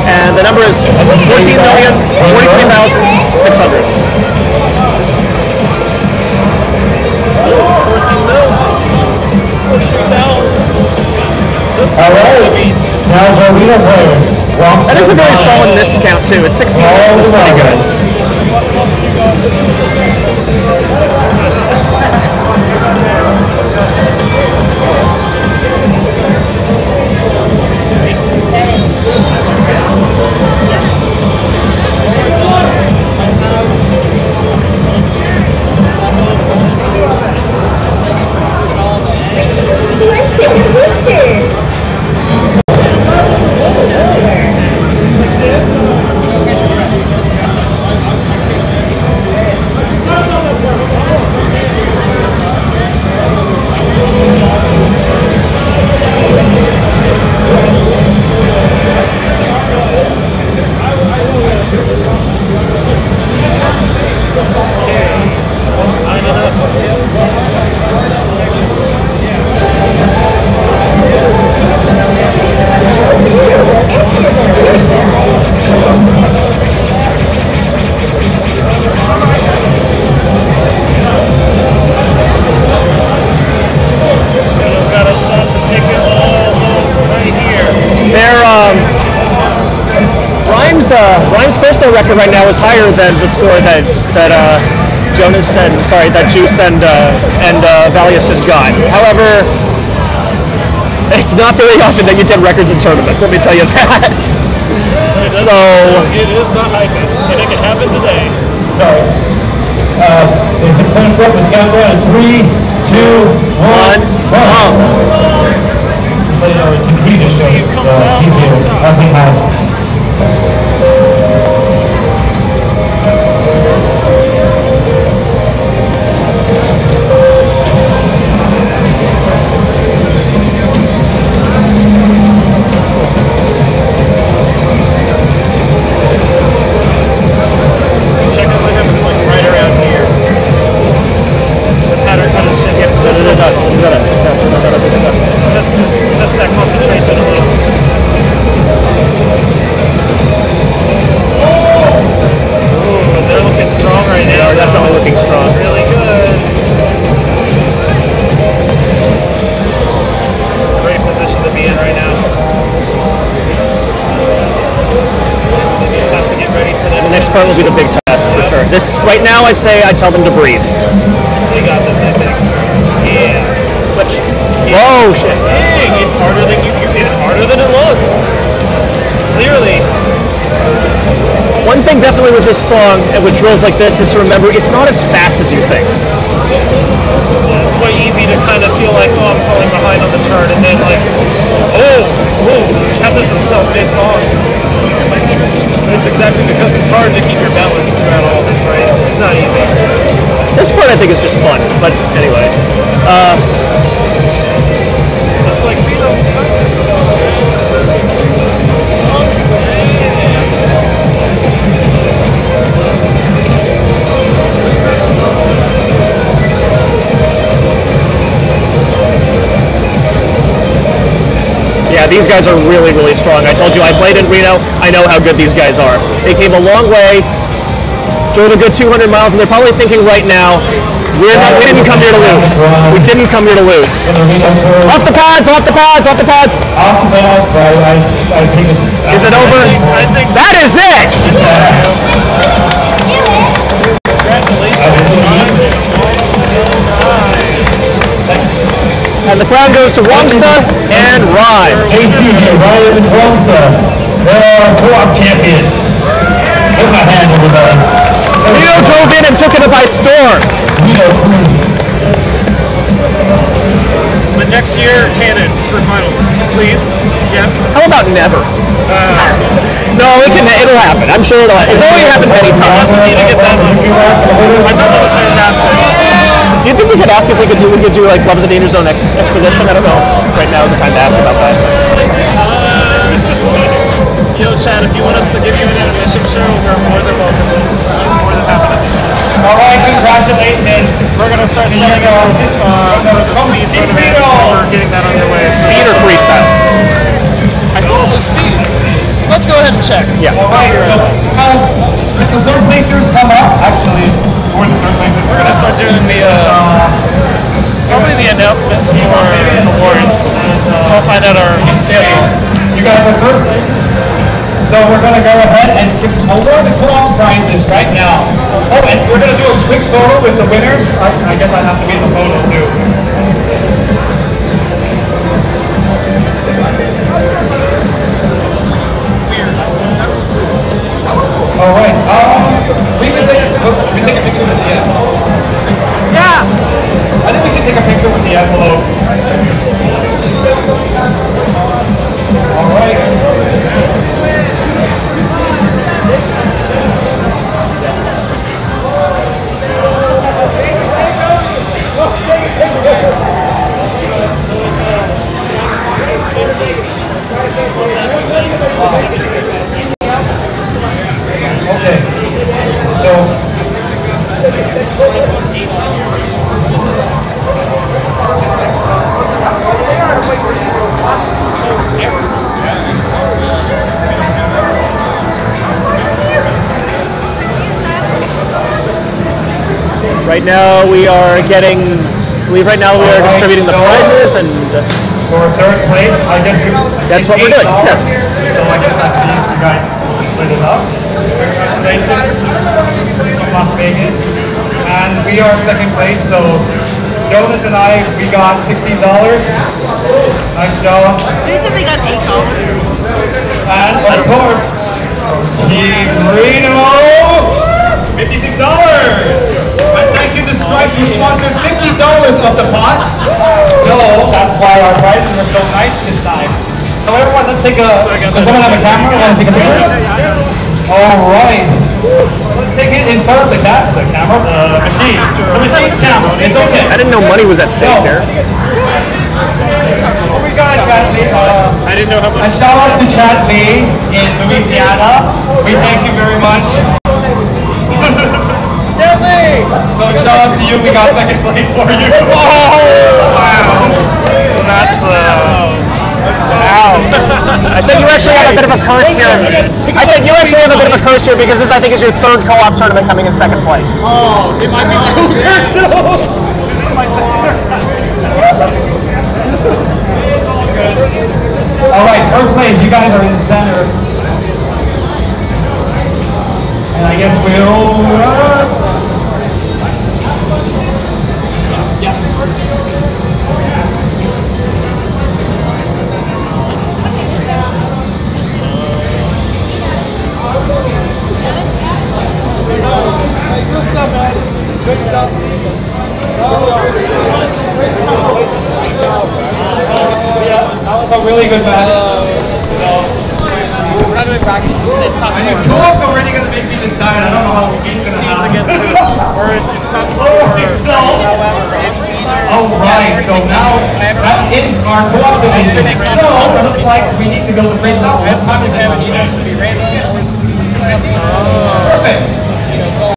And the number is 14,043,600. So, 14 mil. 43,000. All right. Now it's arena players. That is a very solid miss count too. It's 16 misses, is pretty good. Let's take a picture. Rhyme's personal record right now is higher than the score that Jonas that Juice and Valius just got. However, it's not very often that you get records in tournaments. Let me tell you that. It is the hypest, and it can happen today. Sorry. If it's finished up, it's countdown. 3, 2, 1, bomb. Just so you know, it's the previous show. Keep it. Nothing happened. Test that concentration a little. Ooh, they're looking strong right now. They are definitely looking strong. Really good. It's a great position to be in right now. They just have to get ready for that. The next part will be the big test for sure. This right now, I tell them to breathe. They got this, I think. Yeah. Switch. Whoa, shit. Dang, it's harder than it looks. Clearly. One thing definitely with this song, and with drills like this, is to remember it's not as fast as you think. Yeah, it's quite easy to kind of feel like, oh, I'm falling behind on the chart, and then like, catches himself mid-song. But it's exactly because it's hard to keep your balance throughout all this, right? It's not easy. This part I think is just fun, but anyway. Looks like Vito's got this though. Long slam. Yeah, these guys are really, really strong. I told you I played in Reno. I know how good these guys are. They came a long way, drove a good 200 miles, and they're probably thinking right now, we didn't come here to lose. We didn't come here to lose. Off the pads, off the pads, off the pads. Off the pads, right? I think it's... Is it over? I think that is it! And the crown goes to Wongsta and Rhyme. ACV, Rhyme and Wongsta. They're co-op champions. Give my hand over there. Reno drove in and took it by storm. But next year, Cannon for finals, please. Yes. How about never? No, it'll happen. I'm sure it'll happen. It's already happened many times. We need to get that one. I thought that was fantastic. Do you think we could ask if we could do like Loves and Danger Zone Expedition? I don't know. Right now is the time to ask about that. Yo, Chad, if you want us to give you an intermission show, we're more than welcome. I'm more than happy to do so. All right, congratulations. We're going to start setting up for the speed tournament. We're getting that underway. Speed or freestyle? I thought it was speed. Let's go ahead and check. Yeah. All right, so the third placers come up. Actually, we're the third placers. We're going to start doing the probably the announcements for awards. So I'll find out our speed. You guys are third place. So we're going to go ahead and award the co-op prizes right now. Oh, and we're going to do a quick photo with the winners. I guess I have to be in the photo too. All right. We can take should we take a picture with the envelope? Yeah. I think we should take a picture with the envelope. All right. Okay, so right now we are distributing the prizes and for third place, I guess that's what we're doing. Yes. So I guess that's you guys. good enough. Congratulations from Las Vegas. And we are second place, so Jonas and I, we got $16. Nice job. They said they got $8. And of course, Team Reno, $56. And thank you to Stripes who sponsored $50 of the pot. So that's why our prizes are so nice this time. So everyone, let's take a, does someone have a camera? Want to take a picture? Alright. Let's take it in front of the camera. The machine. The machine's camera. It's okay. I didn't know money was at stake there. We got Chad Lee. I didn't know how much. And shout outs to Chad Lee in Louisiana. We thank you very much. Chad Lee! So shout outs to you. We got second place for you. Oh! Wow. That's I said you actually have a bit of a curse here. I said you actually have a bit of a curse here because this, I think, is your third co-op tournament coming in second place. Oh, it might be my own curse. Alright, first place. You guys are in the center. And I guess we'll... Good stuff. That was a really good match. We're not doing practice. It's tough. Co-op's already going to make me this tired. I don't know how he's going to happen. Or it's not score. Alright, so now that ends our co-op division. So it looks like we need to go to face now. What time is it? Perfect.